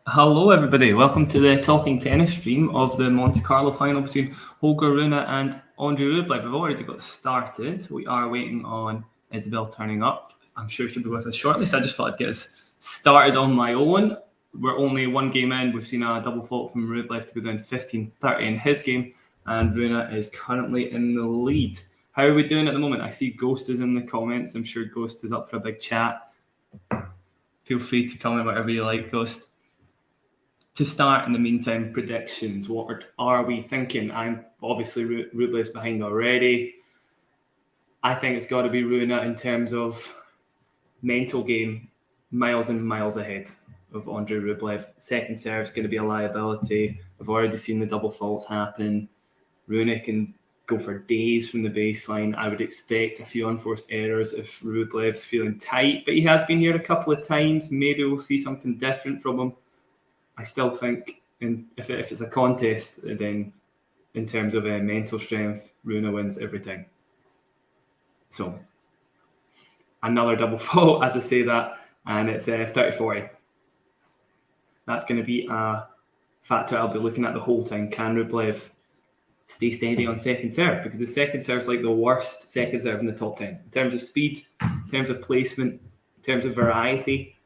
Hello, everybody. Welcome to the Talking Tennis stream of the Monte Carlo final between Holger Rune and Andrey Rublev. We've already got started. We are waiting on Isabelle turning up. I'm sure she'll be with us shortly, so I just thought I'd get us started on my own. We're only one game in. We've seen a double fault from Rublev to go down 15-30 in his game, and Rune is currently in the lead. How are we doing at the moment? I see Ghost is in the comments. I'm sure Ghost is up for a big chat. Feel free to comment whatever you like, Ghost. To start, in the meantime, predictions. What are we thinking? I'm obviously Rublev's behind already. I think it's got to be Rune in terms of mental game, miles and miles ahead of Andrey Rublev. Second serve is going to be a liability. We've already seen the double faults happen. Rune can go for days from the baseline. I would expect a few unforced errors if Rublev's feeling tight, but he has been here a couple of times. Maybe we'll see something different from him. I still think if it's a contest, then in terms of mental strength, Rune wins every time. So another double fault as I say that, and it's 30-40. That's going to be a factor I'll be looking at the whole time. Can Rublev stay steady on second serve? Because the second serve is like the worst second serve in the top 10. In terms of speed, in terms of placement, in terms of variety,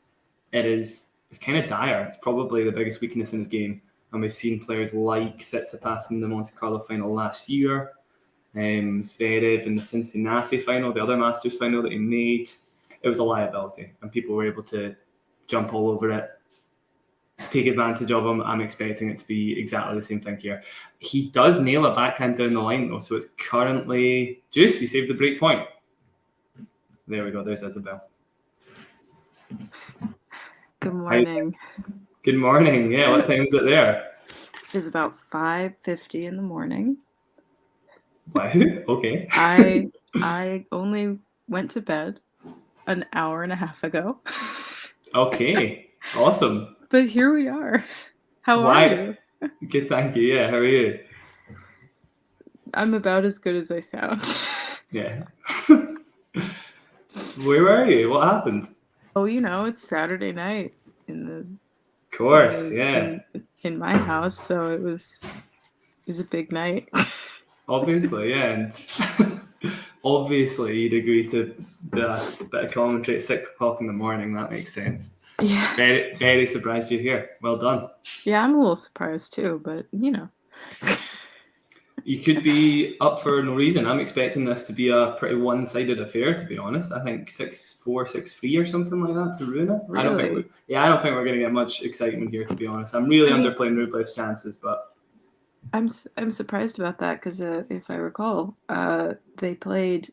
it's kind of dire. It's probably the biggest weakness in his game. And we've seen players like Tsitsipas in the Monte Carlo final last year, Medvedev in the Cincinnati final, the other Masters final that he made. It was a liability, and people were able to jump all over it, take advantage of him. I'm expecting it to be exactly the same thing here. He does nail a backhand down the line, though, so it's currently juice. He saved the break point. There we go. There's Isabelle. Good morning. Good morning. Yeah, what time is it there? It's about 5:50 in the morning. Wow. Okay. I only went to bed an hour and a half ago. Okay. Awesome. But here we are. How are you? Good, thank you. Yeah, how are you? I'm about as good as I sound. Yeah. Where were you? What happened? Oh, it's Saturday night in my house, so it was a big night. Obviously, yeah, and obviously you'd agree to do a bit of commentary at 6 o'clock in the morning. That makes sense. Yeah. Very, very surprised you're here. Well done. Yeah, I'm a little surprised too, but You could be up for no reason. I'm expecting this to be a pretty one-sided affair, to be honest. I think 6-4, 6-3 or something like that to Rune. Really? I don't think we're going to get much excitement here, to be honest. I'm really underplaying Rublev's chances, but I'm surprised about that because if I recall, they played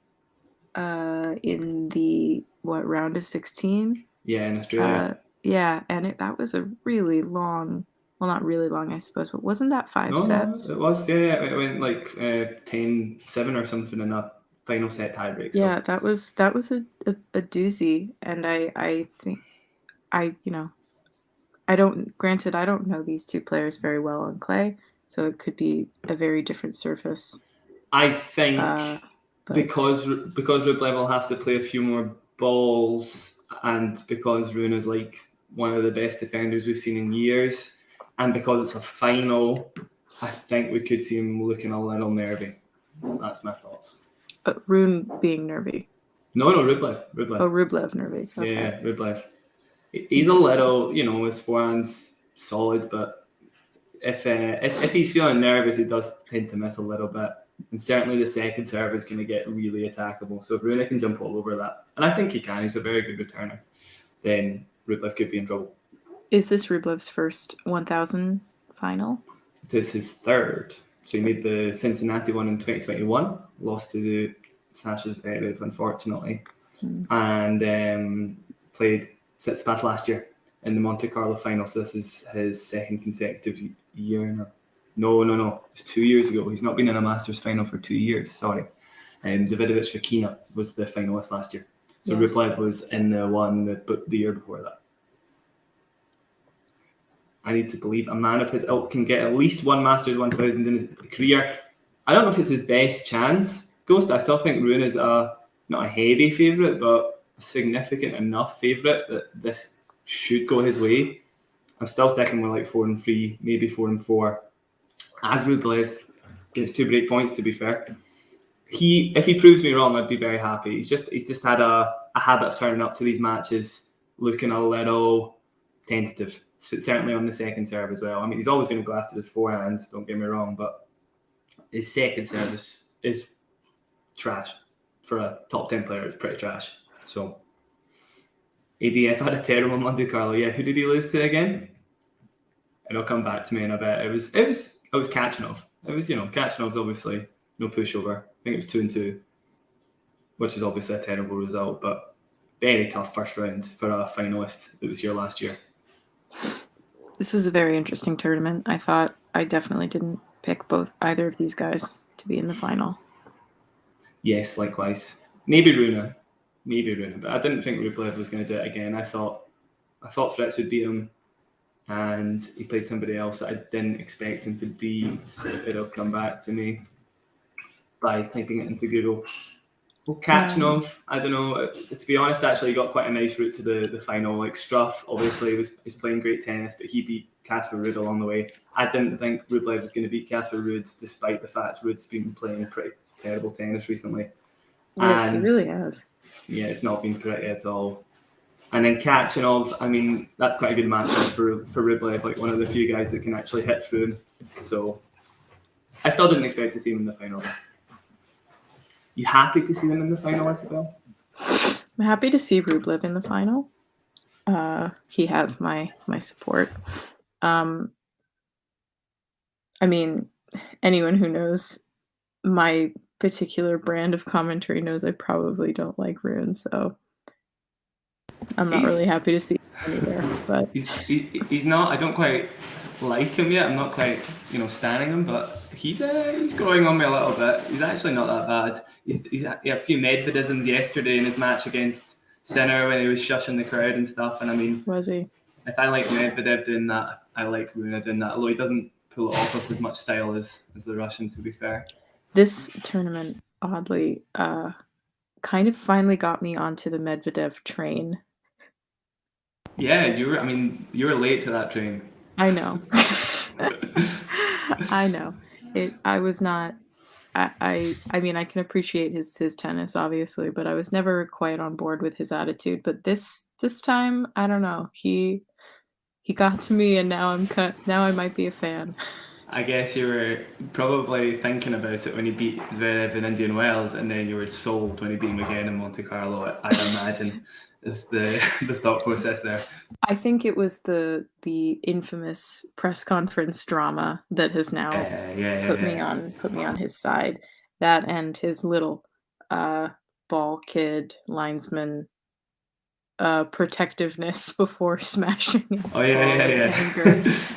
in the round of 16? Yeah, in Australia. Yeah, and that was a really long. Well, not really long, I suppose, but wasn't that 5 sets? No, it was. Yeah, it went like 10-7 or something in a final set tiebreak. So. Yeah, that was a doozy, and I think I don't know these two players very well on clay, so it could be a very different surface. I think because Rublev will have to play a few more balls, and because Rune is like one of the best defenders we've seen in years. And because it's a final, I think we could see him looking a little nervy. That's my thoughts. Rune being nervy? No, Rublev. Oh, Rublev nervy. Okay. Yeah, Rublev. He's a little, his forehand's solid, but if he's feeling nervous, he does tend to miss a little bit. And certainly the second serve is going to get really attackable. So if Rune can jump all over that, and I think he can, he's a very good returner, then Rublev could be in trouble. Is this Rublev's first 1,000 final? It is his third. So he made the Cincinnati one in 2021, lost to Sasha Zverev, unfortunately, and played Tsitsipas last year in the Monte Carlo final. So this is his second consecutive year now. No. It was 2 years ago. He's not been in a Masters final for 2 years. Sorry. Davidovich Fokina was the finalist last year. So yes. Rublev was in the one the year before that. I need to believe a man of his ilk can get at least one Masters 1000 in his career. I don't know if it's his best chance, Ghost. I still think Rune is not a heavy favourite, but a significant enough favourite that this should go his way. I'm still sticking with like 4-3, maybe 4-4. As Rublev gets 2 break points, to be fair. If he proves me wrong, I'd be very happy. He's just had a habit of turning up to these matches looking a little tentative, certainly on the second serve as well. I mean, he's always going to go after his forehands, don't get me wrong, but his second service is trash. For a top 10 player, it's pretty trash. So, ADF had a terrible Monte Carlo. Yeah, who did he lose to again? It'll come back to me in a bit. It was Kachanov. It was, Kachanov's obviously no pushover. I think it was 2-2, which is obviously a terrible result, but very tough first round for a finalist that was here last year. This was a very interesting tournament. I thought I definitely didn't pick either of these guys to be in the final. Yes, likewise. Maybe Rune, but I didn't think Rublev was going to do it again. I thought Fritz would beat him, and he played somebody else that I didn't expect him to beat. So it'll come back to me by typing it into Google. Well, Kachanov, I don't know. To be honest, actually, he got quite a nice route to the final. Like Struff, obviously, is playing great tennis, but he beat Casper Ruud along the way. I didn't think Rublev was going to beat Casper Ruud, despite the fact Ruud's been playing pretty terrible tennis recently. Yes, he really has. Yeah, it's not been pretty at all. And then Kachanov, I mean, that's quite a good matchup for Rublev, like one of the few guys that can actually hit through him. So I still didn't expect to see him in the final. You happy to see them in the final, Isabelle? I'm happy to see Rublev in the final. He has my support. I mean, anyone who knows my particular brand of commentary knows I probably don't like Rune, so I'm not really happy to see him anywhere. But he's not. I don't quite like him yet. I'm not quite, standing him, but he's growing on me a little bit. He's actually not that bad. He had a few Medvedisms yesterday in his match against Sinner when he was shushing the crowd and stuff. And I mean, was he? If I like Medvedev doing that, I like Rune doing that. Although he doesn't pull it off with as much style as the Russian, to be fair. This tournament, oddly, kind of finally got me onto the Medvedev train. Yeah, you were late to that train. I know. I know. I was not. I mean, I can appreciate his tennis, obviously, but I was never quite on board with his attitude. But this time, I don't know. He got to me, and now now I might be a fan. I guess you were probably thinking about it when he beat Zverev in Indian Wells, and then you were sold when he beat him again in Monte Carlo. I'd imagine is the thought process there. I think it was the infamous press conference drama that has now put me on his side. That and his little ball kid linesman protectiveness before smashing it. Oh yeah.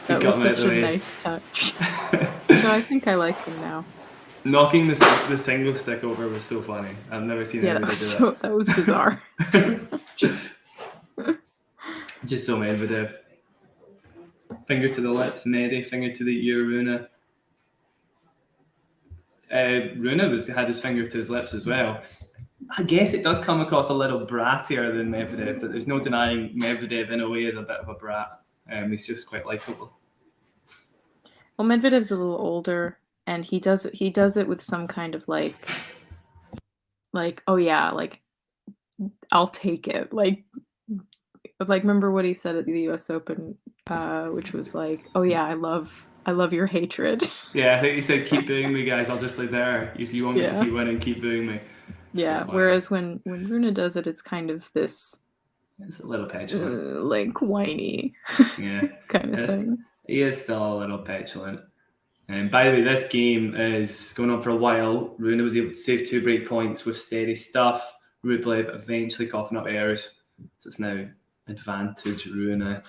That was such a nice touch. So I think I like him now. Knocking the single stick over was so funny. I've never seen anybody do that. That was bizarre. Just so Medvedev. Finger to the lips, Medi. Finger to the ear, Rune. Rune had his finger to his lips as well. I guess it does come across a little brattier than Medvedev, but there's no denying Medvedev in a way is a bit of a brat. He's just quite likable. Well, Medvedev's a little older, and he does it with some kind of like oh yeah, like I'll take it. Like remember what he said at the US Open, which was like, oh yeah, I love your hatred. Yeah, I think he said, keep booing me, guys. I'll just play there. If you want me to keep winning, keep booing me. Yeah, so whereas when Rune does it, it's kind of this... It's a little petulant. Like whiny kind of thing. He is still a little petulant. And by the way, this game is going on for a while. Rune was able to save 2 break points with steady stuff. Rublev eventually coughing up errors. So it's now advantage Rune.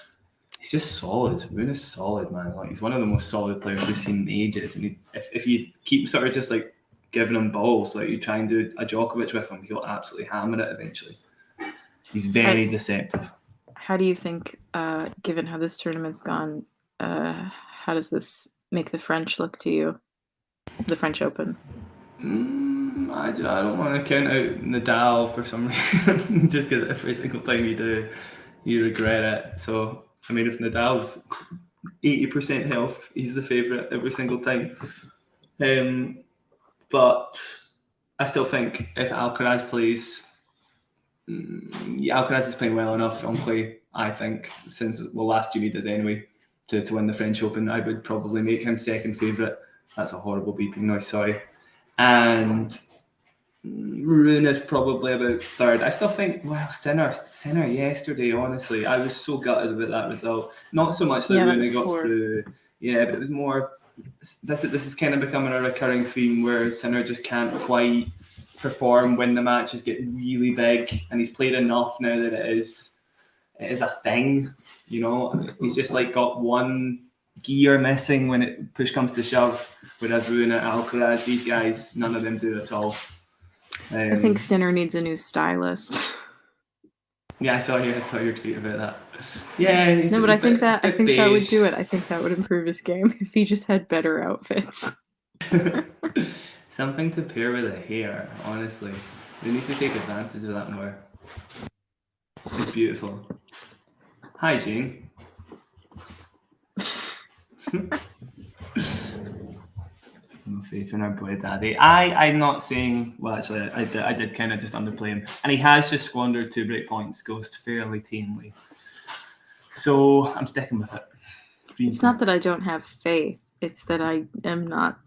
He's just solid. Rune is solid, man. Like, he's one of the most solid players we've seen in ages. And if you keep sort of just like giving him balls, like you try and do a Djokovic with him, he'll absolutely hammer it eventually. He's very deceptive. How do you think, given how this tournament's gone, how does this make the French look to you? The French Open? I don't want to count out Nadal for some reason. Just because every single time you do, you regret it. So I mean, if Nadal's 80% health, he's the favourite every single time. But I still think if Alcaraz plays, Alcaraz is playing well enough on clay, I think, since, well, last year he did anyway, to win the French Open. I would probably make him second favourite. That's a horrible beeping noise, sorry. And Rune is probably about third. I still think, well, Sinner yesterday, honestly, I was so gutted about that result. Not so much that Rune got through, but it was more, this is kind of becoming a recurring theme where Sinner just can't quite perform when the matches get really big, and he's played enough now that it is a thing, you know. He's just like got one gear missing when it push comes to shove, whereas Rune, Alcaraz, these guys, none of them do at all. I think Sinner needs a new stylist. Yeah, I saw your tweet about that. Yeah, no, but I think that would do it. I think that would improve his game if he just had better outfits. Something to pair with the hair, honestly. We need to take advantage of that more. It's beautiful. Hi, Jane. No faith in our boy Daddy. I'm not saying, well, actually, I did kind of just underplay him. And he has just squandered 2 break points, ghost fairly tamely. So I'm sticking with it. It's not that I don't have faith. It's that I am not.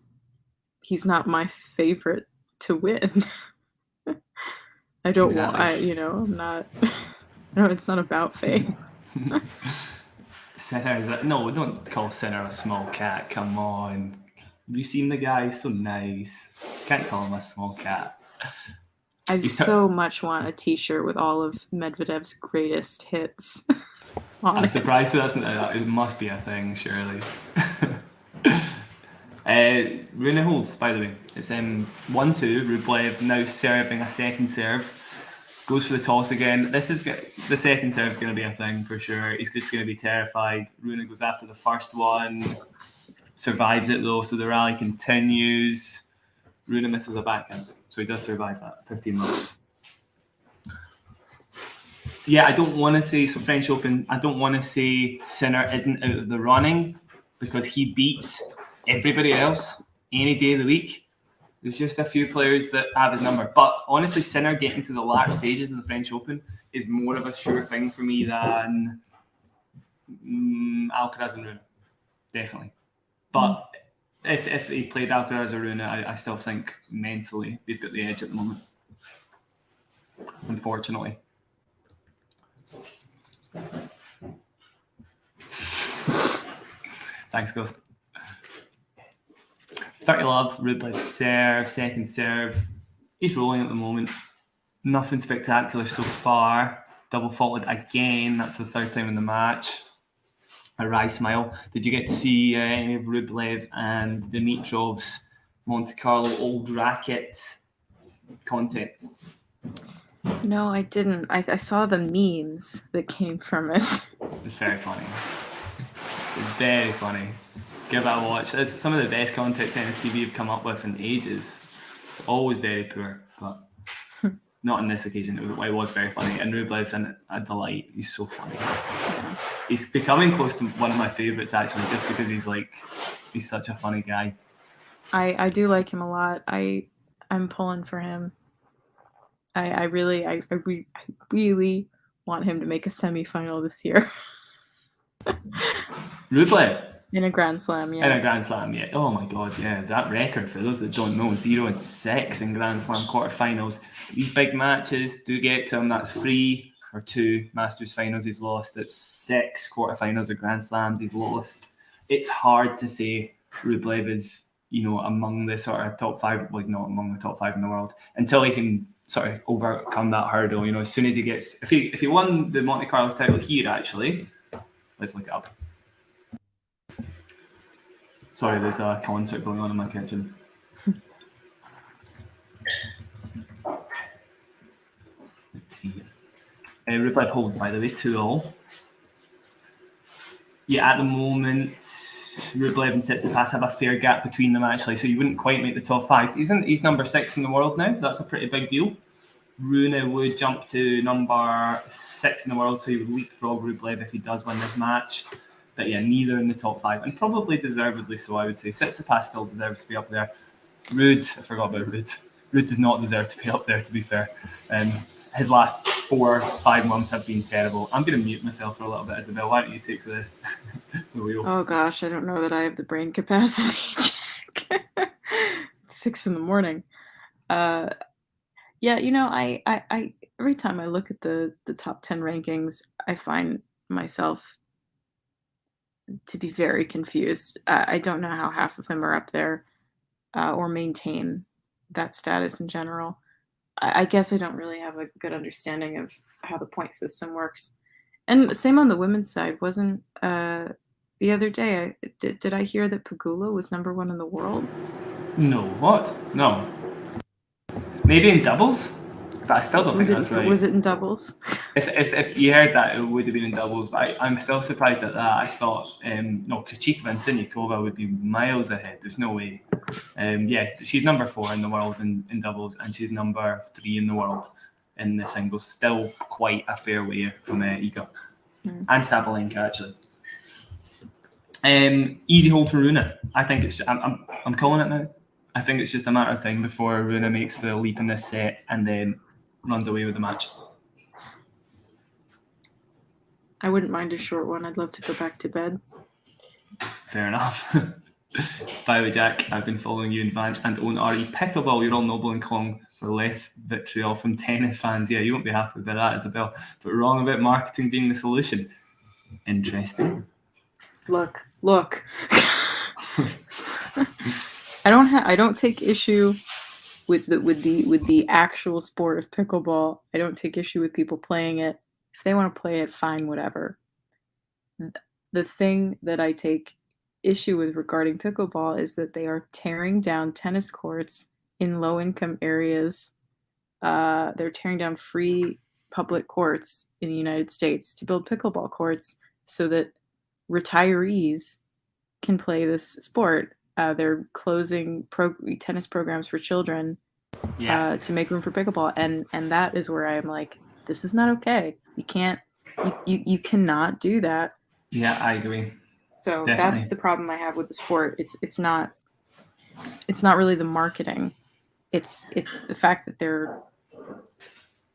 He's not my favorite to win. I don't exactly. I'm not. No, it's not about faith. Sinner no, don't call Sinner a small cat. Come on. Have you seen the guy? He's so nice. Can't call him a small cat. I so much want a T-shirt with all of Medvedev's greatest hits. I'm surprised that's not. It must be a thing, surely. Rune holds, by the way. It's 1-2. Rublev now serving a second serve. Goes for the toss again. The second serve is going to be a thing for sure. He's just going to be terrified. Rune goes after the first one. Survives it though, so the rally continues. Rune misses a backhand, so he does survive that. 15 minutes. Yeah, I don't want to say, so French Open, I don't want to say Sinner isn't out of the running because he beats everybody else any day of the week. There's just a few players that have his number. But honestly, Sinner getting to the latter stages of the French Open is more of a sure thing for me than Alcaraz and Rune. Definitely. But if he played Alcaraz or Rune, I still think mentally they've got the edge at the moment. Unfortunately. Thanks, Ghost. 30 love, Rublev serve, second serve. He's rolling at the moment. Nothing spectacular so far. Double faulted again. That's the third time in the match. A wry smile. Did you get to see any of Rublev and Dimitrov's Monte Carlo old racket content? No, I didn't. I saw the memes that came from it. It's very funny. It's very funny. Give it a watch. It's some of the best content tennis TV have come up with in ages. It's always very poor, but not on this occasion. It was very funny. And Rublev's a delight. He's so funny. Yeah. He's becoming close to one of my favourites, actually, just because he's such a funny guy. I do like him a lot. I'm pulling for him. I really want him to make a semifinal this year. Rublev? In a Grand Slam, yeah. In a Grand Slam, yeah. Oh my God, yeah. That record, for those that don't know, 0-6 in Grand Slam quarterfinals. These big matches do get to him. That's 3 or 2 Masters finals he's lost. It's 6 quarterfinals of Grand Slams he's lost. It's hard to say Rublev is, among the sort of top 5. Well, he's not among the top 5 in the world until he can sort of overcome that hurdle. As soon as he gets, if he won the Monte Carlo title here, actually, let's look it up. Sorry, there's a concert going on in my kitchen. Let's see. Rublev hold, by the way, 2-all. Yeah, at the moment, Rublev and Tsitsipas have a fair gap between them, actually, so you wouldn't quite make the top 5. He's number 6 in the world now. That's a pretty big deal. Rune would jump to number 6 in the world, so he would leapfrog Rublev if he does win this match. But yeah, neither in the top 5, and probably deservedly so, I would say. Tsitsipas still deserves to be up there. Rude, I forgot about Rude. Rude does not deserve to be up there, to be fair. His last 4 or 5 months have been terrible. I'm going to mute myself for a little bit, Isabelle. Why don't you take the wheel? Oh gosh, I don't know that I have the brain capacity. It's 6 a.m. Yeah, I every time I look at the top 10 rankings, I find myself to be very confused. I don't know how half of them are up there or maintain that status in general. I guess I don't really have a good understanding of how the point system works. And same on the women's side. Wasn't the other day, did I hear that Pegula was number 1 in the world? No, what? No. Maybe in doubles? But I still don't think that's right. Was it in doubles? If you heard that, it would have been in doubles. But I'm still surprised at that. I thought, no, Tsitsipas and Siniakova would be miles ahead. There's no way. Yeah, she's number 4 in the world in doubles, and she's number 3 in the world in the singles. Still quite a fair way from Iga. And Sabalenka, actually. Easy hold for Rune. I think it's. I'm calling it now. I think it's just a matter of time before Rune makes the leap in this set and then runs away with the match. I wouldn't mind a short one. I'd love to go back to bed. Fair enough. By the way, Jack, I've been following you in Vanch and own RE Pickleball. You're all noble and calm for less vitriol from tennis fans. Yeah, you won't be happy about that, Isabelle. But wrong about marketing being the solution. Interesting. Look. I don't take issue with the actual sport of pickleball. I don't take issue with people playing it. If they want to play it, fine, whatever. The thing that I take issue with regarding pickleball is that they are tearing down tennis courts in low-income areas. They're tearing down free public courts in the United States to build pickleball courts so that retirees can play this sport. They're closing tennis programs for children to make room for pickleball, and that is where I am like, this is not okay. You can't, you cannot do that. Yeah, I agree. So Definitely. That's the problem I have with the sport. It's not really the marketing. It's the fact that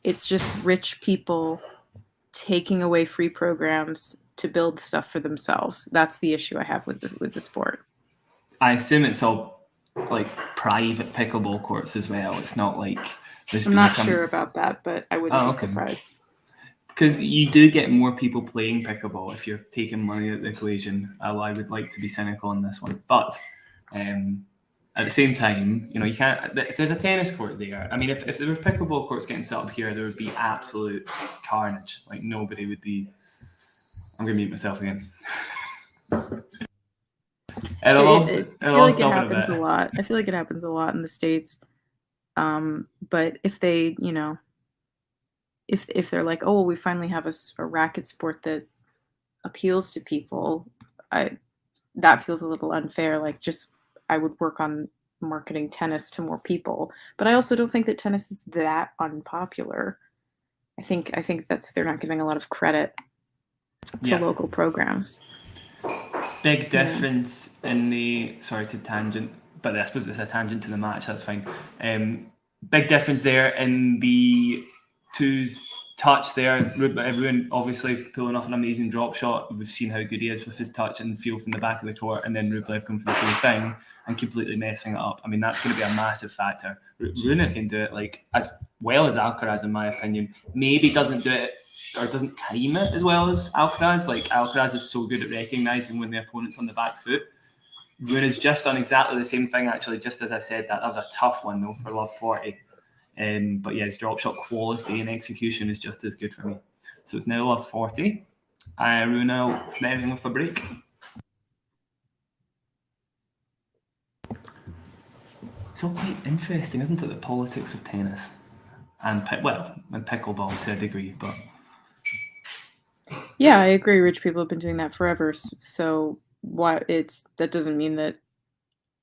it's just rich people taking away free programs to build stuff for themselves. That's the issue I have with the sport. I assume it's all like private pickleball courts as well. It's not like I'm not sure about that, but I wouldn't be surprised. Because you do get more people playing pickleball if you're taking money out of the equation. I would like to be cynical on this one, but at the same time, you can't. If there's a tennis court there, I mean, if there was pickleball courts getting set up here, there would be absolute carnage. Like nobody would be. I'm gonna mute myself again. I feel like it happens a lot. I feel like it happens a lot in the States. But if they, if they're like, oh, well, we finally have a racket sport that appeals to people, that feels a little unfair. Like, I would work on marketing tennis to more people. But I also don't think that tennis is that unpopular. I think they're not giving a lot of credit to local programs. Big difference in sorry to tangent, but I suppose it's a tangent to the match, that's fine. Big difference there in the twos touch there. Everyone obviously pulling off an amazing drop shot. We've seen how good he is with his touch and feel from the back of the court, and then Rublev going for the same thing and completely messing it up. I mean, that's going to be a massive factor. Rune can do it like as well as Alcaraz, in my opinion. Maybe doesn't do it or doesn't time it as well as Alcaraz. Like Alcaraz is so good at recognising when the opponent's on the back foot. Rune has just done exactly the same thing, actually, just as I said that. That was a tough one, though, for Love 40. But yeah, his drop shot quality and execution is just as good for me. So it's now Love 40. Rune threatening with a break. It's all quite interesting, isn't it, the politics of tennis? And pickleball to a degree, but... Yeah, I agree. Rich people have been doing that forever. So that doesn't mean that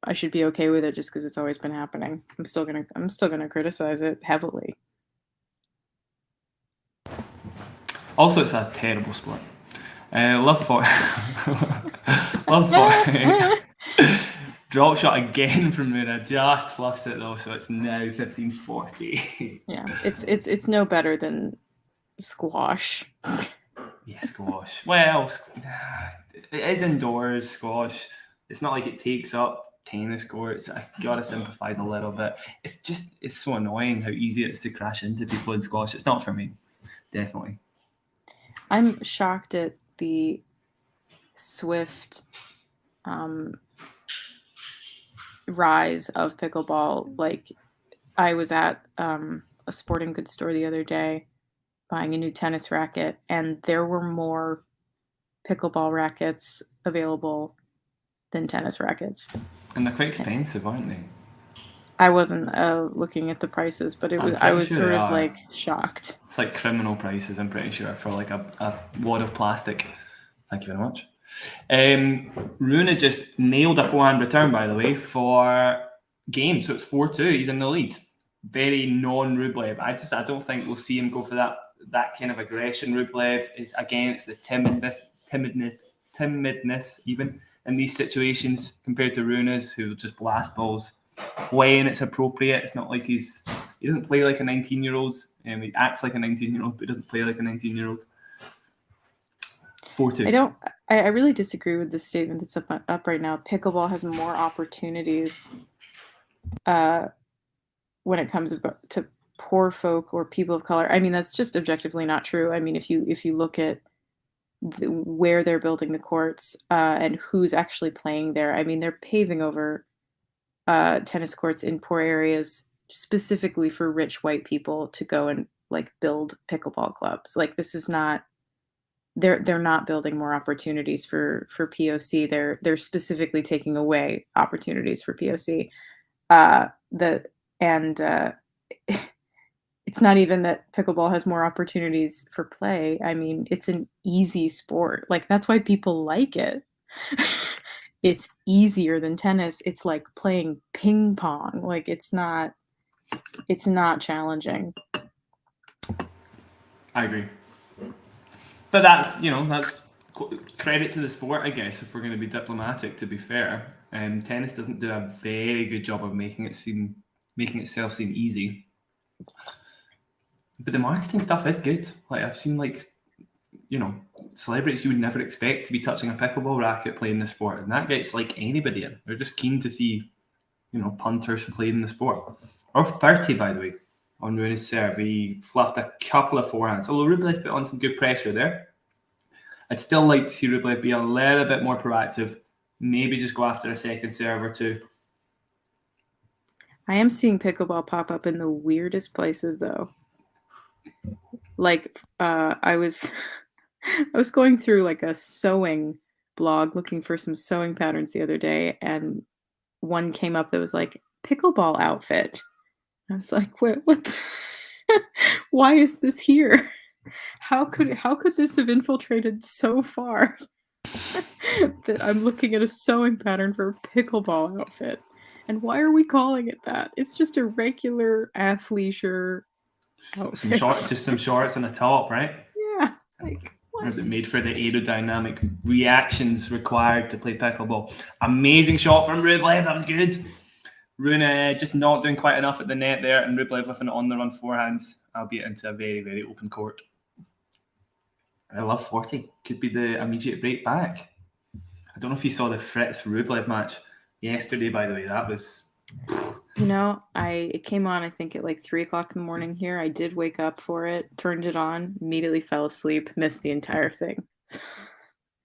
I should be okay with it just because it's always been happening. I'm still gonna criticize it heavily. Also, it's a terrible sport. Love for drop shot again from Rune. Just fluffs it though, so it's now 15-40. Yeah, it's no better than squash. Yeah, squash. Well, it is indoors, squash. It's not like it takes up tennis courts. I gotta sympathise a little bit. It's so annoying how easy it is to crash into people in squash. It's not for me, definitely. I'm shocked at the swift rise of pickleball. Like, I was at a sporting goods store the other day buying a new tennis racket, and there were more pickleball rackets available than tennis rackets. And they're quite expensive, aren't they? I wasn't looking at the prices, but I was sure sort of like shocked. It's like criminal prices, I'm pretty sure, for like a wad of plastic. Thank you very much. Rune just nailed a forehand return, by the way, for game. So it's 4-2. He's in the lead. Very non-Rublev. I don't think we'll see him go for that kind of aggression. Rublev is, again, it's the timidness even in these situations compared to Rune's, who just blast balls when it's appropriate. It's not like he doesn't play like a 19-year-old. He acts like a 19-year-old, but he doesn't play like a 19-year-old. 4-2. I really disagree with the statement that's up right now. Pickleball has more opportunities when it comes to poor folk or people of color. I mean, that's just objectively not true. I mean, if you look at where they're building the courts and who's actually playing there, I mean, they're paving over tennis courts in poor areas specifically for rich white people to go and like build pickleball clubs. Like, this is not. They're not building more opportunities for POC. They're specifically taking away opportunities for POC. It's not even that pickleball has more opportunities for play. I mean, it's an easy sport. Like, that's why people like it. It's easier than tennis. It's like playing ping pong. Like, it's not challenging. I agree. But that's credit to the sport, I guess, if we're going to be diplomatic, to be fair. Tennis doesn't do a very good job of making itself seem easy. But the marketing stuff is good. Like, I've seen celebrities you would never expect to be touching a pickleball racket playing the sport, and that gets like anybody in. They're just keen to see, punters playing the sport. Or 30, by the way, on Rune's serve. He fluffed a couple of forehands. Although Rublev put on some good pressure there. I'd still like to see Rublev be a little bit more proactive. Maybe just go after a second serve or two. I am seeing pickleball pop up in the weirdest places, though. Like, I was going through like a sewing blog looking for some sewing patterns the other day, and one came up that was like pickleball outfit. I was like, what? Why is this here? How could this have infiltrated so far that I'm looking at a sewing pattern for a pickleball outfit? And why are we calling it that? It's just a regular athleisure outfit. Some shorts and a top, right? Yeah. Like, what? Or is it made for the aerodynamic reactions required to play pickleball? Amazing shot from Rublev. That was good. Rune just not doing quite enough at the net there, and Rublev with an on-the-run forehands, albeit into a very, very open court. I love 40. Could be the immediate break back. I don't know if you saw the Fritz Rublev match yesterday, by the way. That was... it came on, I think, at like 3 o'clock in the morning here. I did wake up for it, turned it on, immediately fell asleep, missed the entire thing.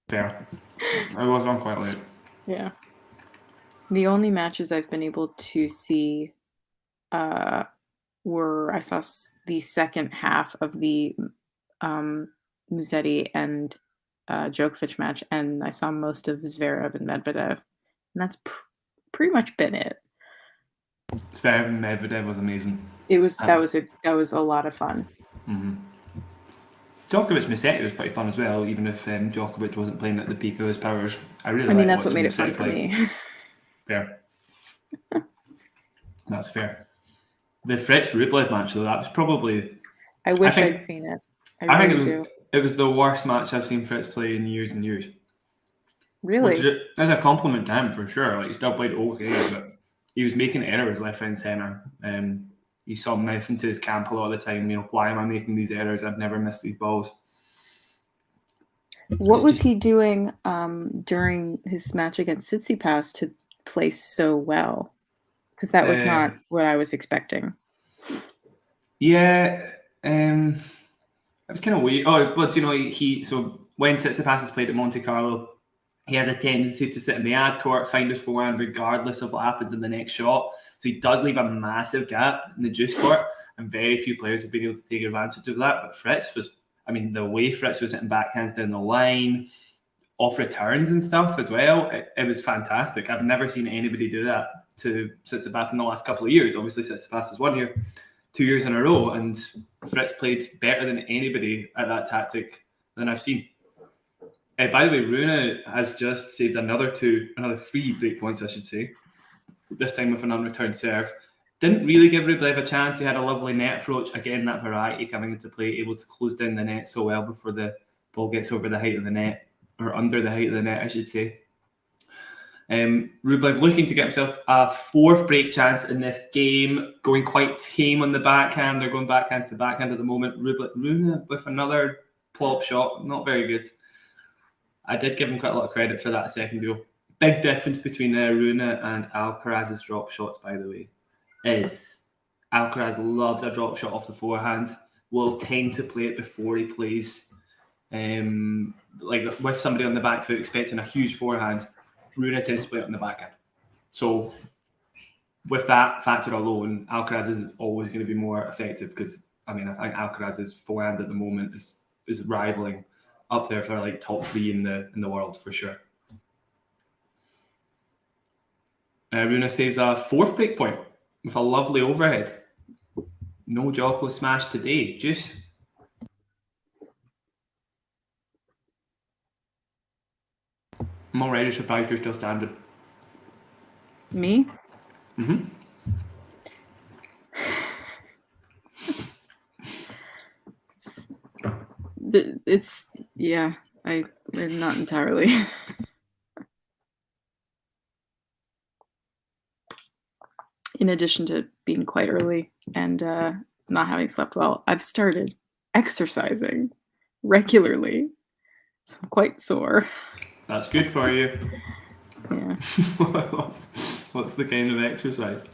Fair. I was on quite late. Yeah. The only matches I've been able to see were, I saw the second half of the Musetti and Djokovic match, and I saw most of Zverev and Medvedev, and that's pretty much been it. Zverev and Medvedev was amazing. That was a lot of fun. Mm-hmm. Djokovic Musetti was pretty fun as well, even if Djokovic wasn't playing at the peak of his powers. I mean, that's what made it fun for me. Fair. That's fair. The Fritz Rublev match, though, that was probably... I wish I'd seen it. I think It was the worst match I've seen Fritz play in years and years. Really? Which is a compliment to him for sure. Like, he still played okay, but he was making errors left, right, and centre. You saw him mouthing to his camp a lot of the time. Why am I making these errors? I've never missed these balls. What was he doing during his match against Tsitsipas to play so well? Because that was not what I was expecting. Yeah, it was kind of weird. Oh, but so when Tsitsipas has played at Monte Carlo, he has a tendency to sit in the ad court, find his forehand regardless of what happens in the next shot. So he does leave a massive gap in the juice court, and very few players have been able to take advantage of that. But Fritz was, the way Fritz was hitting backhands down the line, off returns and stuff as well, it was fantastic. I've never seen anybody do that to Tsitsipas in the last couple of years. Obviously, Tsitsipas has 1 year, 2 years in a row, and Fritz played better than anybody at that tactic than I've seen. By the way, Rune has just saved another 3 break points, I should say. This time with an unreturned serve. Didn't really give Rublev a chance. He had a lovely net approach. Again, that variety coming into play, able to close down the net so well before the ball gets over the height of the net, or under the height of the net, I should say. Rublev looking to get himself a 4th break chance in this game, going quite tame on the backhand. They're going backhand to backhand at the moment. Rune with another plop shot, not very good. I did give him quite a lot of credit for that a second ago. Big difference between Rune and Alcaraz's drop shots, by the way, is Alcaraz loves a drop shot off the forehand, will tend to play it before he plays like with somebody on the back foot expecting a huge forehand. Rune tends to play it on the backhand. So with that factor alone, Alcaraz is always going to be more effective because, I think Alcaraz's forehand at the moment is rivaling up there for like top 3 in the world for sure. Rune saves a 4th break point with a lovely overhead. No Jocko smash today. Just I'm already surprised you're still standing. Me? Mm-hmm. It's yeah, I'm not entirely. In addition to being quite early and not having slept well, I've started exercising regularly. So I'm quite sore. That's good for you. Yeah. What's the kind of exercise?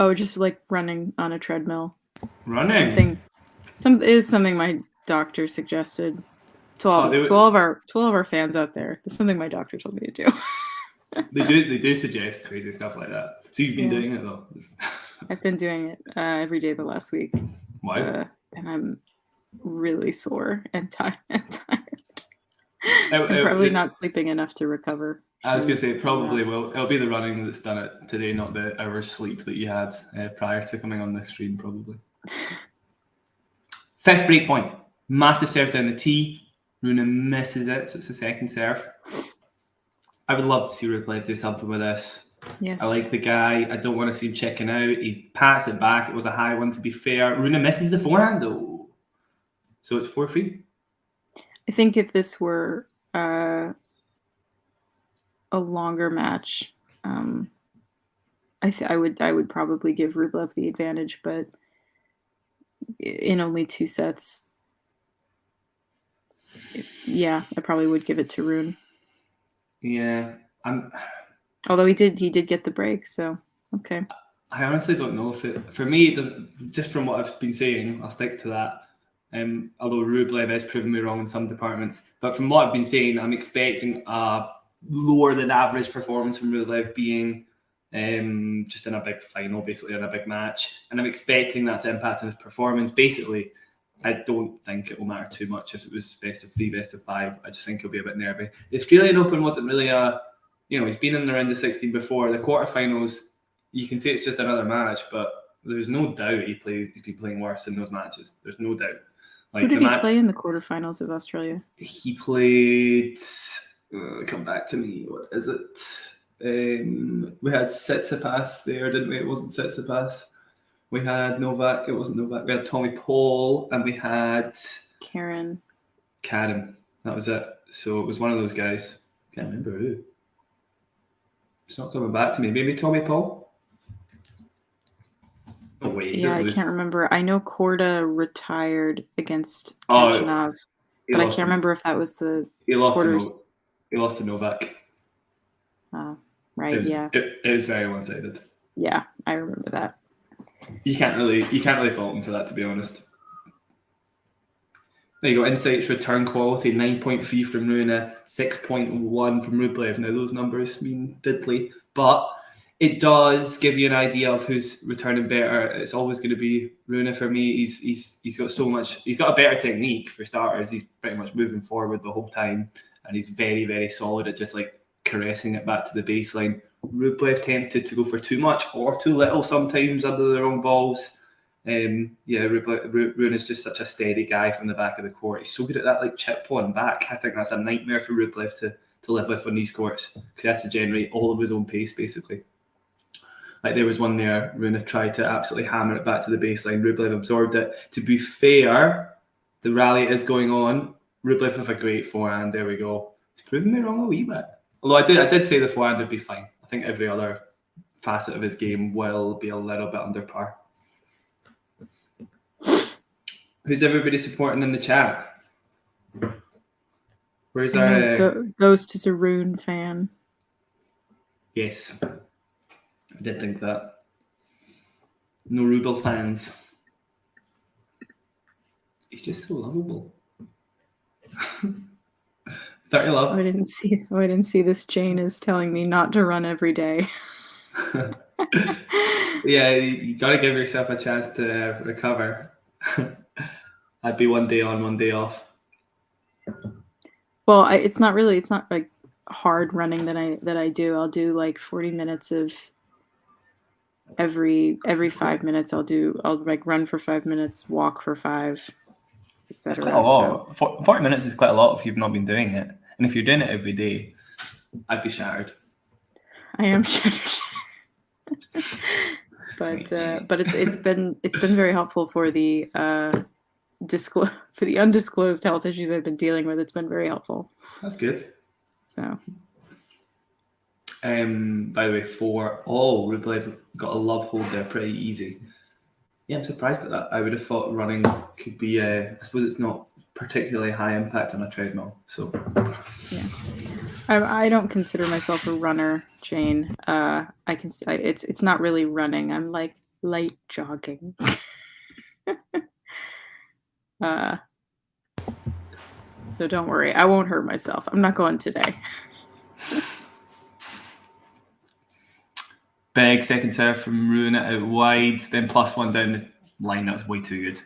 Oh, just like running on a treadmill. Running? Something my doctor suggested to all of our fans out there. It's something my doctor told me to do. They do suggest crazy stuff like that. So you've been doing it though? I've been doing it every day the last week. Wow. And I'm really sore and tired. I'm probably not sleeping enough to recover. I was going to say, it probably will. It'll be the running that's done it today, not the hours sleep that you had prior to coming on the stream, probably. 5th break point. Massive serve down the tee. Rune misses it, so it's a second serve. I would love to see Rublev do something with this. Yes. I like the guy. I don't want to see him checking out. He pats it back. It was a high one, to be fair. Rune misses the forehand, though. So it's 4-3. I think if this were a longer match, I would probably give Rublev the advantage, but in only 2 sets, I probably would give it to Rune. Yeah, although he did get the break, so okay. I honestly don't know if it, for me, it doesn't. Just from what I've been saying, I'll stick to that. Although Rublev has proven me wrong in some departments, but from what I've been saying, I'm expecting a lower than average performance from Rublev, being just in a big final, basically in a big match, and I'm expecting that to impact on his performance. Basically, I don't think it will matter too much if it was best of 3, best of 5. I just think he'll be a bit nervy. The Australian Open wasn't really he's been in the round of 16 before. The quarterfinals, you can say it's just another match, but there's no doubt he's been playing worse in those matches. There's no doubt. Who did he play in the quarterfinals of Australia? He played. Come back to me. What is it? We had Tsitsipas there, didn't we? It wasn't Tsitsipas. We had Novak. It wasn't Novak. We had Tommy Paul, and we had Karen. Karen. That was it. So it was one of those guys. Can't remember who. It's not coming back to me. Maybe Tommy Paul? Oh, wait. Yeah, I can't remember. I know Korda retired against Kachanov, but I can't remember if that was the quarters. He lost to Novak. Right, It was very one-sided. Yeah, I remember that. You can't really fault him for that, to be honest. There you go. Insights return quality 9.3 from Rune, 6.1 from Rublev. Now those numbers mean diddly, but it does give you an idea of who's returning better. It's always going to be Rune for me. He's got so much. He's got a better technique for starters. He's pretty much moving forward the whole time, and he's very, very solid at just like caressing it back to the baseline. Rublev tempted to go for too much or too little sometimes under the wrong balls. Rune is just such a steady guy from the back of the court. He's so good at that like chip on back. I think that's a nightmare for Rublev to live with on these courts because he has to generate all of his own pace basically. Like there was one there, Rune tried to absolutely hammer it back to the baseline. Rublev absorbed it. To be fair, the rally is going on. Rublev with a great forehand. There we go. He's proven me wrong a wee bit. Although I did say the forehand would be fine. I think every other facet of his game will be a little bit under par. Who's everybody supporting in the chat? Where's our... Ghost is a Rune fan. Yes. I did think that. No Rubel fans. He's just so lovable. 30 love. I didn't see this. Jane is telling me not to run every day. Yeah, you got to give yourself a chance to recover. I'd be one day on, one day off. Well, it's not like hard running that I do. I'll do like 40 minutes of every 5 minutes. I'll like run for 5 minutes, walk for 5, etc. It's quite a lot. 40 minutes is quite a lot if you've not been doing it, and if you're doing it every day, I'd be shattered. I am shattered. But it's been very helpful for the undisclosed health issues I've been dealing with. It's been very helpful. That's good. So, by the way, Rublev got a love hold there pretty easy. Yeah, I'm surprised at that. I would have thought running could be. I suppose it's not particularly high impact on a treadmill. So, yeah. I don't consider myself a runner, Jane. It's not really running. I'm like light jogging. So don't worry. I won't hurt myself. I'm not going today. Big second serve from Rune out wide, then +1 down the line. That's way too good.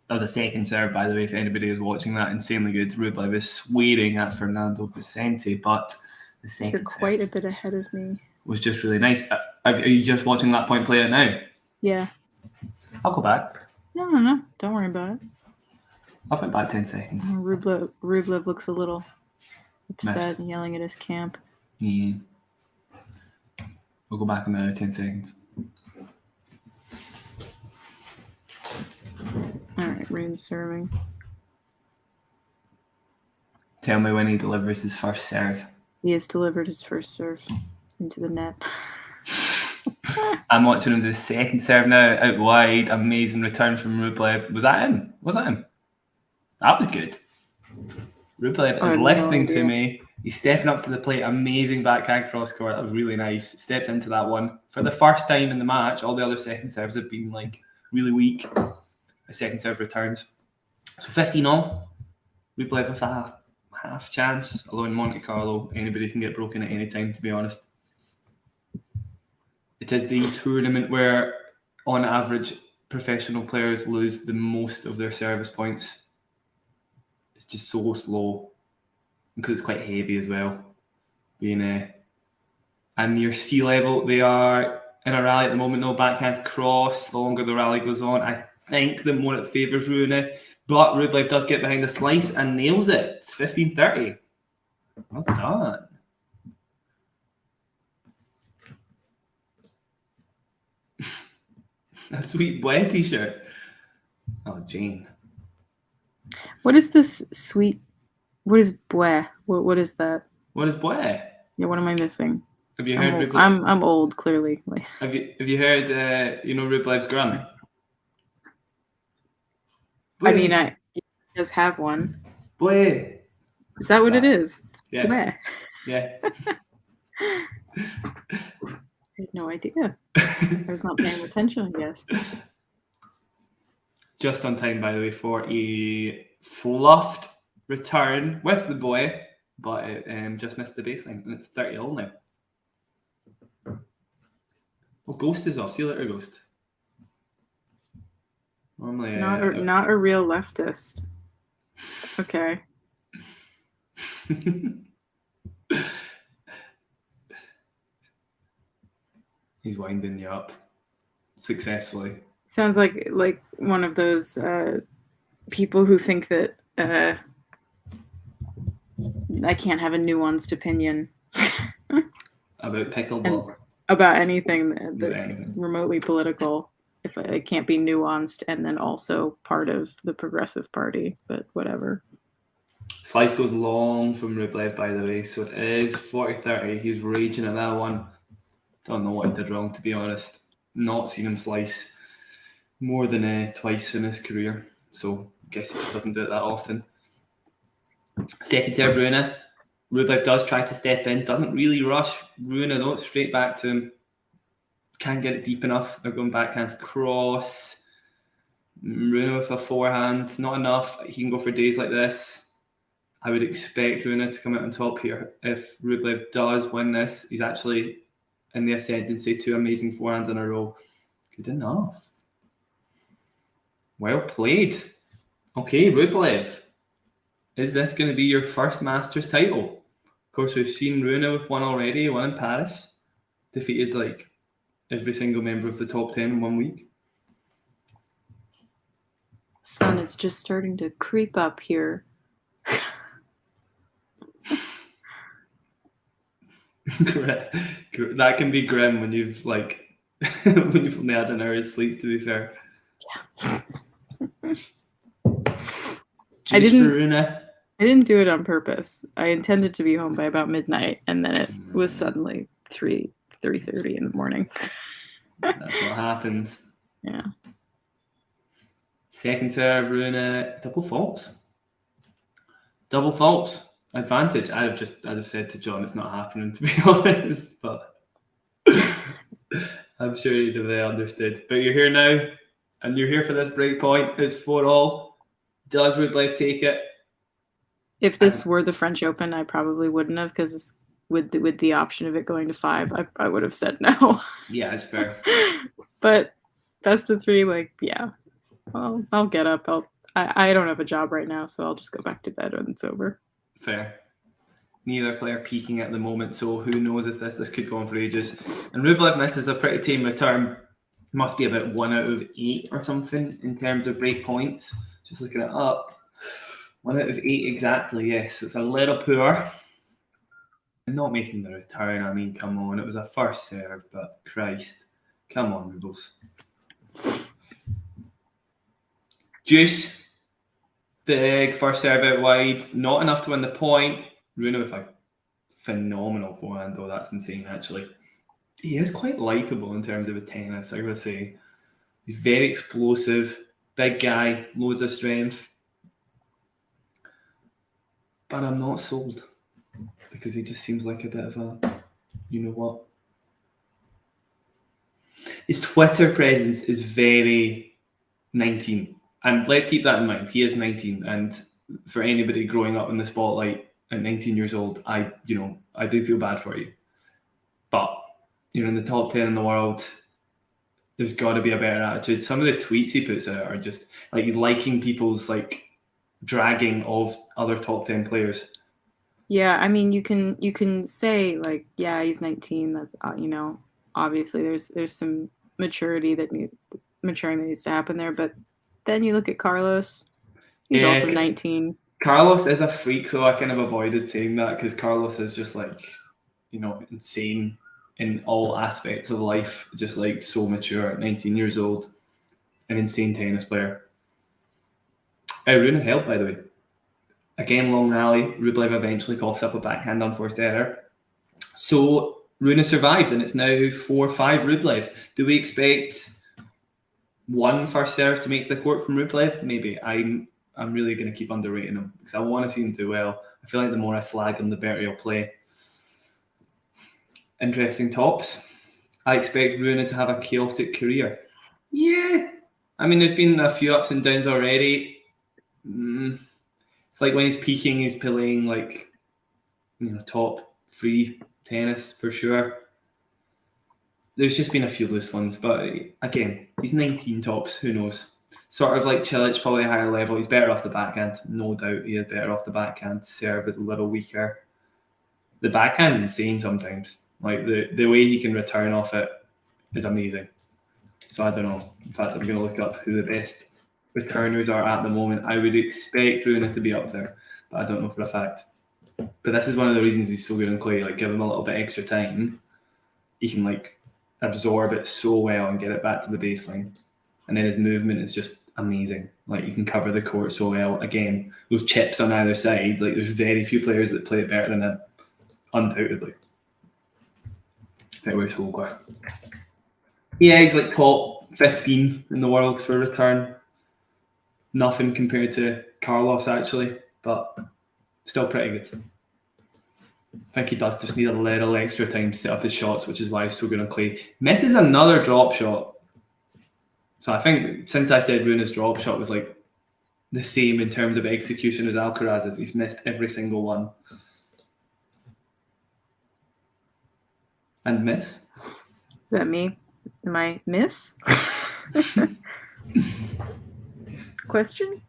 That was a second serve, by the way, if anybody is watching that. Insanely good. Rublev is swearing at Fernando Vicente, but the second You're quite a bit ahead of me. Was just really nice. Are you just watching that point play out now? Yeah. I'll go back. No. Don't worry about it. I'll fit back 10 seconds. Rublev looks a little upset and yelling at his camp. Yeah. We'll go back in another 10 seconds. All right, Rune's serving. Tell me when he delivers his first serve. He has delivered his first serve into the net. I'm watching him do the second serve now, out wide. Amazing return from Rublev. Was that in? That was good. Rublev is listening to me. He's stepping up to the plate. Amazing backhand cross court. That was really nice. Stepped into that one. For the first time in the match, all the other second serves have been like really weak. A second serve returns. So 15-all. Rublev with a half chance. Although in Monte Carlo, anybody can get broken at any time, to be honest. It is the tournament where, on average, professional players lose the most of their service points. It's just so slow. Because it's quite heavy as well. And near sea level, they are in a rally at the moment. No backhands cross. The longer the rally goes on, I think the more it favours Rune. But Rublev does get behind the slice and nails it. It's 15-30. Well done. A sweet boy t-shirt. Oh, Jane. What is this sweet? What is bois? What is that? What is boy? Yeah, what am I missing? Have you I'm heard old. Rublev? I'm old, clearly. Like, Have you heard Rublev's grunt? I mean, Boy, he does have one. boy. Is that what it is? Yeah. Bois. Yeah. I had no idea. I was not paying attention, I guess. Just on time, by the way, for a fluffed return with the boy, but it just missed the baseline, and it's 30-all now. Well, Ghost is off. See you later, Ghost. Normally, Not a real leftist. Okay. He's winding you up successfully. Sounds like one of those people who think that I can't have a nuanced opinion About pickleball. And about anything that Anything. remotely political. If it can't be nuanced and then also part of the Progressive Party, but whatever. Slice goes long from Rublev, by the way, so it is 40-30. He's raging at that one. Don't know what he did wrong, to be honest. Not seen him slice more than twice in his career, so I guess he just doesn't do it that often. Second serve, Rune. Rublev does try to step in, doesn't really rush. Rune, though, straight back to him. Can't get it deep enough. They're going backhands cross. Rune with a forehand, not enough. He can go for days like this. I would expect Rune to come out on top here. If Rublev does win this, he's actually in the ascendancy, 2 amazing forehands in a row. Good enough. Well played. Okay, Rublev. Is this going to be your first Masters title? Of course, we've seen Rune with one already, one in Paris. Defeated like every single member of the top 10 in 1 week. Sun is just starting to creep up here. That can be grim when you've like when you've only had an hour's sleep, to be fair. Yeah. I didn't do it on purpose. I intended to be home by about midnight, and then it was suddenly 3:30 in the morning. That's what happens. Yeah. Second serve, Rune, double faults. Double faults. Advantage. I'd have said to John, it's not happening, to be honest, but I'm sure he'd have understood. But you're here now, and you're here for this break point. It's 4-all. Does Rublev take it? If this were the French Open, I probably wouldn't have, because with the option of it going to 5, I would have said no. Yeah, it's fair. But best of 3, like, yeah. Well, I'll get up. I don't have a job right now, so I'll just go back to bed when it's over. Fair. Neither player peaking at the moment, so who knows if this could go on for ages. And Rublev misses a pretty tame return. Must be about 1 out of 8 or something in terms of break points. Just looking it up. 1 out of 8 exactly, yes. It's a little poor. And not making the return, I mean, come on. It was a first serve, but Christ. Come on, Rubles. Juice. Big first serve out wide. Not enough to win the point. Rune with a phenomenal forehand, though. That's insane, actually. He is quite likeable in terms of his tennis, I gotta say. He's very explosive. Big guy. Loads of strength. But I'm not sold. Because he just seems like a bit of a, you know what. His Twitter presence is very 19. And let's keep that in mind. He is 19. And for anybody growing up in the spotlight at 19 years old, I do feel bad for you. But you're in the top 10 in the world. There's got to be a better attitude. Some of the tweets he puts out are just like he's liking people's like dragging of other top 10 players. Yeah, I mean, you can say like, yeah, he's 19. That obviously there's some maturing that needs to happen there. But then you look at Carlos. He's also 19. Carlos is a freak, though. I kind of avoided saying that because Carlos is just like, insane in all aspects of life. Just like so mature at 19 years old. An insane tennis player. Rune helped, by the way. Again, long rally. Rublev eventually coughs up a backhand unforced error. So Rune survives, and it's now 4-5 Rublev. Do we expect one first serve to make the court from Rublev? Maybe. I'm really going to keep underrating him because I want to see him do well. I feel like the more I slag him, the better he'll play. Interesting tops. I expect Rune to have a chaotic career. Yeah. I mean, there's been a few ups and downs already. It's like when he's peaking, he's playing like, top 3 tennis for sure. There's just been a few loose ones, but again, he's 19 tops. Who knows? Sort of like Cilic, probably a higher level. He's better off the backhand, no doubt. He is better off the backhand. Serve is a little weaker. The backhand's insane sometimes. Like the way he can return off it is amazing. So I don't know. In fact, I'm going to look up who the best returners are at the moment. I would expect Rune to be up there, but I don't know for a fact. But this is one of the reasons he's so good on clay. Like, give him a little bit extra time, he can like absorb it so well and get it back to the baseline. And then his movement is just amazing. Like, you can cover the court so well. Again, those chips on either side, like there's very few players that play it better than him, undoubtedly. Right, where's Holger? Yeah, he's like top 15 in the world for return. Nothing compared to Carlos, actually, but still pretty good. I think he does just need a little extra time to set up his shots, which is why he's so good on clay. Misses another drop shot. So I think since I said Rune's drop shot was like the same in terms of execution as Alcaraz's, he's missed every single one. And miss? Is that me? Am I miss? Question?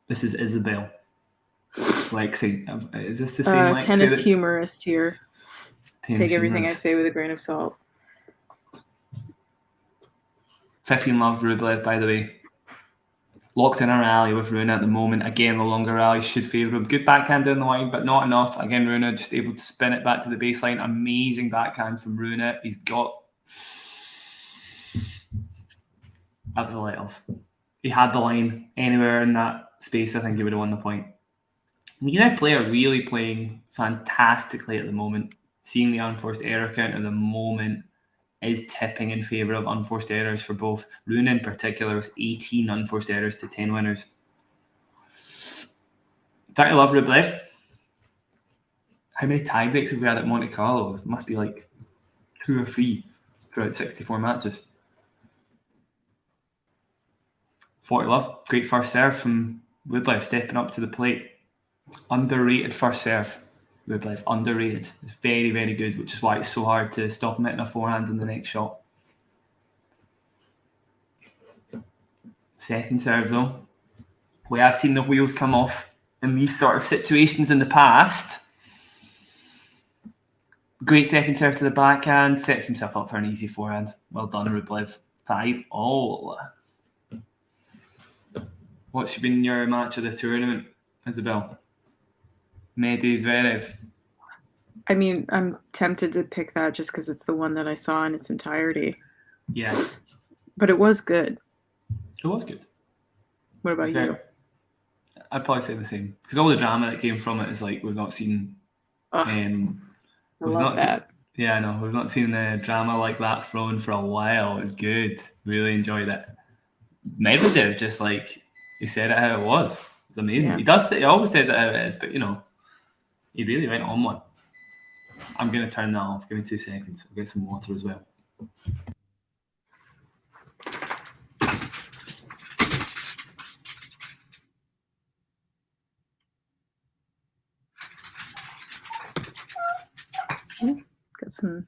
This is Isabelle. Lexi. Is this the same Lexi? Tennis humorist here. Take everything I say with a grain of salt. 15 love Rublev, by the way. Locked in a rally with Rune at the moment. Again, the longer rally should favour him. Good backhand down the line, but not enough. Again, Rune just able to spin it back to the baseline. Amazing backhand from Rune. He's got... That was a let-off. He had the line anywhere in that space. I think he would have won the point. Neither player really playing fantastically at the moment. Seeing the unforced error count at the moment is tipping in favour of unforced errors for both. Rune in particular with 18 unforced errors to 10 winners. In fact, I love Rublev. How many tiebreaks have we had at Monte Carlo? It must be like 2 or 3 throughout 64 matches. 40 love. Great first serve from Rublev, stepping up to the plate. Underrated first serve. Rublev, underrated. It's very, very good, which is why it's so hard to stop him hitting a forehand in the next shot. Second serve, though. We have seen the wheels come off in these sort of situations in the past. Great second serve to the backhand. Sets himself up for an easy forehand. Well done, Rublev. 5-all. What's been your match of the tournament, Isabelle? Medvedev. I mean, I'm tempted to pick that just because it's the one that I saw in its entirety. Yeah. But it was good. It was good. What about you? I'd probably say the same. Because all the drama that came from it is like we've not seen... I love that. Yeah, I know. We've not seen drama like that thrown for a while. It was good. Really enjoyed it. Medvedev just like... He said it how it was. It's amazing. Yeah. He always says it how it is, but he really went on one. I'm going to turn that off. Give me 2 seconds. I'll get some water as well. Got some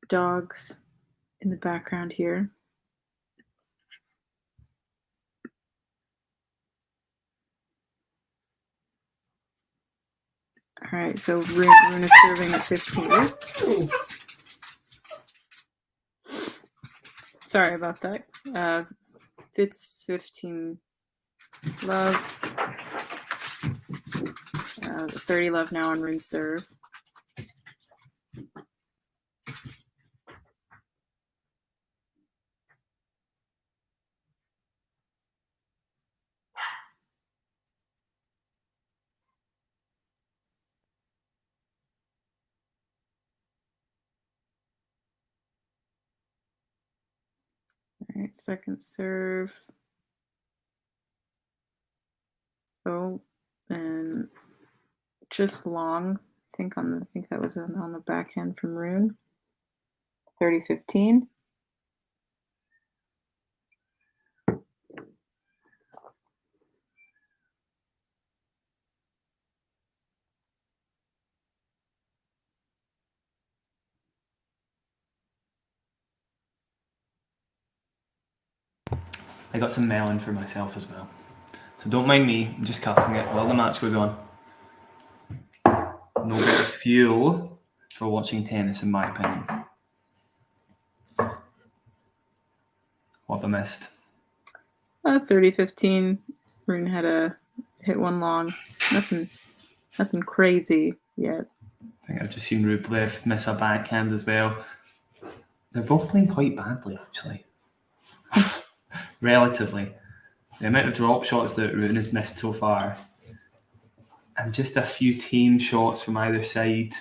dogs in the background here. All right, so Rune is serving at 15. Sorry about that. Fitz 15 love. 30 love now on Rune's serve. right, second serve. Oh, and just long. I think that was on the backhand from Rune. 30-15. I got some melon for myself as well. So don't mind me, I'm just cutting it while the match goes on. No better fuel for watching tennis, in my opinion. What have I missed? 30-15. Rune had a hit one long. Nothing crazy yet. I think I've just seen Rublev miss a backhand as well. They're both playing quite badly, actually. Relatively. The amount of drop shots that Rune has missed so far, and just a few team shots from either side.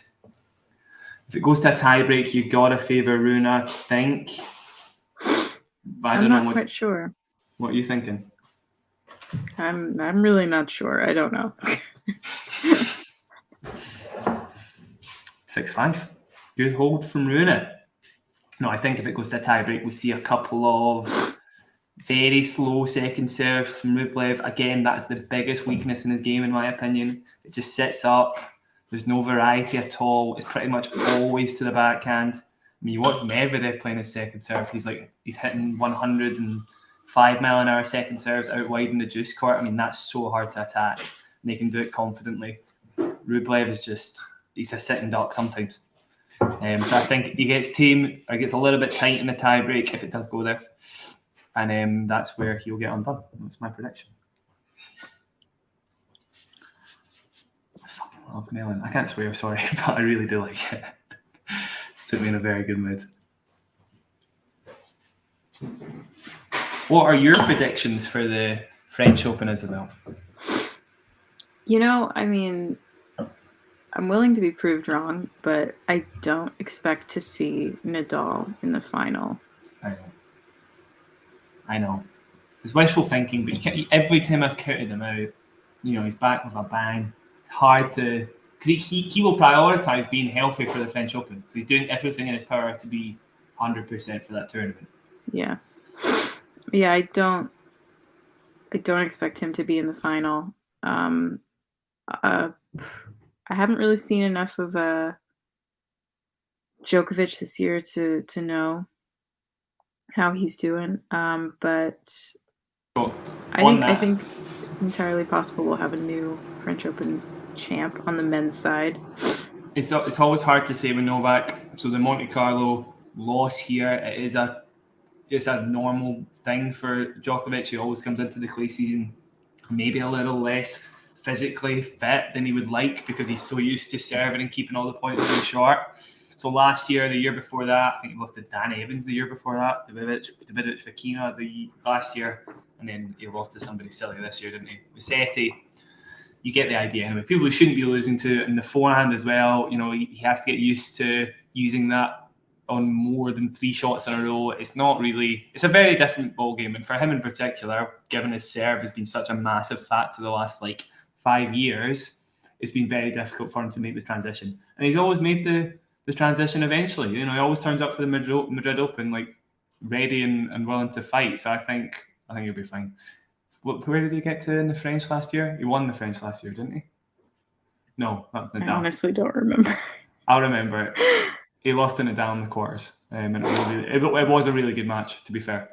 If it goes to a tiebreak, you've got to favour Rune, I think. But I'm not quite sure. What are you thinking? I'm really not sure. I don't know. 6-5. Good hold from Rune. No, I think if it goes to a tiebreak, we see a couple of very slow second serves from Rublev. Again, that's the biggest weakness in his game, in my opinion. It just sits up. There's no variety at all. It's pretty much always to the backhand. I mean, you watch Medvedev playing his second serve. He's hitting 105-mile-an-hour second serves out wide in the juice court. I mean, that's so hard to attack, and they can do it confidently. Rublev is he's a sitting duck sometimes. So I think he gets a little bit tight in the tie break if it does go there. And that's where he'll get undone. That's my prediction. I fucking love melon. I can't swear, sorry, but I really do like it. It's put me in a very good mood. What are your predictions for the French Open, Isabelle? I mean, I'm willing to be proved wrong, but I don't expect to see Nadal in the final. I know. It's wishful thinking, but you can't. Every time I've counted him out, he's back with a bang. It's hard to, because he will prioritise being healthy for the French Open, so he's doing everything in his power to be 100% for that tournament. Yeah, I don't expect him to be in the final. I haven't really seen enough of Djokovic this year to know how he's doing, but I think it's entirely possible we'll have a new French Open champ on the men's side. It's always hard to say with Novak. So the Monte Carlo loss here, it is just a normal thing for Djokovic. He always comes into the clay season maybe a little less physically fit than he would like because he's so used to serving and keeping all the points really short. So last year, the year before that, I think he lost to Dan Evans the year before that, Davidovich Fokina the last year, and then he lost to somebody silly this year, didn't he? Musetti. You get the idea anyway. People who shouldn't be losing to in the forehand as well, he has to get used to using that on more than 3 shots in a row. It's a very different ball game, and for him in particular, given his serve has been such a massive factor the last 5 years, it's been very difficult for him to make this transition. And he's always made the transition eventually. He always turns up for the Madrid Open ready and willing to fight. So I think he'll be fine. Where did he get to in the French last year? He won the French last year, didn't he? No, that was Nadal. I honestly don't remember. I'll remember it. He lost to Nadal in the quarters. And it was a really good match, to be fair.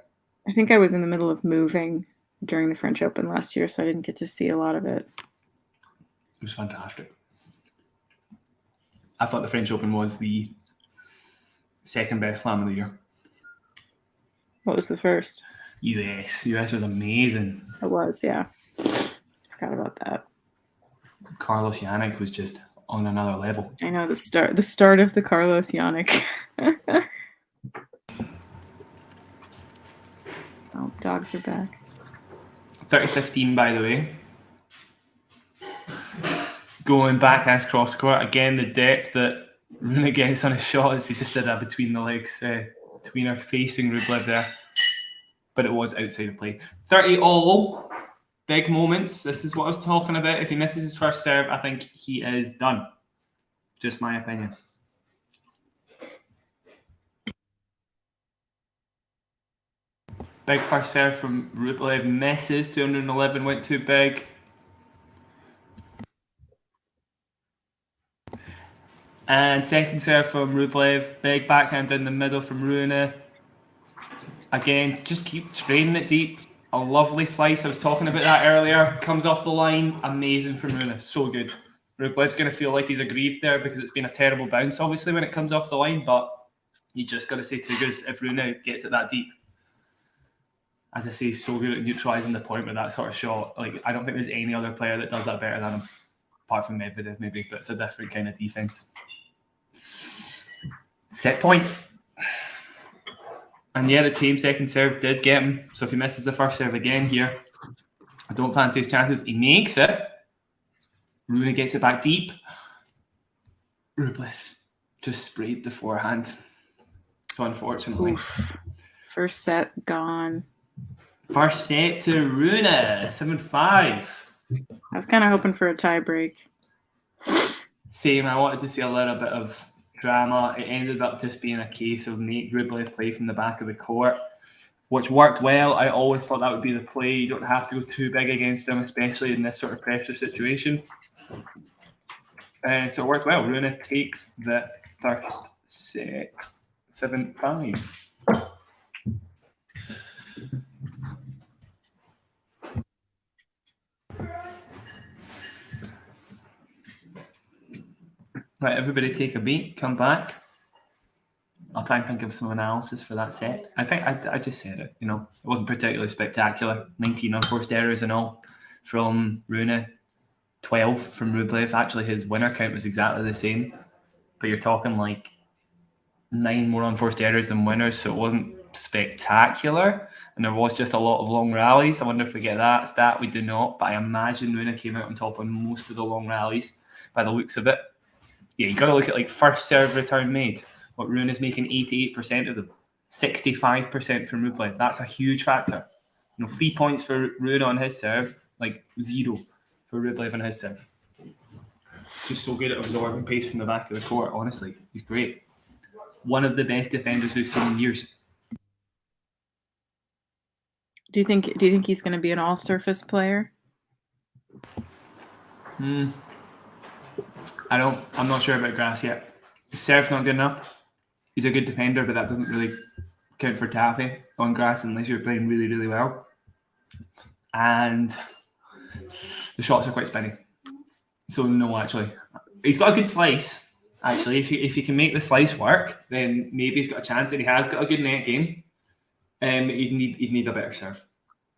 I think I was in the middle of moving during the French Open last year, so I didn't get to see a lot of it. It was fantastic. I thought the French Open was the second best slam of the year. What was the first? US was amazing. It was, yeah. Forgot about that. Carlos Jannik was just on another level. I know, the start of the Carlos Jannik. Oh, dogs are back. 30-15, by the way. Going back as cross court again, the depth that Rune gets on his shot is he just did that between the legs, tweener facing Rublev there. but it was outside of play. 30 all. Big moments. This is what I was talking about. If he misses his first serve, I think he is done. Just my opinion. Big first serve from Rublev. Misses. 211 went too big. And second serve from Rublev. Big backhand in the middle from Rune. Again, just keep training it deep. A lovely slice. I was talking about that earlier. Comes off the line. Amazing from Rune. So good. Rublev's going to feel like he's aggrieved there because it's been a terrible bounce, obviously, when it comes off the line. But you just got to say too good if Rune gets it that deep. As I say, he's so good at neutralising the point with that sort of shot. Like, I don't think there's any other player that does that better than him. Apart from Medvedev, maybe. But it's a different kind of defence. Set point. And yeah, the team second serve did get him. So if he misses the first serve again here, I don't fancy his chances. He makes it. Rune gets it back deep. Rublev just sprayed the forehand. So unfortunately. Oof. First set gone. First set to Rune. 7-5. I was kind of hoping for a tie break. Same. I wanted to see a little bit of drama. It ended up just being a case of make Rublev play from the back of the court, which worked well. I always thought that would be the play. You don't have to go too big against him, especially in this sort of pressure situation. So it worked well. Rune takes the first set. 7-5. Right, everybody take a beat, come back. I'll try and think of some analysis for that set. I think I just said it, you know. It wasn't particularly spectacular. 19 unforced errors and all from Rune. 12 from Rublev. Actually, his winner count was exactly the same. But you're talking like 9 more unforced errors than winners, so it wasn't spectacular. And there was just a lot of long rallies. I wonder if we get that stat. We do not, but I imagine Rune came out on top on most of the long rallies by the looks of it. Yeah, you got to look at like first serve return made. What Rune is making 88% of them, 65% from Rublev. That's a huge factor. You know, 3 points for Rune on his serve, like 0 for Rublev on his serve. He's so good at absorbing pace from the back of the court. Honestly, he's great. One of the best defenders we've seen in years. Do you think he's going to be an all-surface player? I'm not sure about grass yet. His serve's not good enough. He's a good defender, but that doesn't really count for taffy on grass unless you're playing really, really well. And the shots are quite spinny. So no, actually. He's got a good slice. Actually, if you can make the slice work, then maybe he's got a chance, and he has got a good net game. He'd need a better serve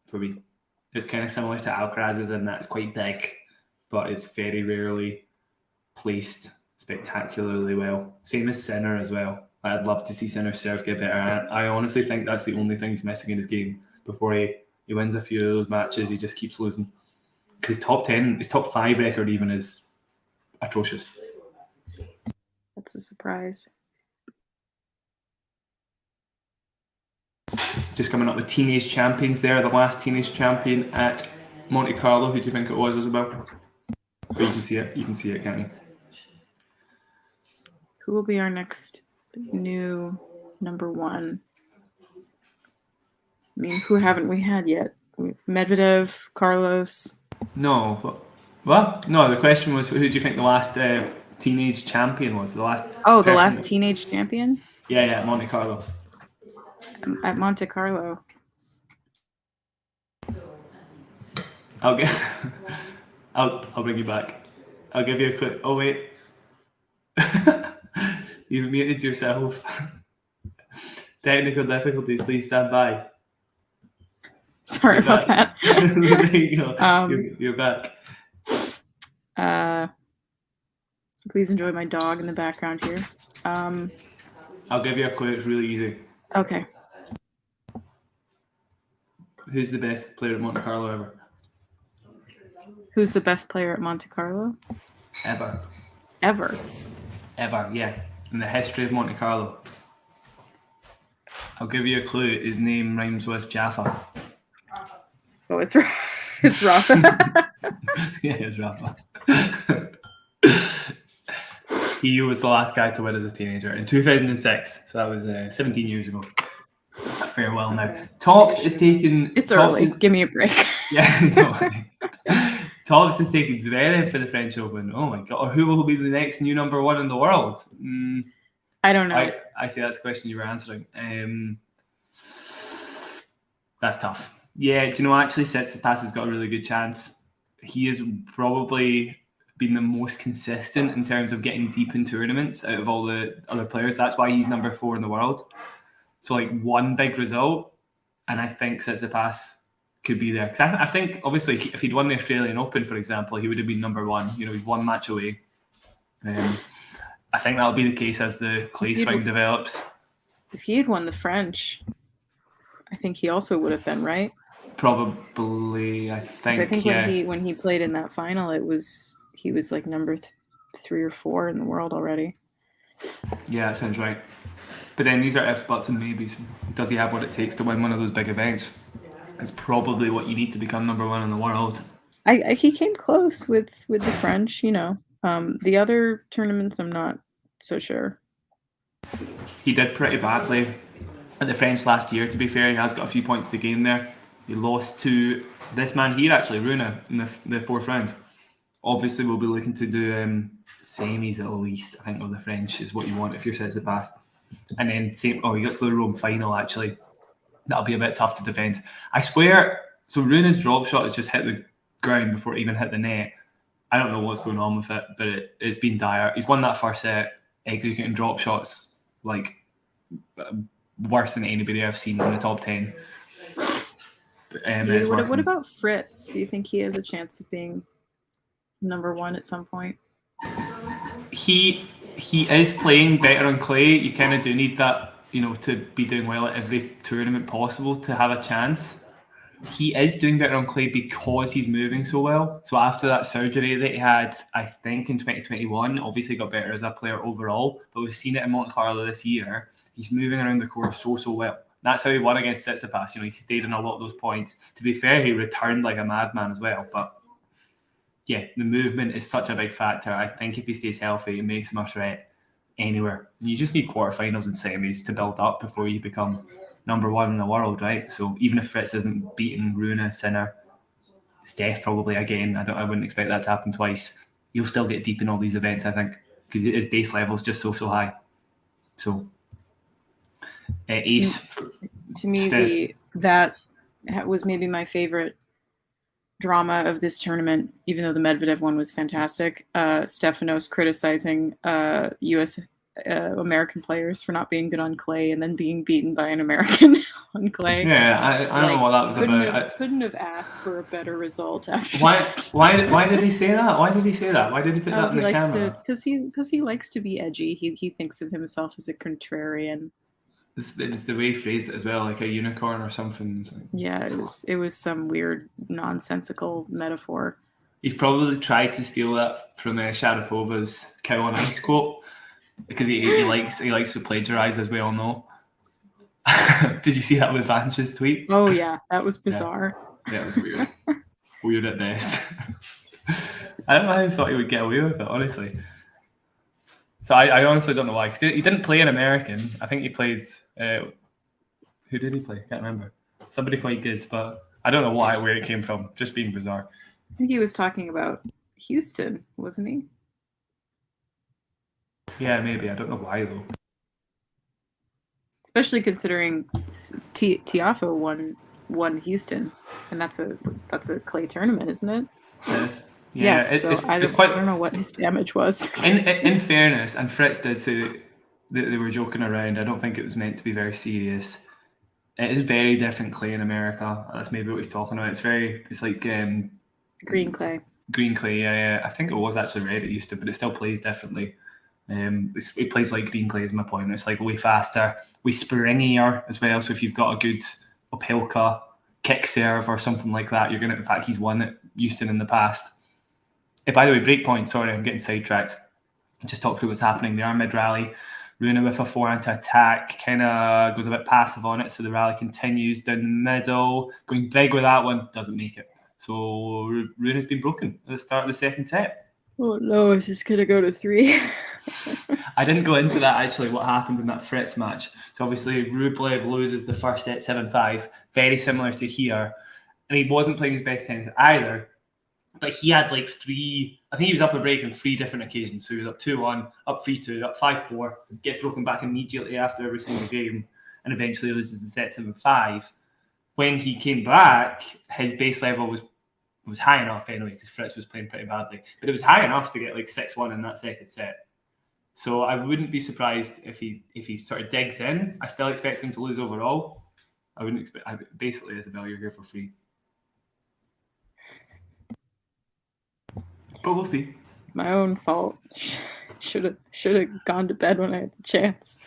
for me. It's kind of similar to Alcaraz's in that it's quite big, but it's very rarely placed spectacularly well. Same as Sinner as well. I'd love to see Sinner's serve get better. I honestly think that's the only thing he's missing in his game before he wins a few of those matches. He just keeps losing. Because his top 5 record even is atrocious. That's a surprise. Just coming up with teenage champions there. The last teenage champion at Monte Carlo. Who do you think it was, Isabelle? But you can see it. You can see it, can't you? Who will be our next new number 1? I mean, who haven't we had yet? Medvedev, Carlos. No. What? No, the question was, who do you think the last teenage champion was? The last Teenage champion? Yeah, at Monte Carlo. At Monte Carlo. I'll bring you back. I'll give you a quick. Oh wait, you've muted yourself. Technical difficulties. Please stand by. Sorry about that. There you go. You're back. Please enjoy my dog in the background here. I'll give you a clue. It's really easy. Okay. Who's the best player at Monte Carlo ever? Who's the best player at Monte Carlo? Ever, yeah. in the history of Monte Carlo. I'll give you a clue. His name rhymes with Jaffa. Oh, it's Rafa. Yeah, it's Rafa. He was the last guy to win as a teenager in 2006. So that was 17 years ago. Farewell now. Tops is taking... It's early. Give me a break. Yeah, no. Tops is taking Zverev for the French Open. Oh my God. Or who will be the next new number one in the world? I don't know. I see that's the question you were answering. That's tough. Yeah, do you know, actually, Tsitsipas has got a really good chance. He has probably been the most consistent in terms of getting deep in tournaments out of all the other players. That's why he's number 4 in the world. So, like, one big result, and I think Tsitsipas could be there. Because I think, obviously, if he'd won the Australian Open, for example, he would have been number 1. You know, he's one match away. I think that'll be the case as the clay swing develops. If he had won the French, I think he also would have been, right? Probably, I think. I think when he played in that final, he was like number 3 or 4 in the world already. Yeah, that sounds right. But then these are ifs, buts, and maybes. Does he have what it takes to win one of those big events? It's probably what you need to become number 1 in the world. He came close with the French, you know. The other tournaments, I'm not so sure. He did pretty badly at the French last year. To be fair, he has got a few points to gain there. He lost to this man here, actually, Rune, in the 4th round. Obviously, we'll be looking to do semis at least, I think, of the French is what you want if you're Tsitsipas. And then, he got to the Rome final, actually. That'll be a bit tough to defend. I swear, so Rune's drop shot has just hit the ground before it even hit the net. I don't know what's going on with it, but it's been dire. He's won that first set, executing drop shots like worse than anybody I've seen in the top 10. What about Fritz? Do you think he has a chance of being number 1 at some point? He is playing better on clay. You kind of do need that, you know, to be doing well at every tournament possible to have a chance. He is doing better on clay because he's moving so well. So after that surgery that he had, I think in 2021, obviously got better as a player overall, but we've seen it in Monte Carlo this year. He's moving around the course so well. That's how he won against Tsitsipas. You know, he stayed in a lot of those points. To be fair, he returned like a madman as well. But yeah, the movement is such a big factor. I think if he stays healthy, it makes him a threat anywhere. You just need quarterfinals and semis to build up before you become number 1 in the world, right? So even if Fritz isn't beating Rune, Sinner, Steph probably again, I wouldn't expect that to happen twice. You'll still get deep in all these events, I think, because his base level is just so high. So ace. To me, that was maybe my favorite drama of this tournament, even though the Medvedev one was fantastic. Stefanos criticizing U.S. American players for not being good on clay and then being beaten by an American on clay. Yeah, I don't know what that was about. Couldn't have asked for a better result after Why did he say that? Why did he say that? Why did he put that in the camera? Because he likes to be edgy. He thinks of himself as a contrarian. It was the way he phrased it as well, like a unicorn or something. Yeah, it was some weird nonsensical metaphor. He's probably tried to steal that from Sharapova's cow on ice quote because he likes to plagiarize, as we all know. Did you see that with Vance's tweet? Oh yeah, that was bizarre. Yeah, it was weird. Weird at best. I don't know how he thought he would get away with it, honestly. So I honestly don't know why. He didn't play an American. I think he played... who did he play? I can't remember. Somebody quite good, but I don't know where it came from. Just being bizarre. I think he was talking about Houston, wasn't he? Yeah, maybe. I don't know why, though. Especially considering Tiafoe won Houston, and that's a clay tournament, isn't it? Yes. Yeah, it's quite. I don't know what his damage was. In fairness, and Fritz did say that they were joking around. I don't think it was meant to be very serious. It is very different clay in America. That's maybe what he's talking about. It's like green clay. Green clay, yeah. I think it was actually red it used to, but it still plays differently. It plays like green clay is my point. It's like way faster, way springier as well. So if you've got a good Opelka kick serve or something like that, you're gonna. In fact, he's won at Houston in the past. By the way, breakpoint. Sorry, I'm getting sidetracked. Just talk through what's happening. They are mid rally. Rune with a forehand to attack, kind of goes a bit passive on it, so the rally continues down the middle. Going big with that one, doesn't make it. So Rune has been broken at the start of the second set. Oh no, is this going to go to 3? I didn't go into that, actually, what happened in that Fritz match. So obviously Rublev loses the first set 7-5, very similar to here. And he wasn't playing his best tennis either. But he had like 3, I think he was up a break on 3 different occasions. So he was up 2-1, up 3-2, up 5-4, gets broken back immediately after every single game, and eventually loses the set 7-5. When he came back, his base level was high enough anyway, because Fritz was playing pretty badly. But it was high enough to get like 6-1 in that second set. So I wouldn't be surprised if he sort of digs in. I still expect him to lose overall. I wouldn't expect. Basically, Isabelle, you're here for free. But we'll see. My own fault. Should have gone to bed when I had the chance.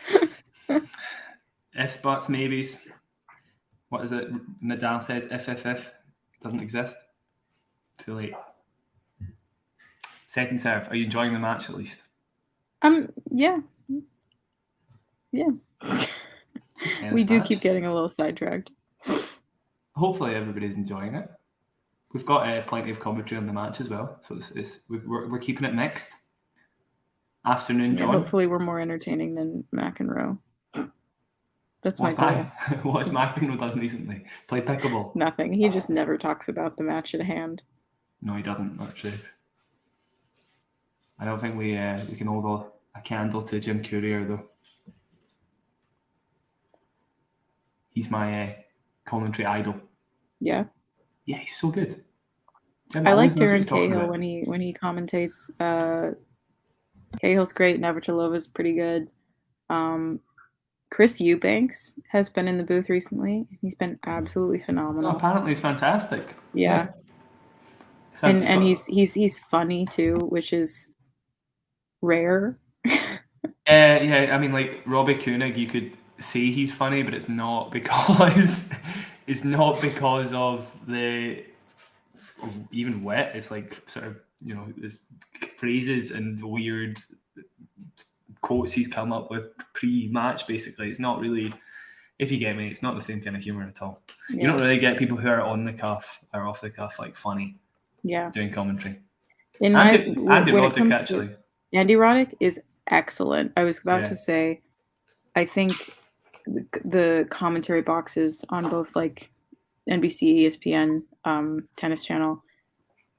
Ifs, buts, maybes. What is it? Nadal says if doesn't exist. Too late. Second serve. Are you enjoying the match at least? Yeah. We do match. keep getting a little sidetracked. Hopefully everybody's enjoying it. We've got plenty of commentary on the match as well, so we're keeping it mixed. Afternoon, John. Hopefully we're more entertaining than McEnroe. That's my goal. What has McEnroe done recently? Play pickleball? Nothing. He just never talks about the match at hand. No, he doesn't. That's true. I don't think we can hold a candle to Jim Courier, though. He's my commentary idol. Yeah. Yeah, he's so good. I like Darren Cahill when he commentates. Cahill's great. Navratilovan's pretty good. Chris Eubanks has been in the booth recently. He's been absolutely phenomenal. Oh, apparently he's fantastic. Yeah. And he's funny too, which is rare. Yeah. I mean, like Robbie Koenig, you could say he's funny, but it's not because of even wit. It's like sort of this phrases and weird quotes he's come up with pre-match. Basically, it's not really. If you get me, it's not the same kind of humor at all. Yeah. You don't really get people who are on the cuff or off the cuff like funny. Yeah. Doing commentary. Andy Roddick actually. Andy Roddick is excellent. I was about to say, I think the commentary boxes on both like NBC, ESPN, Tennis Channel,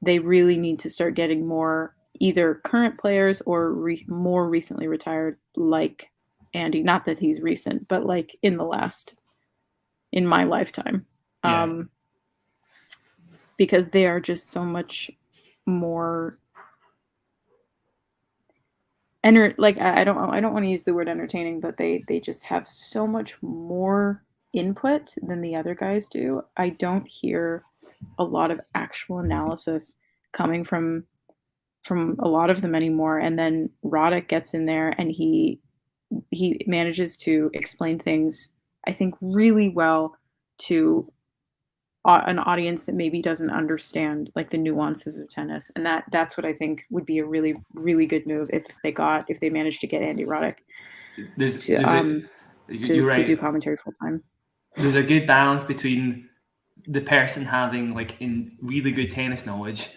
they really need to start getting more either current players or more recently retired like Andy. Not that he's recent, but like in my lifetime. Yeah. Because they are just so much more I don't want to use the word entertaining, but they just have so much more input than the other guys do. I don't hear a lot of actual analysis coming from a lot of them anymore. And then Roddick gets in there and he manages to explain things, I think, really well to an audience that maybe doesn't understand like the nuances of tennis. And that's what I think would be a really, really good move if they managed to get Andy Roddick to do commentary full time. There's a good balance between the person having like in really good tennis knowledge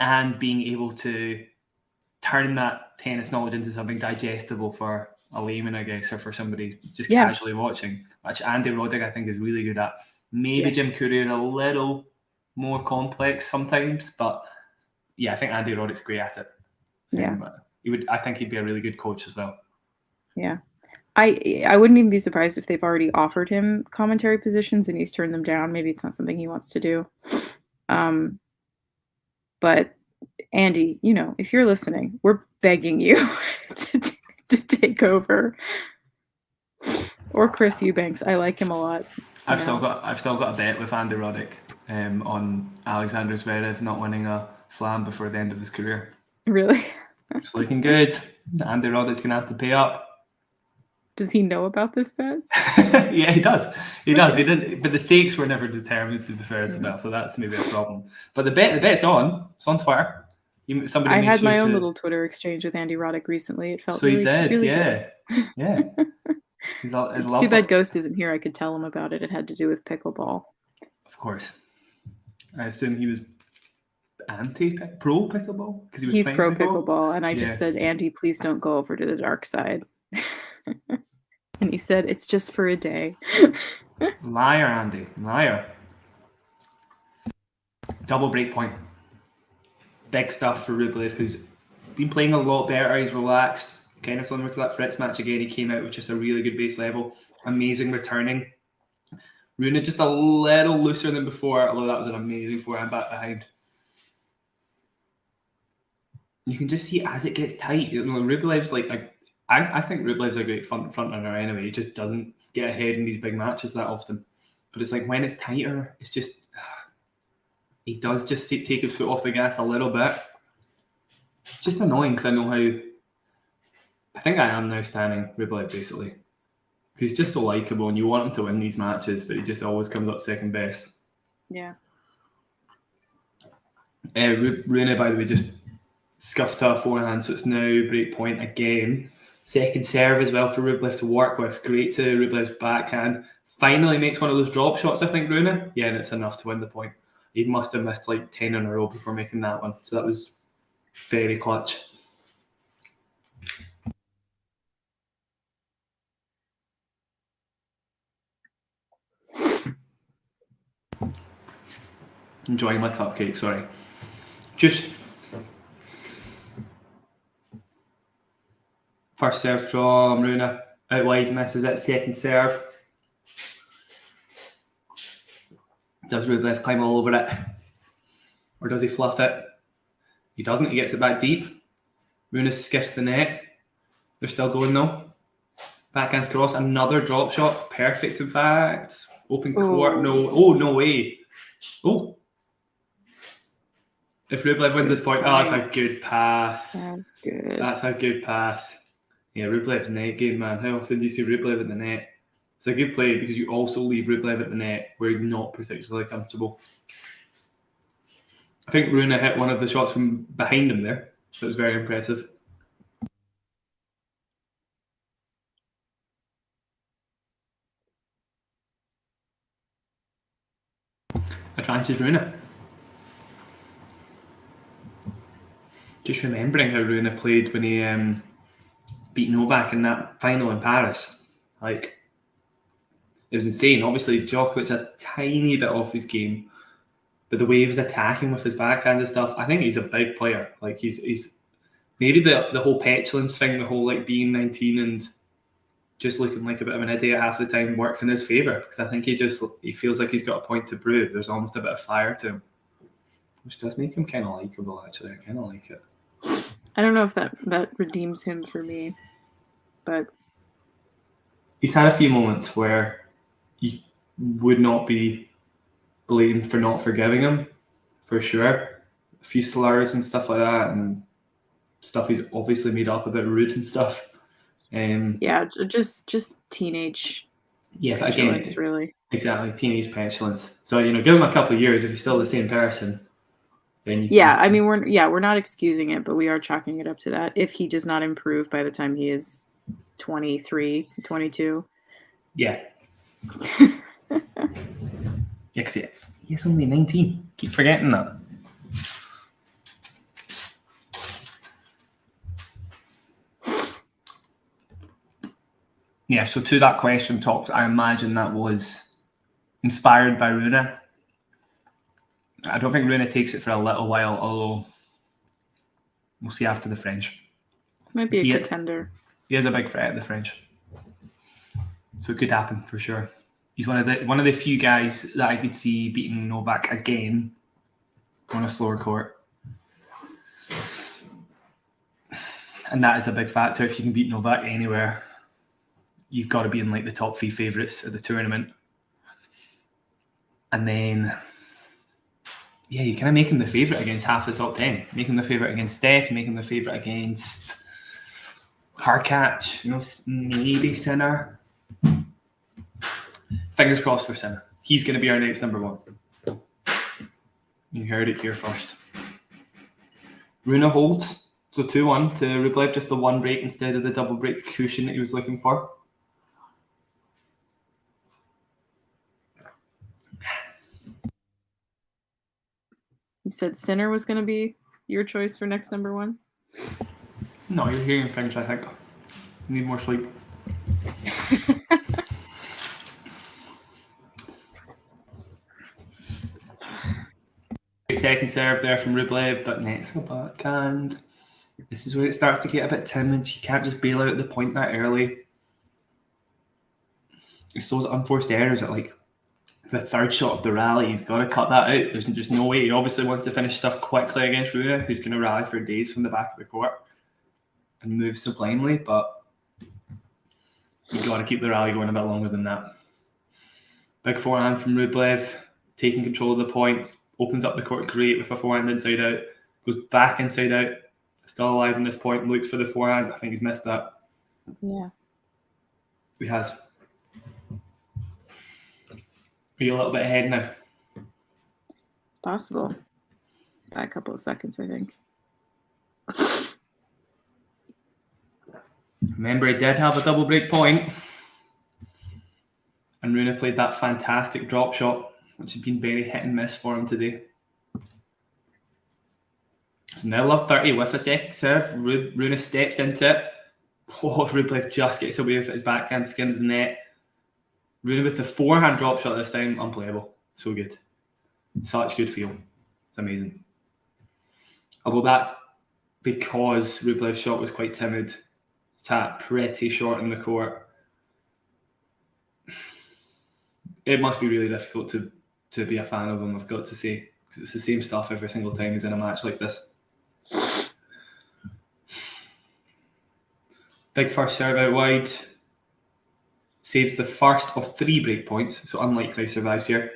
and being able to turn that tennis knowledge into something digestible for a layman, I guess, or for somebody just casually watching, which Andy Roddick I think is really good at. Maybe Jim Courier a little more complex sometimes, but yeah, I think Andy Roddick's great at it. Yeah, I think he'd be a really good coach as well. Yeah, I wouldn't even be surprised if they've already offered him commentary positions and he's turned them down. Maybe it's not something he wants to do. But Andy, if you're listening, we're begging you to take over. Or Chris Eubanks, I like him a lot. I've still got a bet with Andy Roddick on Alexander Zverev not winning a slam before the end of his career. Really? It's looking good. Andy Roddick's gonna have to pay up. Does he know about this bet? Yeah, he does. He didn't, but the stakes were never determined, to be fair, Isabelle, so that's maybe a problem. But the bet's on. It's on Twitter. Somebody I made had sure my own to- little Twitter exchange with Andy Roddick recently. It felt So really, he did, really yeah. good. Yeah. He's It's too bad Ghost isn't here. I could tell him about it. It had to do with pickleball. Of course. I assume he was pro pickleball? Because He's pro pickleball, and I Yeah. just said, Andy, please don't go over to the dark side. And he said, it's just for a day. Liar, Andy. Liar. Double break point. Big stuff for Rublev, who's been playing a lot better. He's relaxed. Kind of similar to that Fritz match again. He came out with just a really good base level. Amazing returning. Rune just a little looser than before, although that was an amazing forehand back behind. You can just see as it gets tight. Rublev's I think Rublev's a great front runner anyway. He just doesn't get ahead in these big matches that often. But it's like when it's tighter, it's just he does just take his foot off the gas a little bit. It's just annoying because I know how. I think I am now standing Rublev basically. Because he's just so likeable and you want him to win these matches, but he just always comes up second best. Yeah. Rune, by the way, just scuffed a forehand, so it's now break point again. Second serve as well for Rublev to work with. Great to Rublev's backhand. Finally makes one of those drop shots, I think, Rune. Yeah, and it's enough to win the point. He must have missed like 10 in a row before making that one. So that was very clutch. Enjoying my cupcake, sorry. Just first serve from Rune. Out wide, misses it. Second serve. Does Rublev climb all over it? Or does he fluff it? He doesn't. He gets it back deep. Rune skips the net. They're still going though. Backhand's cross. Another drop shot. Perfect, in fact. Open court. No. Oh, no way. Oh. If Rublev wins this point, that's a good pass. That's good. That's a good pass. Yeah, Rublev's net game, man. How often do you see Rublev at the net? It's a good play because you also leave Rublev at the net where he's not particularly comfortable. I think Rune hit one of the shots from behind him there. That was very impressive. Advantage Rune. Just remembering how Rune played when he beat Novak in that final in Paris. Like, it was insane. Obviously, Djokovic a tiny bit off his game, but the way he was attacking with his backhand and stuff, I think he's a big player. Like, he's maybe the whole petulance thing, the whole like being 19 and just looking like a bit of an idiot half the time works in his favour because I think he feels like he's got a point to prove. There's almost a bit of fire to him, which does make him kind of likeable. Actually, I kind of like it. I don't know if that redeems him for me, but he's had a few moments where you would not be blamed for not forgiving him, for sure. A few slurs and stuff like that, and stuff he's obviously made up about Rude and stuff. Yeah, just teenage. Yeah, but again, really. Exactly, teenage petulance. So give him a couple of years. If he's still the same person, then I mean, we're not excusing it, but we are chalking it up to that. If he does not improve by the time he is 23, 22. Yeah. He's only 19. Keep forgetting that. Yeah, so to that question, Tops, I imagine that was inspired by Rune. I don't think Rune takes it for a little while, although we'll see after the French. Might be a contender. He is a big threat at the French. So it could happen for sure. He's one of the few guys that I could see beating Novak again on a slower court. And that is a big factor. If you can beat Novak anywhere, you've got to be in like the top 3 favourites of the tournament. And then, yeah, you kind of make him the favourite against half the top 10. Make him the favourite against Steph. You make him the favourite against Harkach. Maybe Sinner. Fingers crossed for Sinner. He's going to be our next number 1. You heard it here first. Rune holds. So 2-1 to Rublev, just the one break instead of the double break cushion that he was looking for. You said Sinner was going to be your choice for next number one? No, you're hearing things, I think. Need more sleep. Second serve there from Rublev, but next a backhand. This is where it starts to get a bit timid. You can't just bail out the point that early. It's those unforced errors at like the third shot of the rally. He's got to cut that out. There's just no way. He obviously wants to finish stuff quickly against Rune, who's going to rally for days from the back of the court and move sublimely, but you've got to keep the rally going a bit longer than that. Big forehand from Rublev, taking control of the points, opens up the court great with a forehand inside out, goes back inside out, still alive on this point, looks for the forehand. I think he's missed that. Yeah. He has. Are you a little bit ahead now? It's possible. By a couple of seconds, I think. Remember, he did have a double break point. And Rune played that fantastic drop shot, which had been very hit and miss for him today. So now love 30 with a second serve. Rune steps into it. Oh, Rublev just gets away with it. His backhand skims the net. Rune with the forehand drop shot this time, unplayable. So good. Such good feel. It's amazing. Although that's because Rublev's shot was quite timid. Sat pretty short in the court. It must be really difficult to be a fan of him, I've got to say. Because it's the same stuff every single time he's in a match like this. Big first serve out wide. Saves the first of 3 break points, so unlikely he survives here.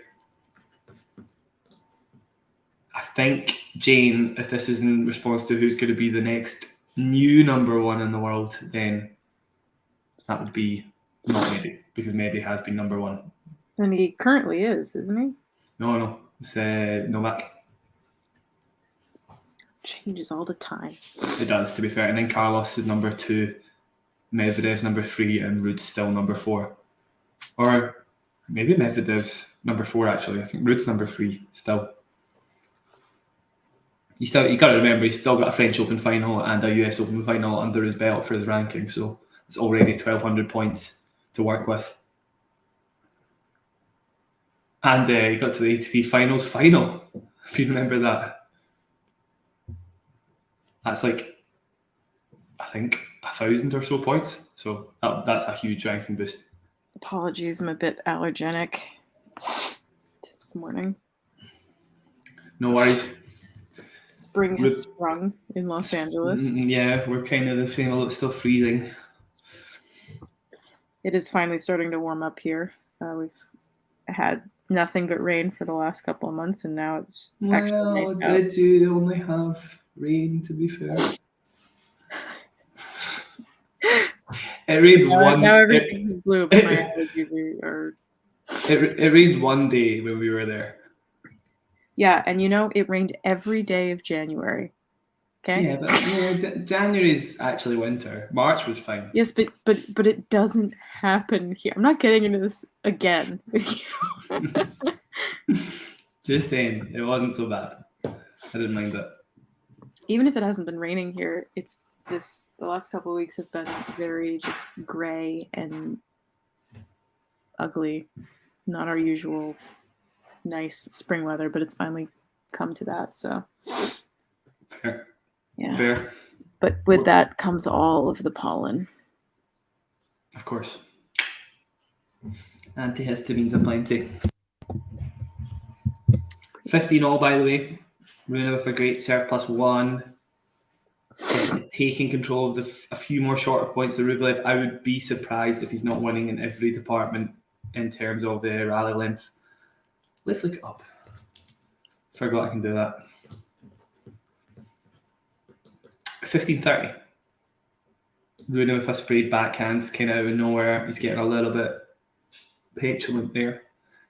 I think, Jane, if this is in response to who's going to be the next new number one in the world, then that would be not Medi, because Medi has been number one. And he currently is, isn't he? No. It's Novak. Changes all the time. It does, to be fair. And then Carlos is number 2. Medvedev's number 3 and Rude's still number 4. Or maybe Medvedev's number 4 actually. I think Rude's number 3 still. You got to remember he's still got a French Open final and a US Open final under his belt for his ranking, so it's already 1,200 points to work with. And he got to the ATP Finals final, if you remember that. That's like, I think, 1,000 or so points. So that's a huge ranking boost. Apologies, I'm a bit allergenic this morning. No worries. Spring has sprung in Los Angeles. Yeah, we're kind of the same. Although it's still freezing. It is finally starting to warm up here. We've had nothing but rain for the last couple of months, and now it's actually well, did you only have rain, to be fair? It rained one. Now everything is blue, but my allergies are. It rained one day when we were there. Yeah, and it rained every day of January. Okay. Yeah, but January is actually winter. March was fine. Yes, but it doesn't happen here. I'm not getting into this again with you. Just saying, it wasn't so bad. I didn't mind it. Even if it hasn't been raining here, the last couple of weeks have been very just gray and ugly. Not our usual nice spring weather, but it's finally come to that. So fair. Yeah. Fair. But with that comes all of the pollen. Of course. Antihistamines aplenty. 15 all, by the way. Rune with a great serve +1. Taking control of a few more shorter points than Rublev. I would be surprised if he's not winning in every department in terms of the rally length. Let's look it up. Forgot I can do that. 15:30. Rune with a sprayed backhand, kind of out of nowhere. He's getting a little bit petulant there,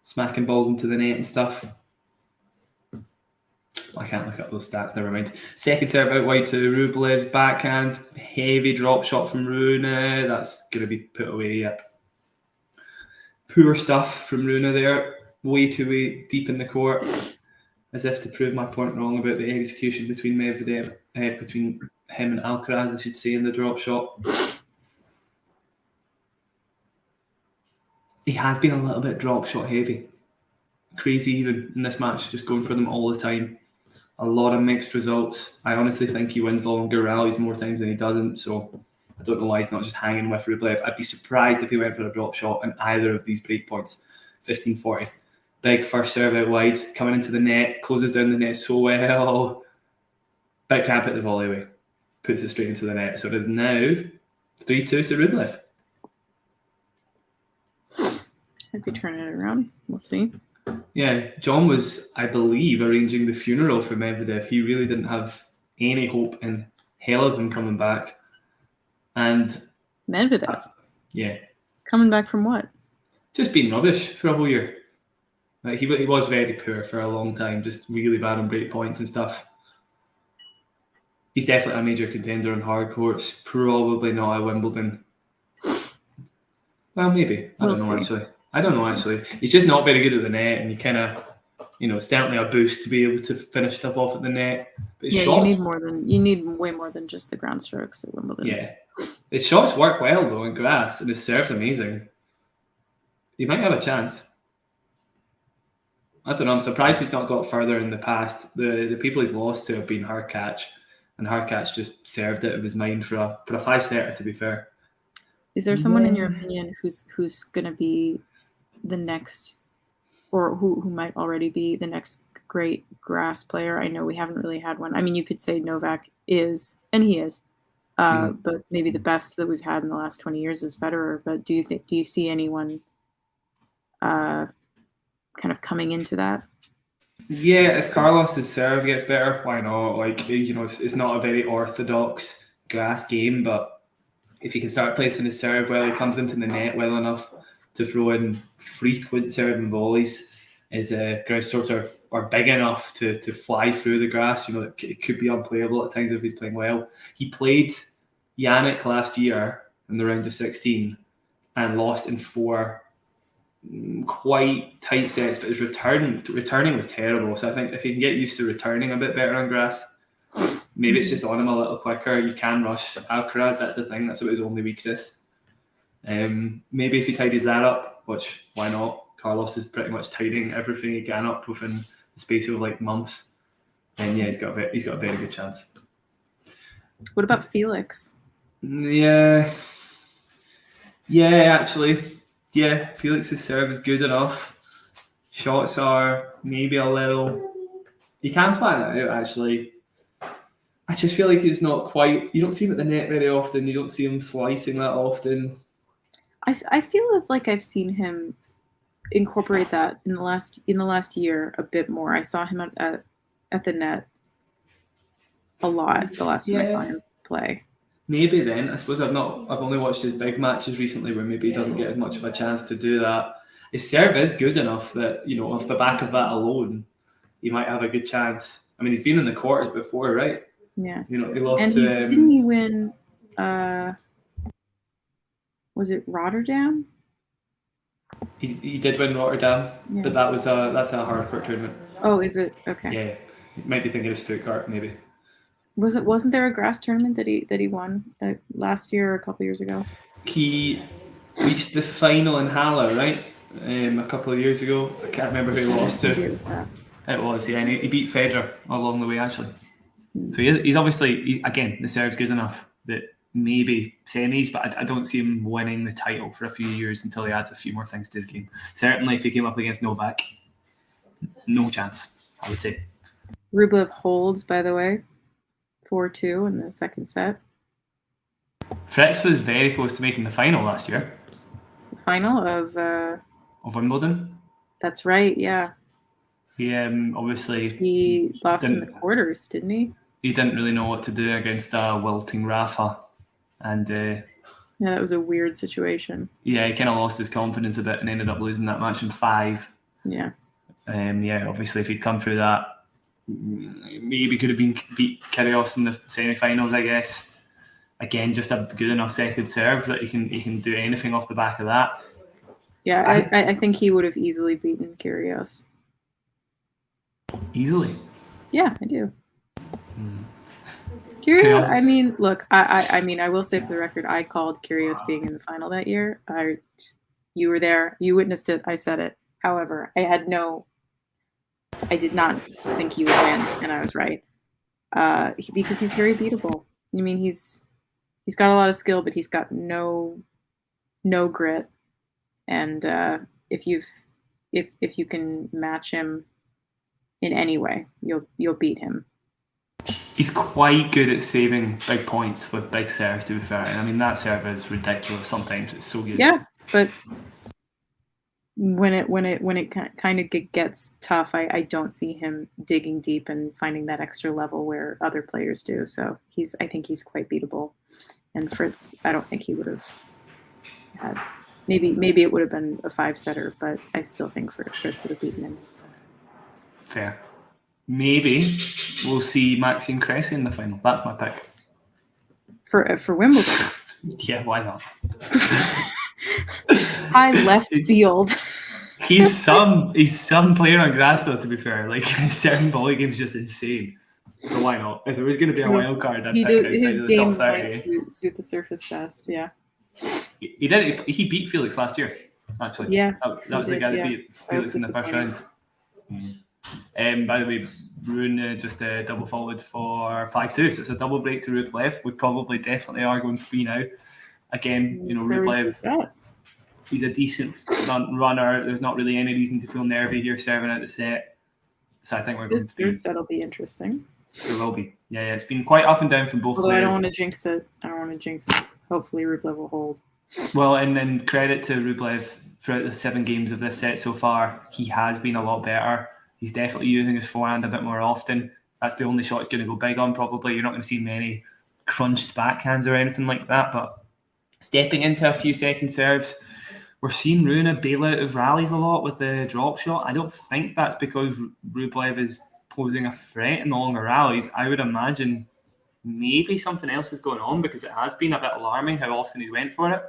smacking balls into the net and stuff. I can't look up those stats, never mind. Second serve out wide to Rublev, backhand, heavy drop shot from Rune. That's going to be put away, yep. Poor stuff from Rune there, way deep in the court, as if to prove my point wrong about the execution between Medvedev, between him and Alcaraz, I should say, in the drop shot. He has been a little bit drop shot heavy. Crazy even in this match, just going for them all the time. A lot of mixed results. I honestly think he wins the longer rallies more times than he doesn't, so I don't know why he's not just hanging with Rublev. I'd be surprised if he went for a drop shot in either of these break points. 15-40. Big first serve out wide, coming into the net, closes down the net so well. But can't put the volley away. Puts it straight into the net. So it is now 3-2 to Rublev. I'd be turning it around. We'll see. Yeah, John was, I believe, arranging the funeral for Medvedev. He really didn't have any hope in hell of him coming back. And Medvedev? Yeah. Coming back from what? Just being rubbish for a whole year. Like he was very poor for a long time, just really bad on break points and stuff. He's definitely a major contender on hard courts. Probably not at Wimbledon. Well, maybe. I don't know actually. He's just not very good at the net, and you kind of, it's certainly a boost to be able to finish stuff off at the net. But his shots, you need way more than just the ground strokes at Wimbledon. Yeah, his shots work well though in grass, and his serve's amazing. He might have a chance. I don't know. I'm surprised he's not got further in the past. The people he's lost to have been Hurkacz, and Hurkacz just served it of his mind for a 5-setter. To be fair, is there someone in your opinion who's going to be the next, or who might already be the next great grass player? I know we haven't really had one. I mean, you could say Novak is, and he is, but maybe the best that we've had in the last 20 years is Federer. But do you see anyone kind of coming into that? Yeah, if Carlos's serve gets better, why not? Like, it's not a very orthodox grass game, but if he can start placing his serve well, he comes into the net well enough to throw in frequent serving volleys. His ground strokes are big enough to fly through the grass. It could be unplayable at times if he's playing well. He played Jannik last year in the round of 16 and lost in 4 quite tight sets, but his returning was terrible. So I think if he can get used to returning a bit better on grass, maybe it's just on him a little quicker. You can rush Alcaraz, that's the thing. That's about his only weakness. Maybe if he tidies that up, which why not? Carlos is pretty much tidying everything he can up within the space of like months. And yeah, he's got a very good chance. What about Felix? Yeah, actually. Yeah, Felix's serve is good enough. Shots are maybe a little... He can plan it out, actually. I just feel like he's not quite... You don't see him at the net very often. You don't see him slicing that often. I feel like I've seen him incorporate that in the last year a bit more. I saw him at the net a lot the last time I saw him play. Maybe then. I suppose I've only watched his big matches recently where maybe he doesn't get as much of a chance to do that. His serve is good enough that, off the back of that alone, he might have a good chance. I mean, he's been in the quarters before, right? Yeah. He lost and to... didn't he win... was it Rotterdam? He did win Rotterdam, but that's a hard court tournament. Oh, is it? Okay. Yeah. You might be thinking of Stuttgart, maybe. Wasn't there a grass tournament that he won last year or a couple years ago? He reached the final in Halle, right? A couple of years ago. I can't remember who he lost to. It was, yeah. And he beat Federer along the way, actually. So he's obviously, again, the serve's good enough that maybe semis, but I don't see him winning the title for a few years until he adds a few more things to his game. Certainly if he came up against Novak, no chance, I would say. Rublev holds, by the way. 4-2 in the second set. Fritz was very close to making the final last year. The final of Wimbledon? That's right, yeah. He obviously... He lost in the quarters, didn't he? He didn't really know what to do against wilting Rafa. And yeah, that was a weird situation. Yeah, he kind of lost his confidence a bit and ended up losing that match in 5. Yeah. Obviously if he'd come through that maybe could have beat Kyrgios in the semi-finals, I guess. Again, just a good enough second serve that he can do anything off the back of that. Yeah, I think he would have easily beaten Kyrgios. Easily? Yeah, I do. Kyrgios, I mean, look, I mean, I will say for the record, I called Kyrgios being in the final that year. You were there, you witnessed it, I said it. However, I did not think he would win, and I was right. Because he's very beatable. I mean, he's got a lot of skill, but he's got no grit. And if you can match him in any way, you'll beat him. He's quite good at saving big points with big serves, to be fair. I mean, that serve is ridiculous sometimes. It's so good. Yeah, but when it kind of gets tough, I don't see him digging deep and finding that extra level where other players do. So I think he's quite beatable. And Fritz, I don't think he would have had. Maybe it would have been a 5-setter, but I still think Fritz would have beaten him. Fair. Maybe we'll see Maxime Cressy in the final. That's my pick. For Wimbledon. Yeah, why not? High left field. He's some player on grass though, to be fair. Like certain volley games just insane. So why not? If there was going to be a wild card, I'd pick his the game top 30. might suit the surface best. Yeah. He beat Felix last year. Actually, yeah, that was the guy that beat Felix in the first round. By the way, Rune just double faulted for 5-2, so it's a double break to Rublev. We probably definitely are going 3 now. Again, Rublev, he's a decent runner. There's not really any reason to feel nervy here serving out the set. So I think we're going to third set will be interesting. There will be. Yeah, it's been quite up and down from both players. I don't want to jinx it. Hopefully Rublev will hold. Well, and then credit to Rublev throughout the 7 games of this set so far. He has been a lot better. He's definitely using his forehand a bit more often. That's the only shot he's going to go big on, probably. You're not going to see many crunched backhands or anything like that, but stepping into a few second serves, we're seeing Rune bail out of rallies a lot with the drop shot. I don't think that's because Rublev is posing a threat in the longer rallies. I would imagine maybe something else is going on because it has been a bit alarming how often he's went for it.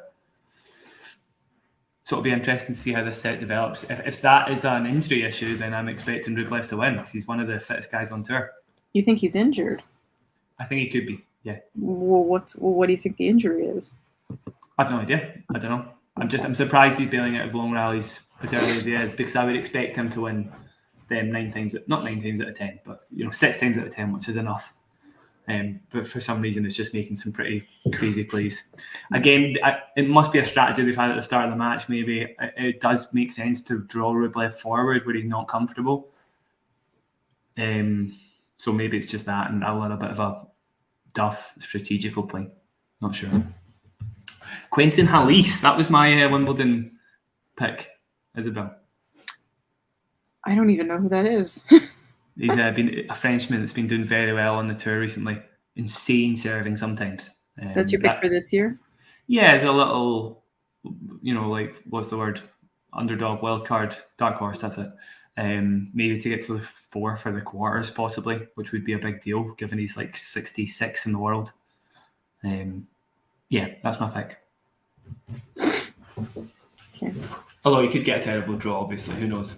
So it'll be interesting to see how this set develops. If that is an injury issue, then I'm expecting Rublev to win because he's one of the fittest guys on tour. You think he's injured? I think he could be, yeah. Well, what do you think the injury is? I have no idea. I don't know. I'm surprised he's bailing out of long rallies as early as he is because I would expect him to win them 9 times, not 9 times out of 10, but 6 times out of 10, which is enough. But for some reason, it's just making some pretty crazy plays. Again, it must be a strategy they've had at the start of the match. Maybe it does make sense to draw Rublev forward where he's not comfortable. So maybe it's just that and a little bit of a duff strategical play. Not sure. Quentin Halys, that was my Wimbledon pick, Isabelle. I don't even know who that is. He's been a Frenchman that's been doing very well on the tour recently. Insane serving sometimes. That's your pick for this year? Yeah, it's a little, what's the word? Underdog, wild card, dark horse, that's it. Maybe to get to the 4 for the quarters possibly, which would be a big deal given he's like 66 in the world. Yeah, that's my pick. Okay. Although he could get a terrible draw, obviously. Who knows?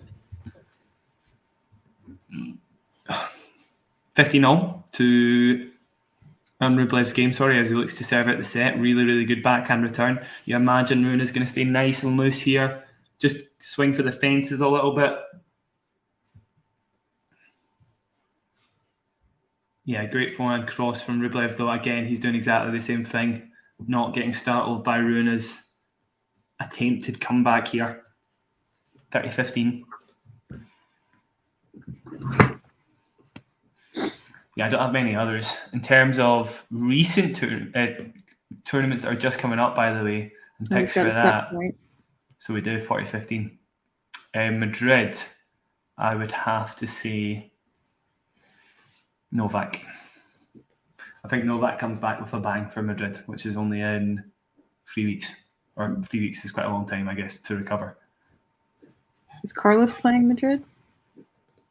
15-0 to Rublev's game, as he looks to serve out the set. Really, really good backhand return. You imagine Rune is going to stay nice and loose here. Just swing for the fences a little bit. Yeah, great forehand cross from Rublev, though. Again, he's doing exactly the same thing. Not getting startled by Rune's attempted comeback here. 30-15. Yeah, I don't have many others. In terms of recent tournaments that are just coming up, by the way, and picks for that. So we do 40-15. Madrid, I would have to say Novak. I think Novak comes back with a bang for Madrid, which is only in 3 weeks. Or 3 weeks is quite a long time, I guess, to recover. Is Carlos playing Madrid?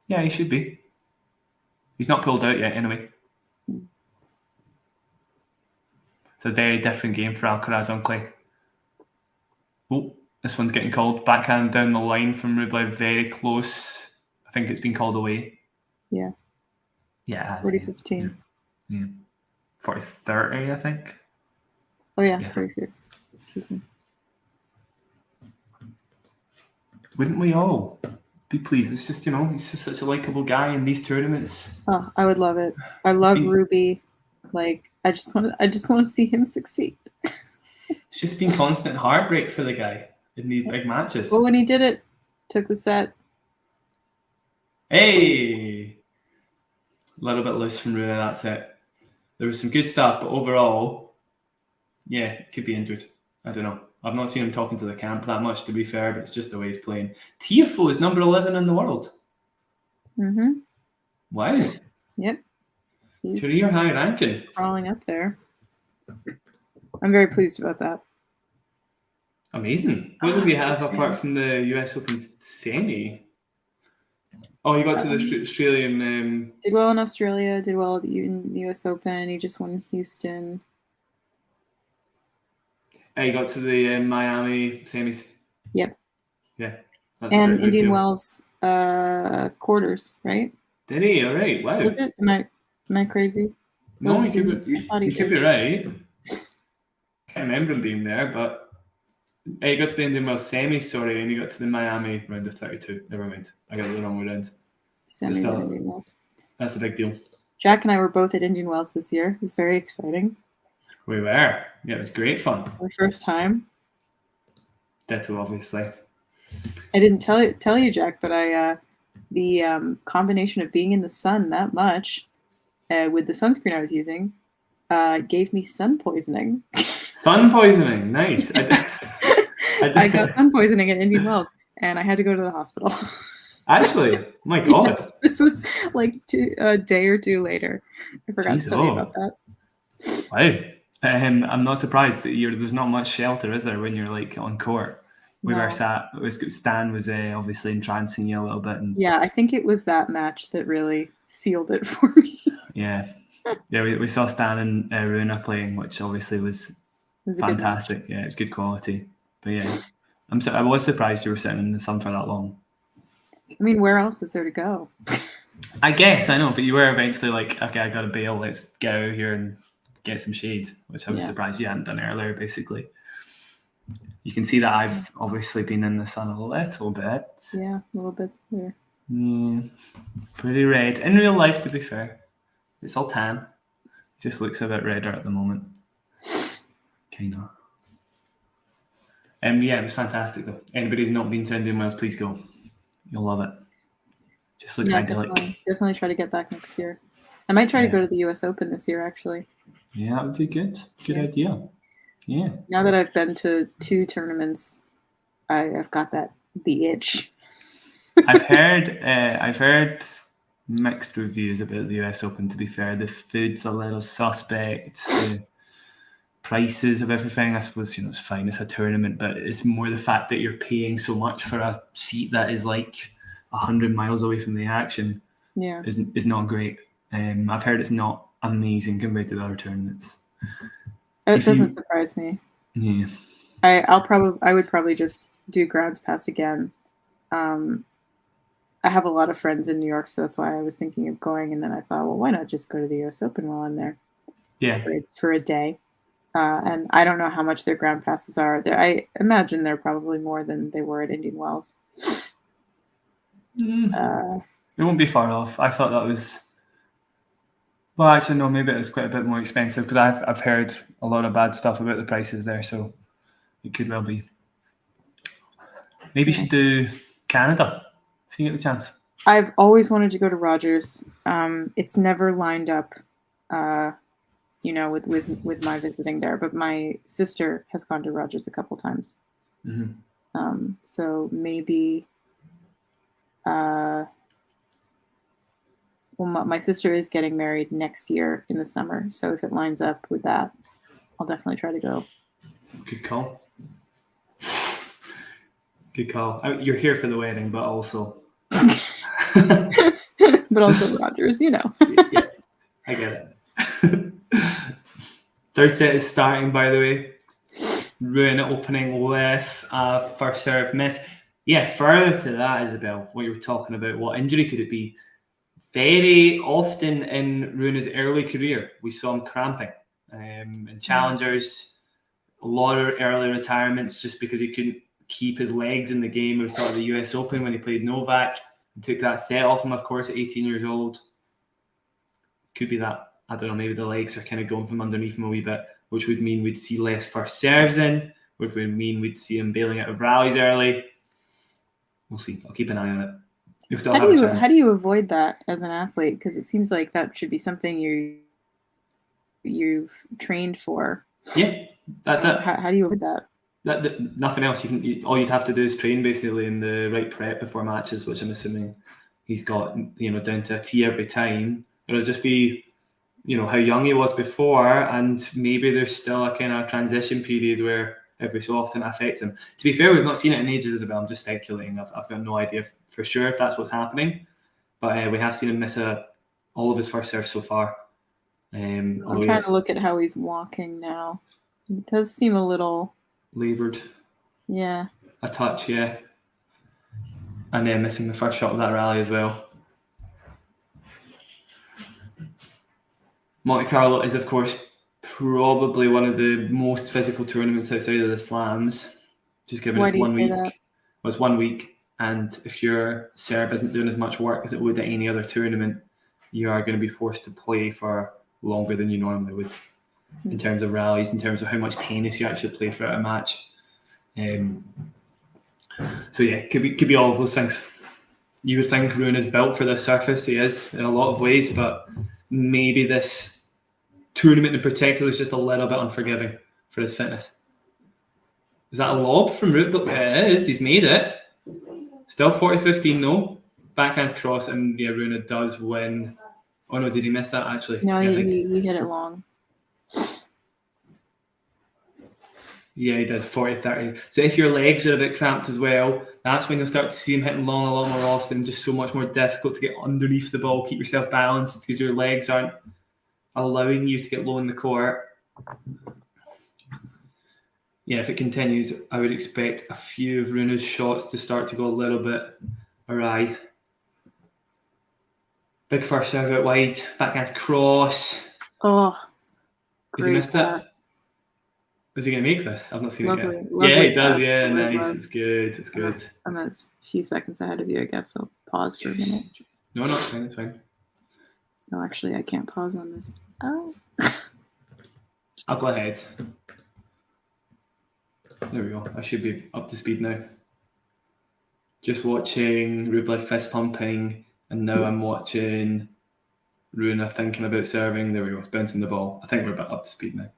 Yeah, he should be. He's not pulled out yet, anyway. It's a very different game for Alcaraz on clay. Oh, this one's getting called. Backhand down the line from Rublev, very close. I think it's been called away. Yeah. Yeah, it has. 40-15. Yeah. 40-30, I think. Oh, yeah. 30-30. Excuse me. Wouldn't we all be pleased? It's just, he's just such a likable guy in these tournaments. Oh, I would love it. I love Ruby. Like, I just want to see him succeed. It's just been constant heartbreak for the guy in these big matches. Well, when he did it, took the set. Hey! A little bit loose from Rune, that's it. There was some good stuff, but overall, yeah, could be injured. I don't know. I've not seen him talking to the camp that much, to be fair, but it's just the way he's playing. Tiafoe is number 11 in the world. Mm-hmm. Wow. Yep. Career high ranking. Crawling up there. I'm very pleased about that. Amazing. What does he have apart from the US Open semi? Oh, he got to the Australian... Did well in Australia, did well in the US Open. He just won Houston. He got to the Miami semis. Yep. Yeah. And Indian Wells quarters, right? Did he? All right. Wow. Was it? Am I crazy? No, you could be right. Can't remember him being there, but he got to the Indian Wells semis, sorry, and he got to the Miami round of 32. Never mind. I got it the wrong way around. Semis at Indian Wells. That's a big deal. Jack and I were both at Indian Wells this year. It was very exciting. We were. Yeah, it was great fun. Our first time. Ditto, obviously. I didn't tell you, Jack, but the combination of being in the sun that much with the sunscreen I was using gave me sun poisoning. Sun poisoning, nice. I got sun poisoning at Indian Wells, and I had to go to the hospital. Actually, my God. Yes, this was like a day or two later. I forgot to tell you about that. Wow. I'm not surprised that there's not much shelter, is there, when you're like on court? We were sat. Stan was obviously entrancing you a little bit. And, yeah, I think it was that match that really sealed it for me. Yeah. We saw Stan and Rune playing, which obviously was fantastic. Yeah, it was good quality. But yeah, I was surprised you were sitting in the sun for that long. I mean, where else is there to go? I guess, I know, but you were eventually like, okay, I got to bail. Let's get out here and get some shade, which I was surprised you hadn't done earlier, basically. You can see that I've obviously been in the sun a little bit. Yeah, a little bit there. Yeah, pretty red. In real life, to be fair, it's all tan. It just looks a bit redder at the moment. Kind of. Yeah, it was fantastic though. Anybody's not been to Indian Wells, please go. You'll love it. Just looks idyllic. Definitely try to get back next year. I might try to go to the US Open this year, actually. Yeah, that would be good. Good idea. Yeah. Now that I've been to 2 tournaments, I've got the itch. I've heard mixed reviews about the US Open, to be fair. The food's a little suspect. The prices of everything, I suppose, it's fine, it's a tournament, but it's more the fact that you're paying so much for a seat that is like 100 miles away from the action. Yeah. Is not great. I've heard it's not amazing compared to the other tournaments. It doesn't surprise me. Yeah. I would probably just do grounds pass again. I have a lot of friends in New York, so that's why I was thinking of going. And then I thought, well, why not just go to the US Open while I'm there? Yeah. For a day. And I don't know how much their ground passes are. I imagine they're probably more than they were at Indian Wells. It won't be far off. I thought that was... Well, actually, no, maybe it was quite a bit more expensive because I've heard a lot of bad stuff about the prices there, so it could well be. Maybe you should do Canada if you get the chance. I've always wanted to go to Rogers. It's never lined up, with my visiting there. But my sister has gone to Rogers a couple times. Mm-hmm. So maybe. Well, my sister is getting married next year in the summer, so if it lines up with that, I'll definitely try to go. Good call. Good call. You're here for the wedding, but also the But also Rogers, you know. Yeah, I get it. Third set is starting, by the way. Rune opening with a first serve miss. Yeah, further to that, Isabelle, what you were talking about, what injury could it be? Very often in Rune's early career, we saw him cramping. In challengers, a lot of early retirements just because he couldn't keep his legs in the game. We saw at the US Open when he played Novak and took that set off him, of course, at 18 years old. Could be that, I don't know, maybe the legs are kind of going from underneath him a wee bit, which would mean we'd see less first serves in, which would mean we'd see him bailing out of rallies early. We'll see. I'll keep an eye on it. You'll still have a chance. How do you avoid that as an athlete? Because it seems like that should be something you've trained for. Yeah, that's it. How do you avoid that? Nothing else. All you'd have to do is train basically in the right prep before matches, which I'm assuming he's got, down to a T every time. It'll just be, how young he was before, and maybe there's still a kind of transition period where every so often it affects him. To be fair, we've not seen it in ages, Isabelle. I'm just speculating. I've got no idea for sure if that's what's happening, but we have seen him miss all of his first serves so far. I'm trying to look at how he's walking now. It does seem a little laboured. Yeah. A touch, yeah. And then missing the first shot of that rally as well. Monte Carlo is, of course, probably one of the most physical tournaments outside of the slams. Just given it's 1 week. Well, it's 1 week, and if your serve isn't doing as much work as it would at any other tournament, you are going to be forced to play for longer than you normally would, in terms of rallies, in terms of how much tennis you actually play throughout a match. So yeah, could be all of those things. You would think Rune is built for this surface. He is in a lot of ways, but maybe this tournament in particular is just a little bit unforgiving for his fitness. Is that a lob from Rublev? Yeah, it is. He's made it. Still 40-15, no. Backhand's cross, and yeah, Rune does win. Oh no, did he miss that actually? No, he hit it long. Yeah, he did 40-30. So if your legs are a bit cramped as well, that's when you'll start to see him hitting long a lot more often. Just so much more difficult to get underneath the ball, keep yourself balanced because your legs aren't allowing you to get low in the court. Yeah, if it continues, I would expect a few of Rune's shots to start to go a little bit awry. Big first serve out wide, backhand's cross. Oh, has he missed pass. It? Is he going to make this? I've not seen it yet. Lovely yeah, he does. Pass. Yeah, nice. It's good. It's good. I'm a few seconds ahead of you, I guess. I'll pause for a minute. No, it's fine. It's fine. No, actually, I can't pause on this. Oh. I'll go ahead. There we go. I should be up to speed now. Just watching Rublev fist pumping, and now I'm watching Rune thinking about serving. There we go. It's bouncing the ball. I think we're about up to speed now.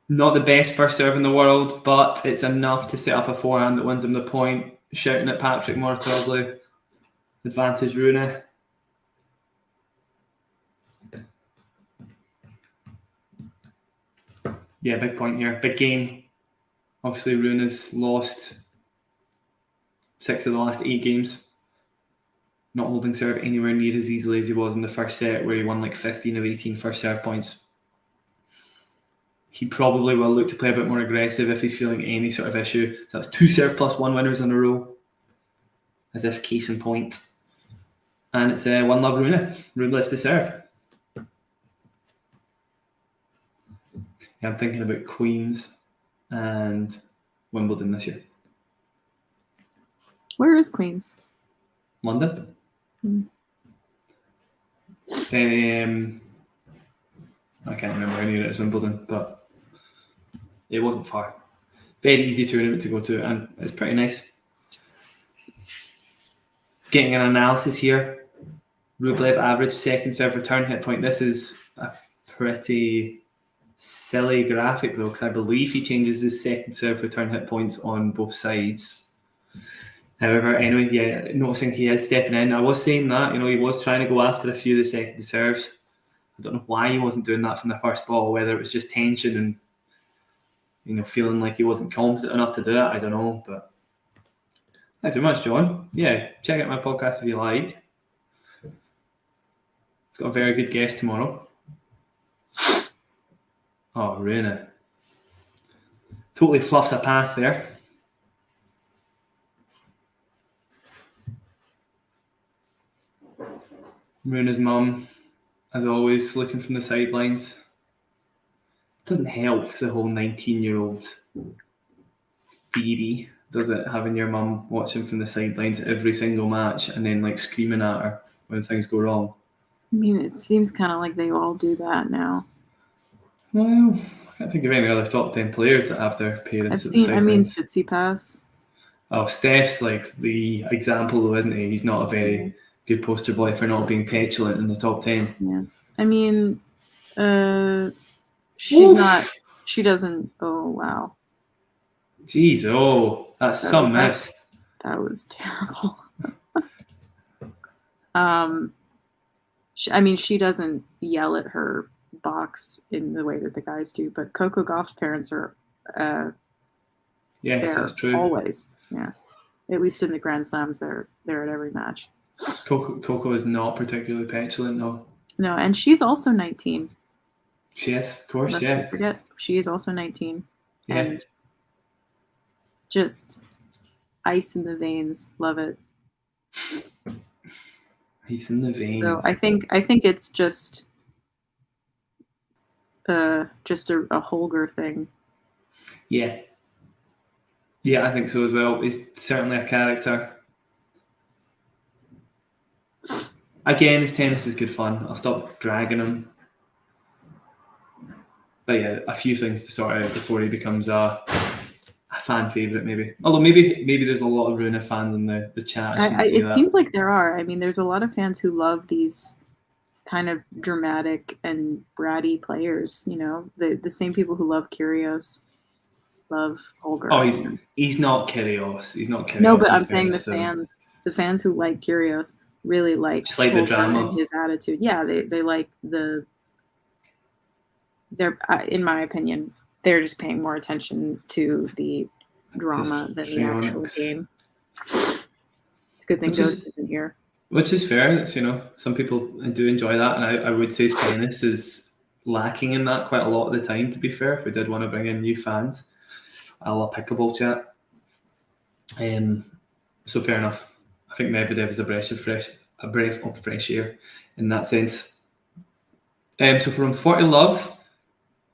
Not the best first serve in the world, but it's enough to set up a forehand that wins him the point. Shouting at Patrick Mortoglu. Advantage Rune. Yeah, big point here. Big game. Obviously, Rune has lost 6 of the last 8 games. Not holding serve anywhere near as easily as he was in the first set, where he won like 15 of 18 first serve points. He probably will look to play a bit more aggressive if he's feeling any sort of issue. So that's 2 serve plus 1 winners in a row. As if case in point. And it's 1-love Rune. Rublev to serve. Yeah, I'm thinking about Queens and Wimbledon this year. Where is Queens? London. I can't remember any of it as Wimbledon, but it wasn't far. Very easy tournament to go to, and it's pretty nice. Getting an analysis here. Rublev average second serve return hit point. This is a pretty silly graphic though, because I believe he changes his second serve return hit points on both sides. However, anyway, yeah, noticing he is stepping in. I was saying that, he was trying to go after a few of the second serves. I don't know why he wasn't doing that from the first ball, whether it was just tension and, feeling like he wasn't confident enough to do it. I don't know, but Thanks so much, John. Yeah, check out my podcast if you like. I've got a very good guest tomorrow. Oh, Rune. Totally fluffs a pass there. Rune's mum, as always, looking from the sidelines. Doesn't help the whole 19-year-old theory, does it? Having your mum watching from the sidelines every single match and then like screaming at her when things go wrong. I mean, it seems kind of like they all do that now. Well, I can't think of any other top 10 players that have their parents at the sidelines. Tsitsipas. Oh, Steph's like the example, though, isn't he? He's not a very good poster boy for not being petulant in the top 10. Yeah. I mean, she's not. She doesn't. Oh, wow. Jeez, that's some mess. That was terrible. I mean, she doesn't yell at her box in the way that the guys do, but Coco Gauff's parents are yes, that's true. Always. Yeah. At least in the Grand Slams, they're at every match. Coco is not particularly petulant, no. No, and she's also 19. She is, of course, Lest we forget, she is also 19. Yeah. And just ice in the veins. Love it. Ice in the veins. So I think it's just a Holger thing. Yeah. Yeah, I think so as well. He's certainly a character. Again, his tennis is good fun. I'll stop dragging him. But yeah, a few things to sort out before he becomes a fan favourite, maybe. Although maybe there's a lot of Rune fans in the chat. It seems like there are. I mean, there's a lot of fans who love these kind of dramatic and bratty players. You know, the same people who love Kyrgios love Holger. Oh, he's not Kyrgios. He's not Kyrgios. No, but I'm saying the fans who like Kyrgios really like just like the drama and his attitude. Yeah, they like they're in my opinion, they're just paying more attention to the drama than the actual game. It's a good thing Ghost isn't here. Which is fair. That's, some people do enjoy that, and I would say tennis is lacking in that quite a lot of the time, to be fair, if we did want to bring in new fans. A la pickleball chat. So fair enough. I think Medvedev is a breath of fresh air in that sense. So from 40 love,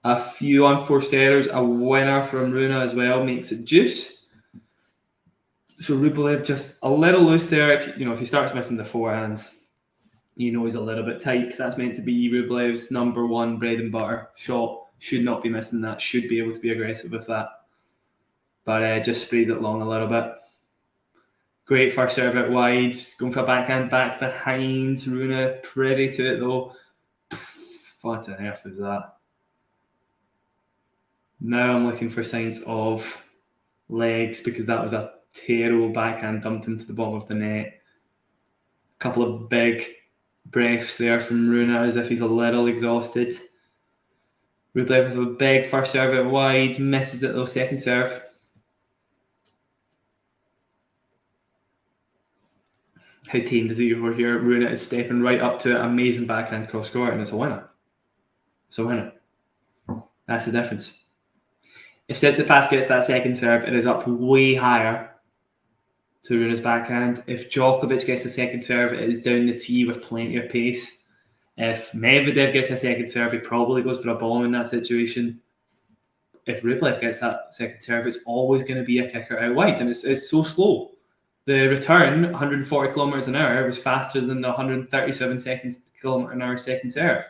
a few unforced errors, a winner from Rune as well makes it juice. So Rublev just a little loose there. If he starts missing the forehands, he's a little bit tight, because that's meant to be Rublev's number one bread and butter shot. Should not be missing that. Should be able to be aggressive with that. But just sprays it long a little bit. Great first serve out wide. Going for a backhand back behind. Rune privy to it though. What on earth was that? Now I'm looking for signs of legs, because that was a terrible backhand dumped into the bottom of the net. A couple of big breaths there from Rune, as if he's a little exhausted. Rublev with a big first serve out wide. Misses it though, second serve. How tame does he over here? Rune is stepping right up to it. Amazing backhand cross court, and it's a winner. It's a winner. That's the difference. If Tsitsipas gets that second serve, it is up way higher to Rune's backhand. If Djokovic gets a second serve, it is down the tee with plenty of pace. If Medvedev gets a second serve, he probably goes for a bomb in that situation. If Rublev gets that second serve, it's always going to be a kicker out wide, and it's so slow. The return, 140 kilometers an hour, was faster than the 137 kilometer an hour second serve.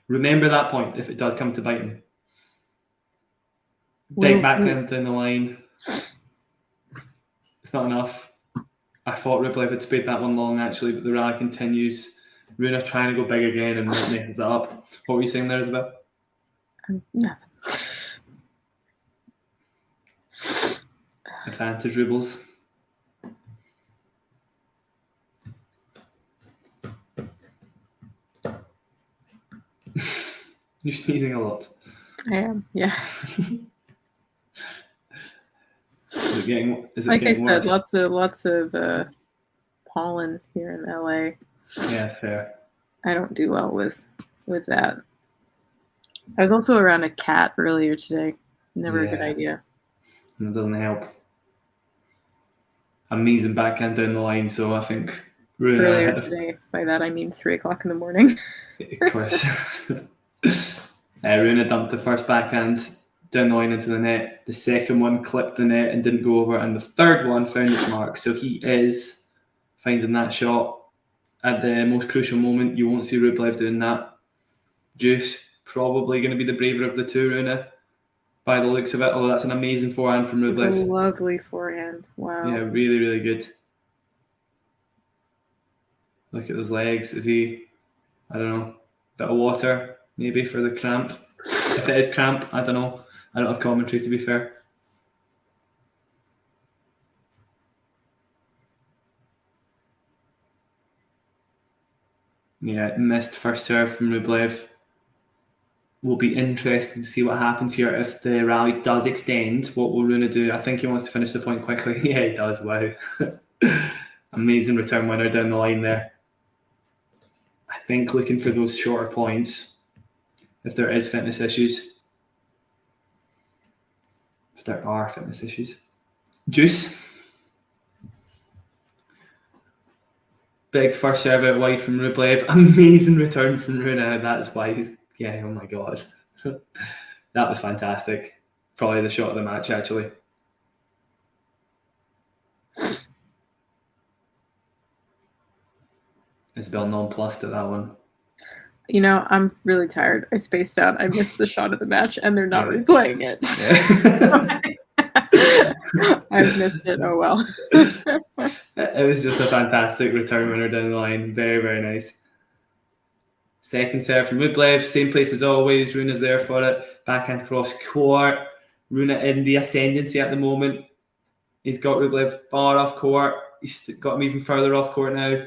Remember that point if it does come to bite him. Big backhand down the line. It's not enough. I thought Rublev had sprayed that one long actually, but the rally continues. Rune trying to go big again and messes it up. What were you saying there, Isabelle? Nothing. Advantage Rubles. You're sneezing a lot. I am, yeah. Is it like I getting said, worse? lots of pollen here in LA. Yeah, fair. I don't do well with that. I was also around a cat earlier today. Never a good idea. And it doesn't help. Amazing backhand down the line, so I think Rune Earlier today, by that I mean 3 o'clock in the morning. Of course. Rune dumped the first backhand down the line into the net. The second one clipped the net and didn't go over, and the third one found its mark. So he is finding that shot at the most crucial moment. You won't see Rublev doing that. Juice probably going to be the braver of the two, Rune, by the looks of it. Oh, that's an amazing forehand from Rublev. It's a lovely forehand. Wow. Yeah, really, really good. Look at those legs. Is he, I don't know, bit of water maybe for the cramp? If it is cramp, I don't know. I don't have commentary, to be fair. Yeah, missed first serve from Rublev. Will be interesting to see what happens here if the rally does extend. What will Rune do? I think he wants to finish the point quickly. Yeah, he does. Wow. Amazing return winner down the line there. I think looking for those shorter points, if there is fitness issues. If there are fitness issues. Juice. Big first serve out wide from Rublev. Amazing return from Rune. That's why he's... Yeah, oh my God. That was fantastic. Probably the shot of the match, actually. Isabelle nonplussed at that one. You know, I'm really tired. I spaced out. I missed the shot of the match, and they're not replaying it. I've missed it. Oh, well. It was just a fantastic return winner down the line. Very, very nice. Second serve from Rublev. Same place as always. Rune is there for it. Backhand cross court. Rune in the ascendancy at the moment. He's got Rublev far off court. He's got him even further off court now.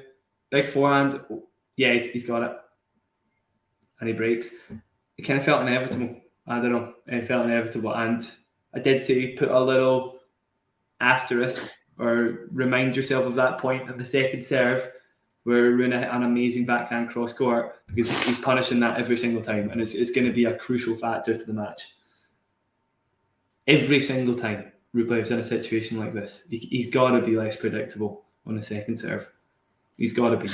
Big forehand. Yeah, he's got it. And he breaks. It kind of felt inevitable. I don't know. It felt inevitable. And I did say put a little asterisk or remind yourself of that point of the second serve where Rune hit an amazing backhand cross court, because he's punishing that every single time. And it's going to be a crucial factor to the match. Every single time Rublev's in a situation like this, he's got to be less predictable on the second serve. He's got to be.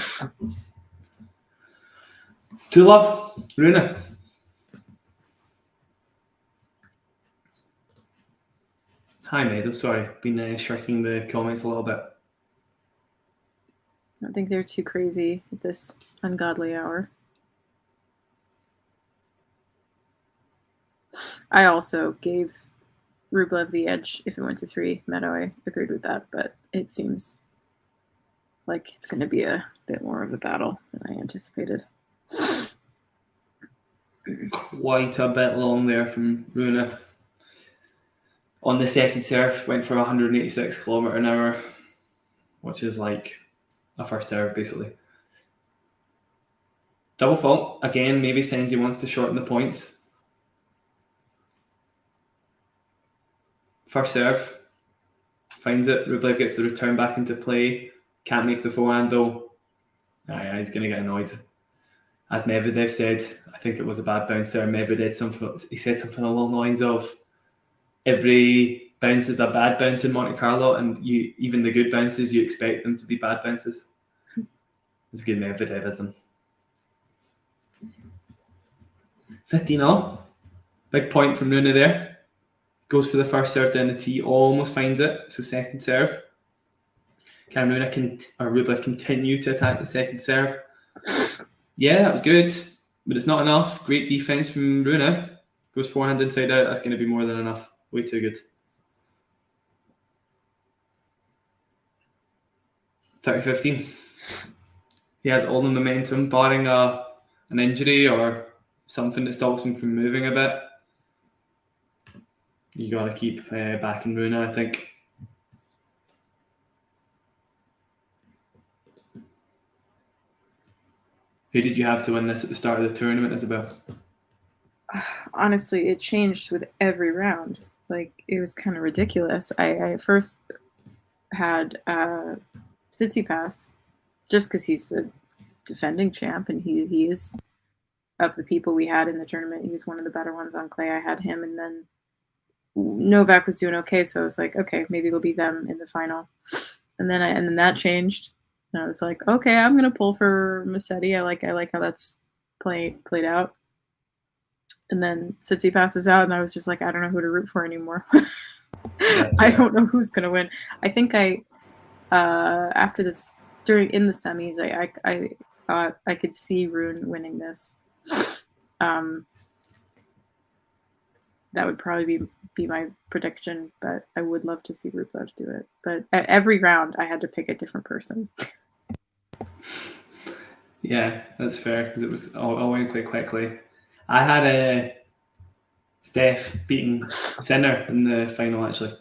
To love, Rune. Hi, Meadow. Sorry, been shirking the comments a little bit. I don't think they're too crazy at this ungodly hour. I also gave Rublev the edge if it went to 3. Meadow, I agreed with that, but it seems like it's going to be a bit more of a battle than I anticipated. Quite a bit long there from Rune. On the second serve, went for 186 km an hour, which is like a first serve, basically. Double fault. Again, maybe signs he wants to shorten the points. First serve. Finds it. Rublev gets the return back into play. Can't make the forehand, though. He's going to get annoyed. As Medvedev said, I think it was a bad bounce there. Medvedev, he said something along the lines of, every bounce is a bad bounce in Monte Carlo, and even the good bounces, you expect them to be bad bounces. It's a good Medvedevism. 15-all. Big point from Rune there. Goes for the first serve down the tee, almost finds it. So second serve. Can Rublev continue to attack the second serve? Yeah, that was good, but it's not enough. Great defense from Rune. Goes forehand inside out. That's going to be more than enough. Way too good. 30-15. He has all the momentum, barring an injury or something that stops him from moving a bit. You got to keep backing Rune, I think. Who did you have to win this at the start of the tournament, Isabelle? Honestly, it changed with every round. like it was kind of ridiculous. I first had Tsitsipas just because he's the defending champ and he is, of the people we had in the tournament, he was one of the better ones on clay. I had him, and then Novak was doing okay, so I was like, okay, maybe it'll be them in the final. And then that changed, and I was like, okay, I'm gonna pull for Musetti. I like how that's played out. And then Tsitsipas is out, and I was just like, I don't know who to root for anymore. I don't know who's gonna win. I think after this, in the semis, I thought I could see Rune winning this. That would probably be my prediction, but I would love to see Rublev do it. But at every round, I had to pick a different person. Yeah, that's fair, because it was all went quite quickly. I had Steph beating Sinner in the final, actually.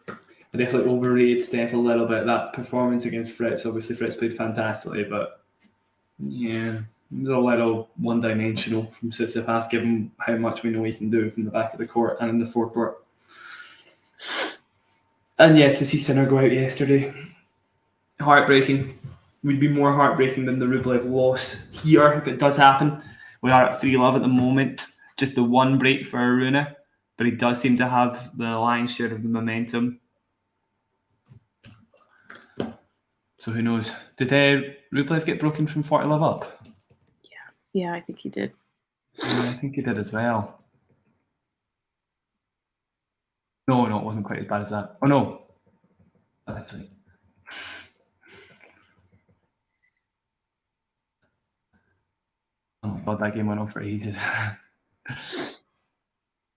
I definitely overrated Steph a little bit. That performance against Fritz, obviously Fritz played fantastically, but yeah, it was a little one-dimensional from Tsitsipas, given how much we know he can do from the back of the court and in the forecourt. And yeah, to see Sinner go out yesterday, heartbreaking. Would be more heartbreaking than the Rublev loss here if it does happen. We are at 3-love at the moment, just the one break for Rune, but he does seem to have the lion's share of the momentum. So who knows? Did Rublev get broken from 40-love up? Yeah, I think he did. Yeah, I think he did as well. No, it wasn't quite as bad as that. Oh no, actually. Oh my god, that game went on for ages.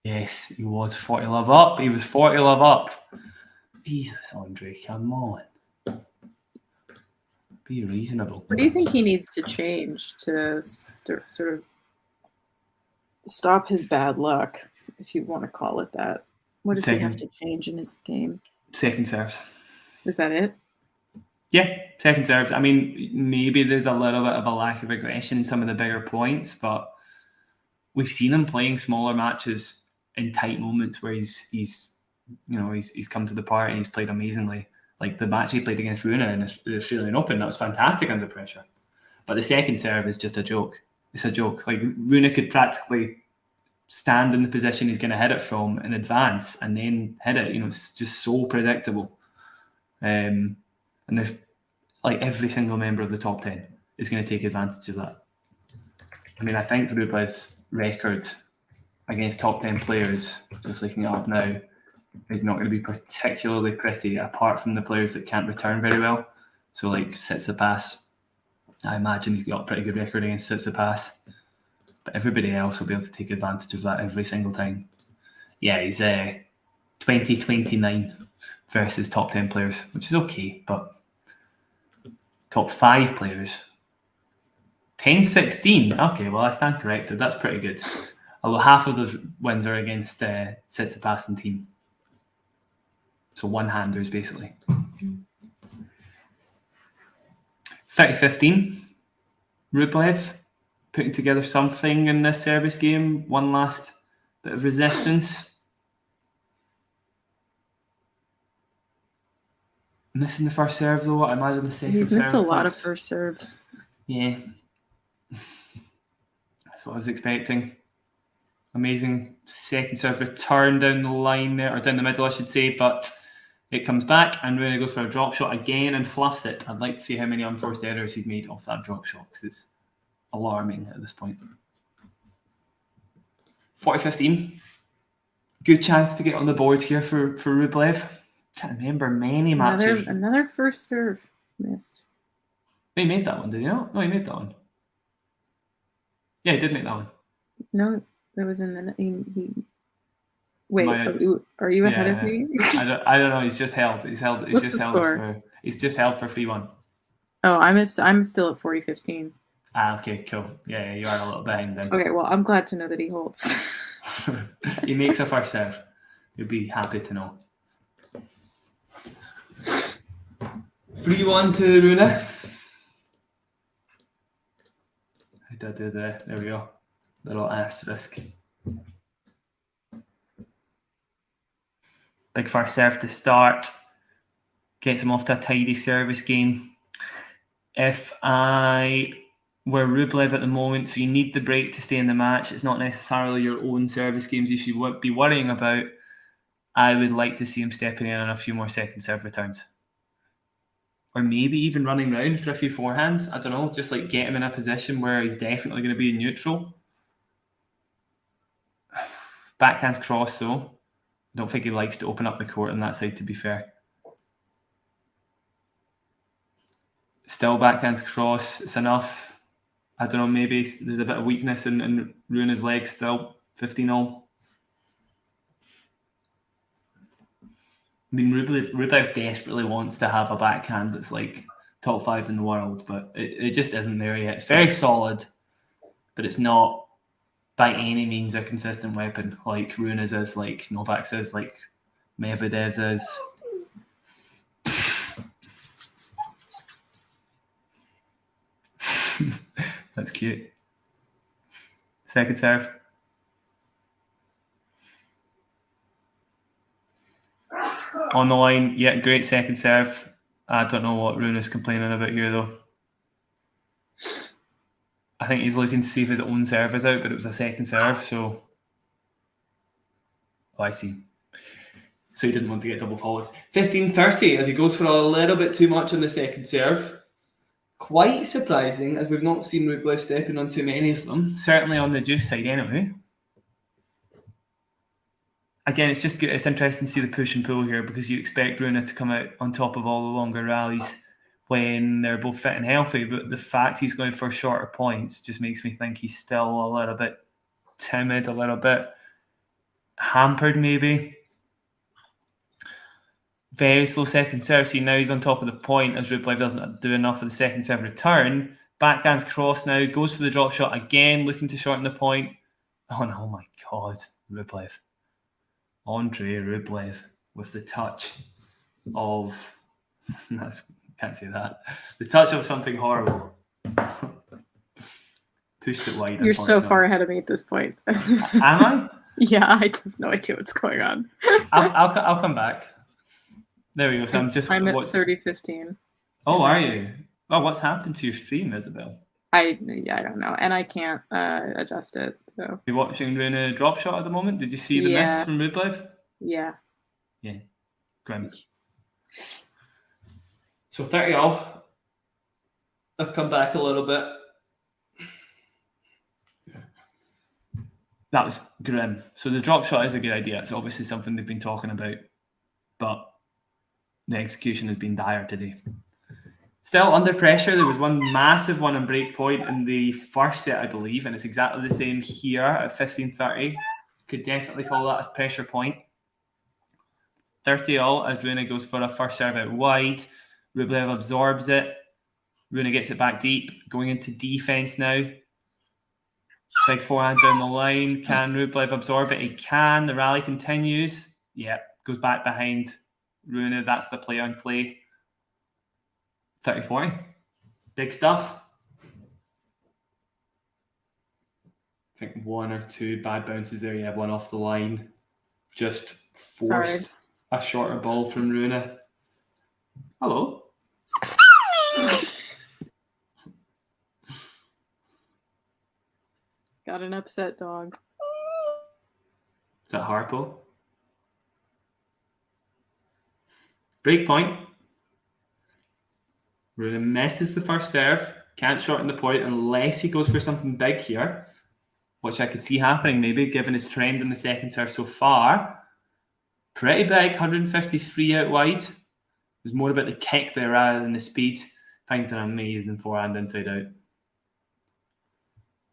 Yes, he was 40-love up. He was 40-love up. Jesus, Andrey, come on. Be reasonable. What do you think he needs to change to sort of stop his bad luck, if you want to call it that? What does he have to change in his game? Second serves. Is that it? Yeah, second serves. I mean, maybe there's a little bit of a lack of aggression in some of the bigger points, but we've seen him playing smaller matches in tight moments where he's come to the party and he's played amazingly. Like the match he played against Rune in the Australian Open, that was fantastic under pressure. But the second serve is just a joke. It's a joke. Like Rune could practically stand in the position he's going to hit it from in advance and then hit it. It's just so predictable. And if like every single member of the top 10 is going to take advantage of that. I mean, I think Rublev's record against top 10 players, just looking it up now, is not going to be particularly pretty, apart from the players that can't return very well. So like Tsitsipas, I imagine he's got a pretty good record against Tsitsipas. But everybody else will be able to take advantage of that every single time. Yeah, he's 20-29 versus top 10 players, which is okay, but top 5 players, 10-16. Okay, well, I stand corrected. That's pretty good. Although half of those wins are against Tsitsipas and team. So one-handers, basically. 30-15. Rublev putting together something in this service game. One last bit of resistance. Missing the first serve, though. I imagine the second serve. He's missed a lot of first serves. Yeah. That's what I was expecting. Amazing second serve return down the line there, or down the middle, I should say, but it comes back and Rune goes for a drop shot again and fluffs it. I'd like to see how many unforced errors he's made off that drop shot, because it's alarming at this point. 40-15. Good chance to get on the board here for Rublev. Can't remember many matches. Another first serve missed. He made that one, did he not? No, he made that one. Yeah, he did make that one. No, that was in the... Wait, are you ahead of me? I don't know. He's just held. He's What's just the held score? He's just held for 3-1. Oh, I'm still at 40-15. Okay, cool. Yeah, you are a little behind then. Okay, well, I'm glad to know that he holds. He makes a first serve. You'll be happy to know. 3-1 to Rune. There we go. Little asterisk. Big first serve to start. Gets him off to a tidy service game. If I were Rublev at the moment, so you need the break to stay in the match, it's not necessarily your own service games you should be worrying about. I would like to see him stepping in on a few more second serve returns. Or maybe even running round for a few forehands. I don't know, just like get him in a position where he's definitely going to be in neutral. Backhand's cross, though. I don't think he likes to open up the court on that side, to be fair. Still backhand's cross. It's enough. I don't know, maybe there's a bit of weakness in Rune's legs still. 15-0. I mean, Rublev desperately wants to have a backhand that's like top 5 in the world, but it just isn't there yet. It's very solid, but it's not by any means a consistent weapon like Rune's is, like Novak's is, like Medvedev's is. That's cute. Second serve. On the line, yeah, great second serve. I don't know what Rune is complaining about here, though. I think he's looking to see if his own serve is out, but it was a second serve, so... Oh, I see. So he didn't want to get double followed. 15-30 as he goes for a little bit too much on the second serve. Quite surprising, as we've not seen Rublev stepping on too many of them. Certainly on the juice side, anyway. Again, it's just good. It's interesting to see the push and pull here because you expect Rune to come out on top of all the longer rallies when they're both fit and healthy. But the fact he's going for shorter points just makes me think he's still a little bit timid, a little bit hampered, maybe. Very slow second serve. See, now he's on top of the point as Rublev doesn't do enough of the second serve return. Backhand's cross now, goes for the drop shot again, looking to shorten the point. Oh no, my God, Rublev. Andrey Rublev with the touch of... can't say that. The touch of something horrible. Pushed it wide. You're so far ahead of me at this point. Am I? Yeah, I have no idea what's going on. I'll come back. There we go. So I'm at 30-15. Oh, are you? Oh, what's happened to your stream, Isabelle? I don't know, and I can't adjust it. So you're watching Rune drop shot at the moment. Did you see the miss from Rublev? Yeah. Yeah. Grim. So 30-0. I've come back a little bit. That was grim. So the drop shot is a good idea. It's obviously something they've been talking about, but the execution has been dire today. Still under pressure. There was one massive one on break point in the first set, I believe, and it's exactly the same here at 15-30. Could definitely call that a pressure point. 30-all as Rune goes for a first serve out wide. Rublev absorbs it. Rune gets it back deep. Going into defense now. Big forehand down the line. Can Rublev absorb it? He can. The rally continues. Yeah, goes back behind Rune. That's the play on play. 30-40. Big stuff. I think one or two bad bounces there. Yeah, one off the line. Just forced a shorter ball from Rune. Hello. Got an upset dog. Is that Harpo? Break point. Rune misses the first serve. Can't shorten the point unless he goes for something big here, which I could see happening maybe, given his trend in the second serve so far. Pretty big, 153 out wide. It was more about the kick there rather than the speed. Finds an amazing forehand inside out.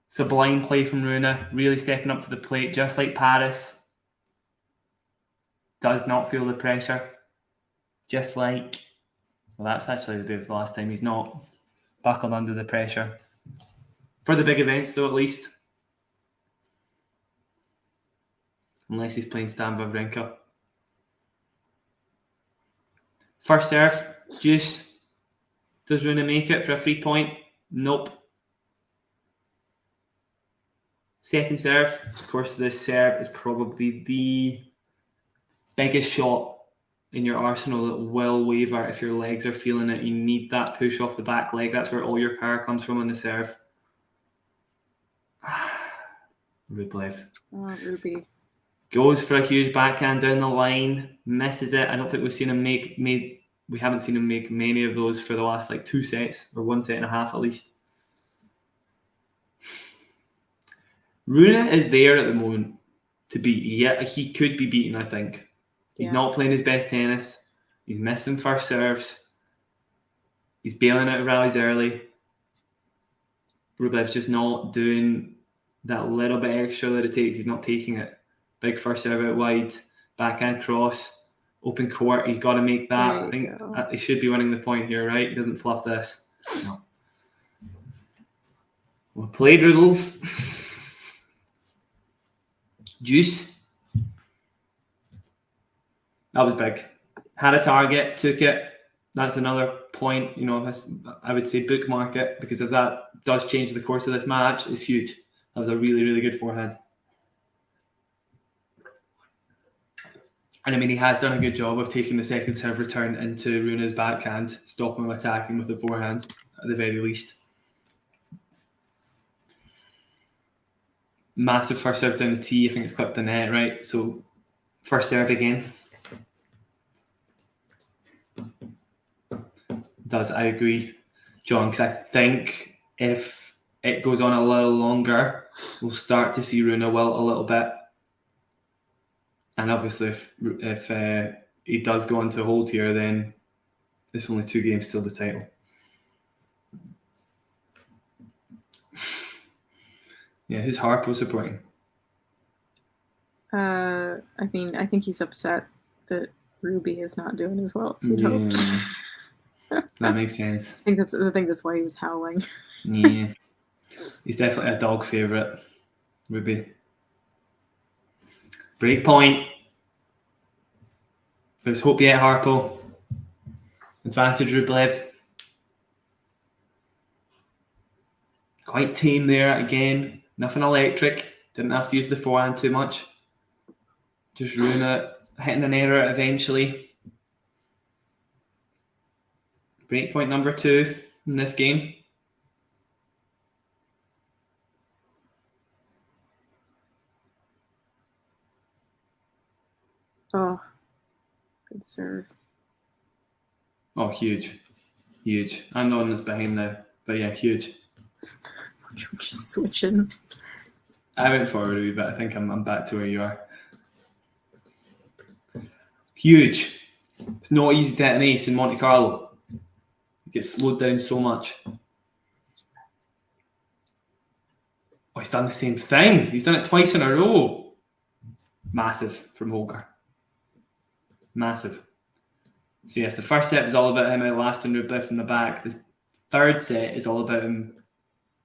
Sublime play from Rune, really stepping up to the plate, just like Paris. Does not feel the pressure. Just like... Well, that's actually the last time he's not buckled under the pressure. For the big events, though, at least. Unless he's playing Stan Wawrinka. First serve, juice. Does Rune make it for a free point? Nope. Second serve. Of course, this serve is probably the biggest shot in your arsenal that will waver if your legs are feeling it. You need that push off the back leg. That's where all your power comes from on the serve. Rublev. Oh, Ruby. Goes for a huge backhand down the line, misses it. I don't think we've seen him we haven't seen him make many of those for the last like 2 sets, or 1 set and a half at least. Rune is there at the moment to beat. Yeah, he could be beaten, I think. He's not playing his best tennis. He's missing first serves. He's bailing out of rallies early. Rublev's just not doing that little bit extra that it takes. He's not taking it. Big first serve out wide, backhand cross, open court. He's got to make that. I think he should be winning the point here, right? He doesn't fluff this. No. Well played, Rudels. Juice. That was big. Had a target, took it. That's another point. I would say bookmark it, because if that does change the course of this match, it's huge. That was a really, really good forehand. And I mean, he has done a good job of taking the second serve return into Rune's backhand, stopping him attacking with the forehand at the very least. Massive first serve down the tee. I think it's clipped the net, right? So first serve again. I agree, John, because I think if it goes on a little longer, we'll start to see Rune wilt a little bit. And obviously, if he does go on to hold here, then there's only 2 games till the title. Yeah, who's Harpo supporting? I think he's upset that Ruby is not doing as well as we hoped. That makes sense. I think that's why he was howling. Yeah, he's definitely a dog favourite, Ruby. Break point. There's hope yet, Harpo. Advantage Rublev. Quite tame there again. Nothing electric. Didn't have to use the forehand too much. Just Rune hitting an error eventually. Breakpoint number 2 in this game. Oh, good serve. Oh, huge. Huge. I'm the one that's behind now. But yeah, huge. Just switching. I went forward a wee bit. I think I'm back to where you are. Huge. It's not easy to hit an ace in Monte Carlo. It gets slowed down so much. Oh, he's done the same thing. He's done it twice in a row. Massive from Holger. Massive. So yes, the first set was all about him outlasting Rublev from the back. The third set is all about him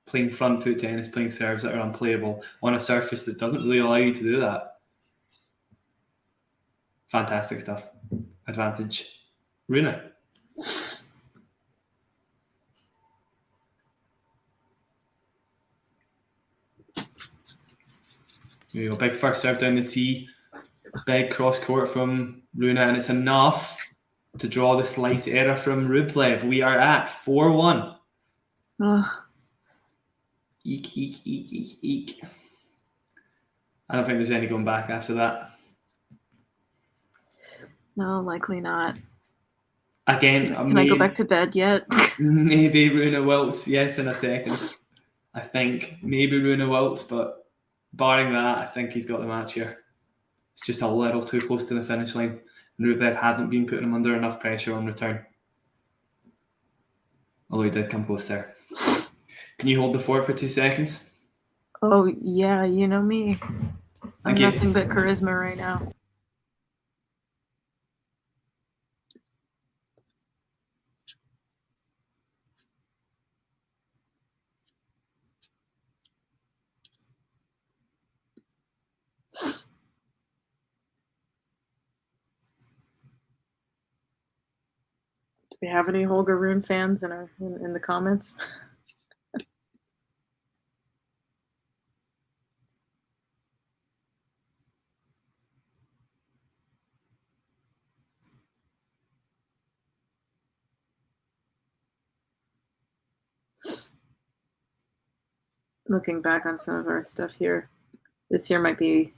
playing front foot tennis, playing serves that are unplayable on a surface that doesn't really allow you to do that. Fantastic stuff. Advantage Rune. There you go. Big first serve down the tee. Big cross court from Rune, and it's enough to draw the slice error from Rublev. We are at 4-1. Eek, eek, eek, eek, eek. I don't think there's any going back after that. No, likely not. Again, can I go back to bed yet? Maybe Rune wilts, yes, in a second. I think maybe Rune wilts, but barring that, I think he's got the match here. It's just a little too close to the finish line. And Rublev hasn't been putting him under enough pressure on return. Although he did come close there. Can you hold the fort for 2 seconds? Oh, yeah, you know me. I'm Thank you. nothing but charisma right now. Do we have any Holger Rune fans in the comments? looking back on some of our stuff here. This year might be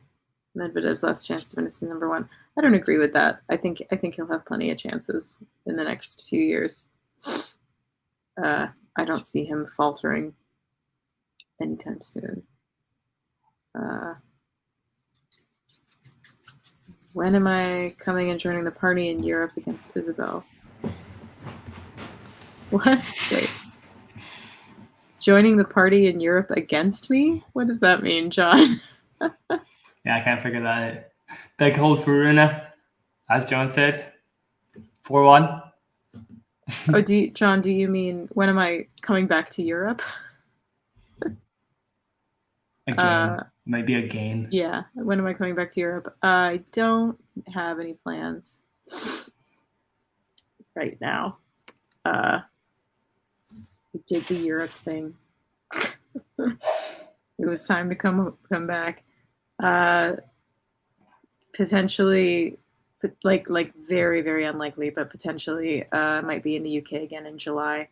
Medvedev's last chance to finish number one. I don't agree with that. I think he'll have plenty of chances in the next few years. I don't see him faltering anytime soon. When am I coming and joining the party in Europe against Isabelle? What? Wait. Joining the party in Europe against me? What does that mean, John? Yeah, I can't figure that out. Big hold for Rune, as John said. 4-1. Oh, John, do you mean when am I coming back to Europe? Again. Maybe again. Yeah, when am I coming back to Europe? I don't have any plans right now. I did the Europe thing. It was time to come back. Potentially, like very, very unlikely, but potentially might be in the UK again in July.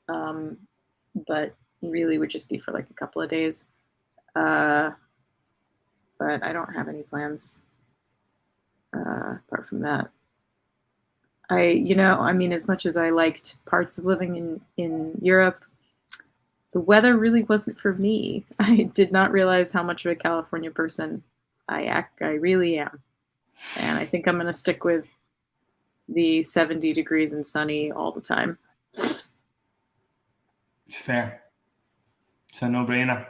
But really would just be for like a couple of days. But I don't have any plans apart from that. As much as I liked parts of living in Europe, the weather really wasn't for me. I did not realize how much of a California person I really am. And I think I'm going to stick with the 70 degrees and sunny all the time. It's fair. It's a no-brainer.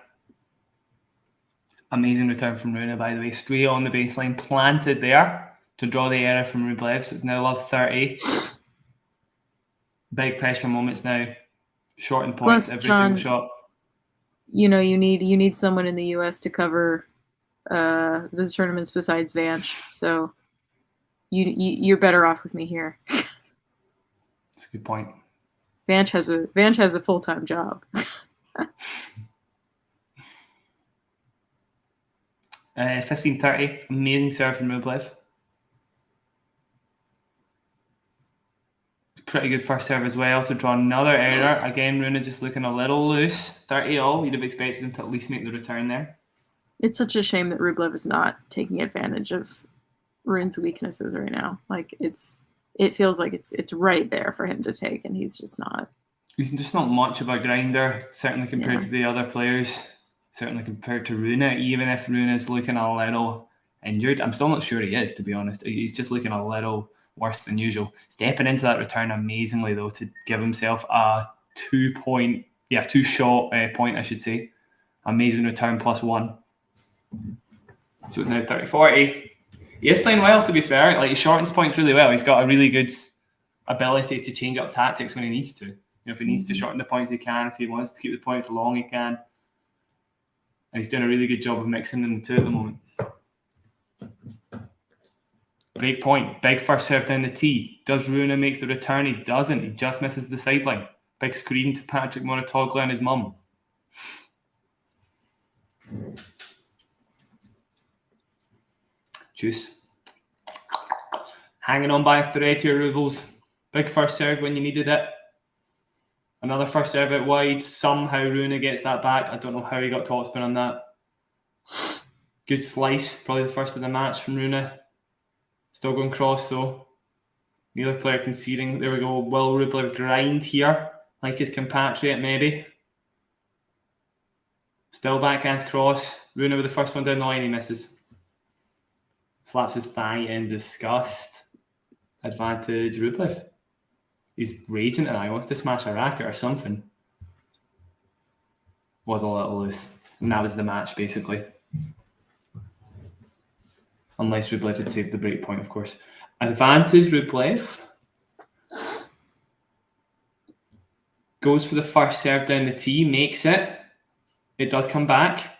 Amazing return from Rune, by the way. Straight on the baseline, planted there to draw the error from Rublev. So it's now love 30. Big pressure moments now. Shortened points every single shot. You need someone in the US to cover the tournaments besides Vanch. So you're better off with me here. That's a good point. Vanch has a full-time job. 15-30, amazing serve from Rublev. Pretty good first serve as well to draw another error. Again, Rune just looking a little loose. 30-all, you'd have expected him to at least make the return there. It's such a shame that Rublev is not taking advantage of Rune's weaknesses right now. Like it feels like it's right there for him to take, and he's just not. He's just not much of a grinder, certainly compared to the other players. Certainly compared to Rune, even if Rune is looking a little injured. I'm still not sure he is, to be honest. He's just looking a little worse than usual. Stepping into that return amazingly, though, to give himself a two-shot point, I should say. Amazing return, +1. So it's now 30-40. He is playing well, to be fair. Like, he shortens points really well. He's got a really good ability to change up tactics when he needs to. If he needs to shorten the points, he can. If he wants to keep the points long, he can. And he's doing a really good job of mixing in the two at the moment. Break point. Big first serve down the tee. Does Rune make the return? He doesn't. He just misses the sideline. Big scream to Patrick Moratoglu and his mum. Juice. Hanging on by a thread here, Rubles. Big first serve when you needed it. Another first serve out wide. Somehow Rune gets that back. I don't know how he got topspin on that. Good slice. Probably the first of the match from Rune. Still going cross though. Neither player conceding. There we go. Will Rublev grind here like his compatriot Mary? Still backhands cross. Rune with the first one down the line. He misses. Slaps his thigh in disgust. Advantage Rublev. He's raging tonight. He wants to smash a racket or something. Was a little loose. And that was the match, basically. Unless Rublev had saved the break point, of course. Advantage Rublev. Goes for the first serve down the tee. Makes it. It does come back.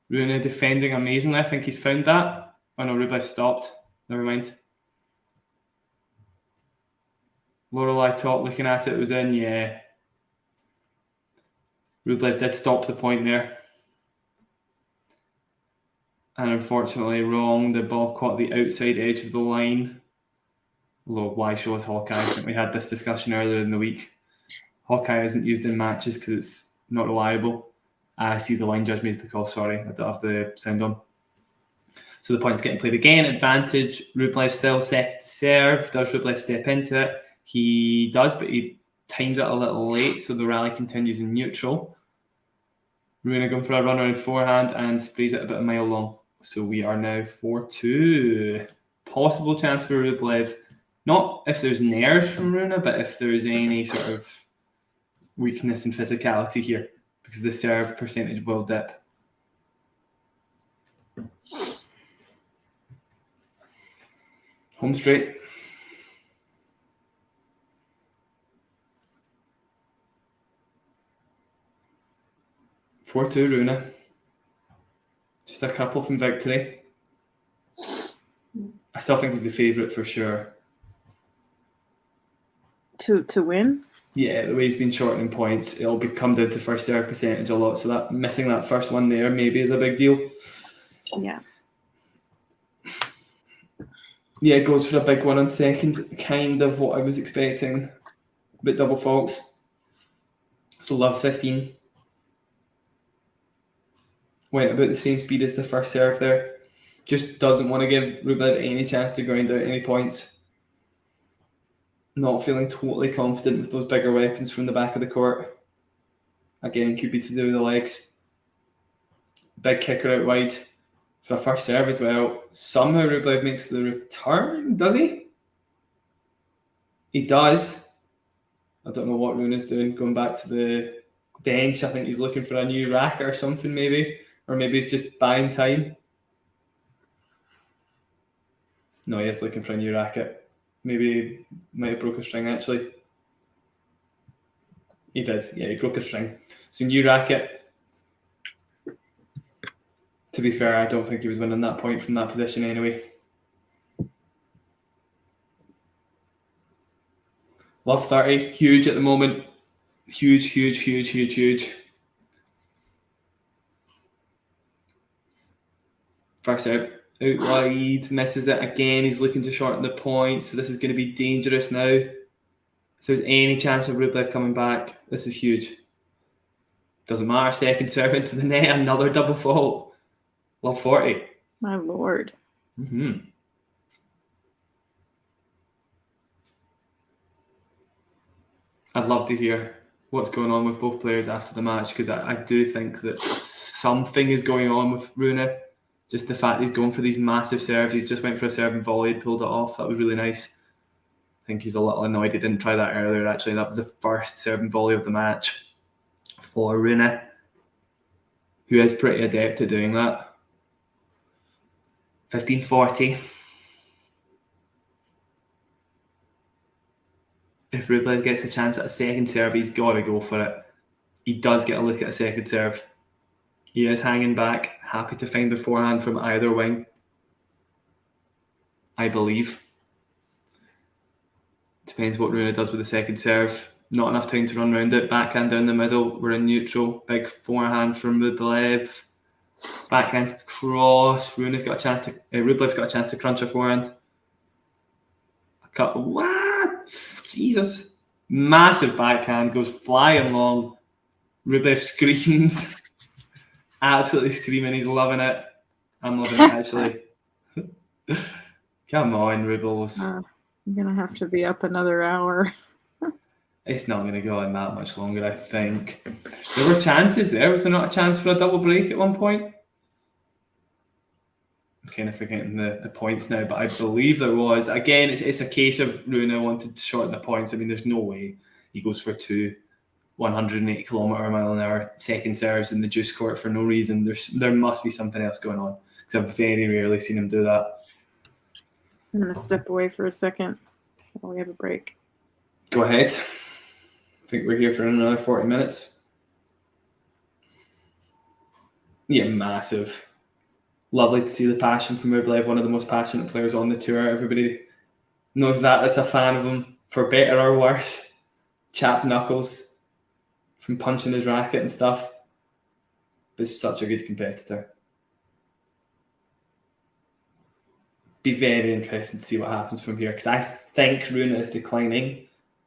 Rune defending amazingly. I think he's found that. Oh no, Rublev stopped. Never mind. Lorelei top looking at it was in, yeah. Rublev did stop the point there. And unfortunately wrong. The ball caught the outside edge of the line. Although, why show us Hawkeye? I think we had this discussion earlier in the week. Hawkeye isn't used in matches because it's not reliable. I see the line judge made the call, sorry. I don't have the sound on. So the point's getting played again. Advantage, Rublev still second serve. Does Rublev step into it? He does, but he times it a little late, so the rally continues in neutral. Rune going for a run around forehand and sprays it about a mile long. So we are now 4-2. Possible chance for Rublev. Not if there's nerves from Rune, but if there's any sort of weakness in physicality here, because the serve percentage will dip. Home straight. Four 2 Rune. Just a couple from victory. I still think he's the favourite for sure. To win? Yeah, the way he's been shortening points, it'll come down to first serve percentage a lot. So that missing that first one there maybe is a big deal. Yeah. Yeah, goes for a big one on second, kind of what I was expecting. But double faults. So love 15. Went about the same speed as the first serve there. Just doesn't want to give Rublev any chance to grind out any points. Not feeling totally confident with those bigger weapons from the back of the court. Again, could be to do with the legs. Big kicker out wide for a first serve as well. Somehow Rublev makes the return, does he? He does. I don't know what Rune is doing, going back to the bench. I think he's looking for a new racket or something maybe. Or maybe he's just buying time. No, he is looking for a new racket. Maybe he might have broke a string actually. He did. Yeah, he broke a string. So new racket. To be fair, I don't think he was winning that point from that position anyway. Love 30. Huge at the moment. Huge. First out wide, misses it again. He's looking to shorten the points, so this is going to be dangerous now. If there's any chance of Rublev coming back, this is huge. Doesn't matter. Second serve into the net, another double fault. Love 40. My lord. I'd love to hear what's going on with both players after the match, because I do think that something is going on with Rune. Just the fact he's going for these massive serves. He's just went for a serve and volley, pulled it off. That was really nice. I think he's a little annoyed he didn't try that earlier, actually. That was the first serve and volley of the match for Rune, who is pretty adept at doing that. 15-40. If Rublev gets a chance at a second serve, he's got to go for it. He does get a look at a second serve. He is hanging back, happy to find the forehand from either wing, I believe. Depends what Rune does with the second serve. Not enough time to run around it. Backhand down the middle. We're in neutral. Big forehand from Rublev. Backhand's cross. Rublev got a chance to crunch a forehand. A couple. What? Jesus. Massive backhand. Goes flying long. Rublev screams. Absolutely screaming. He's loving it. I'm loving it, actually. Come on, Rubles. I'm going to have to be up another hour. It's not going to go on that much longer, I think. There were chances there. Was there not a chance for a double break at one point? I'm kind of forgetting the points now, but I believe there was. Again, it's a case of Rune wanted to shorten the points. I mean, there's no way he goes for two 180 kilometre mile an hour second serves in the juice court for no reason. There must be something else going on, because I've very rarely seen him do that. I'm going to step away for a second while we have a break. Go ahead. I think we're here for another 40 minutes. Yeah, massive. Lovely to see the passion from Rublev, one of the most passionate players on the tour. Everybody knows that as a fan of him, for better or worse. Chapped knuckles from punching his racket and stuff. But such a good competitor. Be very interesting to see what happens from here, because I think Rune is declining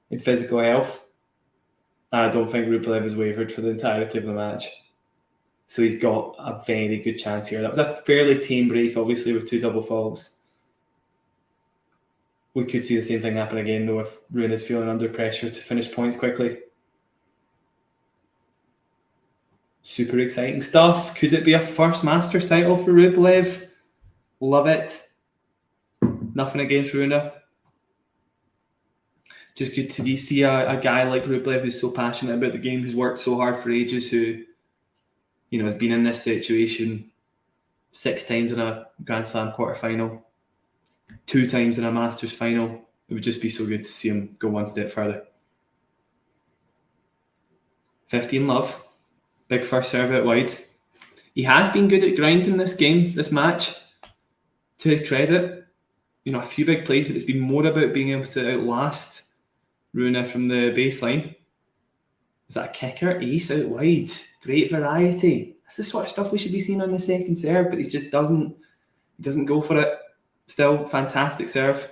in physical health. And I don't think Rublev is wavered for the entirety of the match. So he's got a very good chance here. That was a fairly tame break, obviously, with 2 double faults. We could see the same thing happen again, though, if Rune is feeling under pressure to finish points quickly. Super exciting stuff. Could it be a first Masters title for Rublev? Love it. Nothing against Rune. Just good to see a guy like Rublev who's so passionate about the game, who's worked so hard for ages, who, has been in this situation 6 times in a Grand Slam quarterfinal, 2 times in a Masters final. It would just be so good to see him go one step further. 15 love. Big first serve out wide. He has been good at grinding this match. To his credit, a few big plays, but it's been more about being able to outlast Rune from the baseline. Is that a kicker? Ace out wide. Great variety. That's the sort of stuff we should be seeing on the second serve, but he just doesn't go for it. Still, fantastic serve.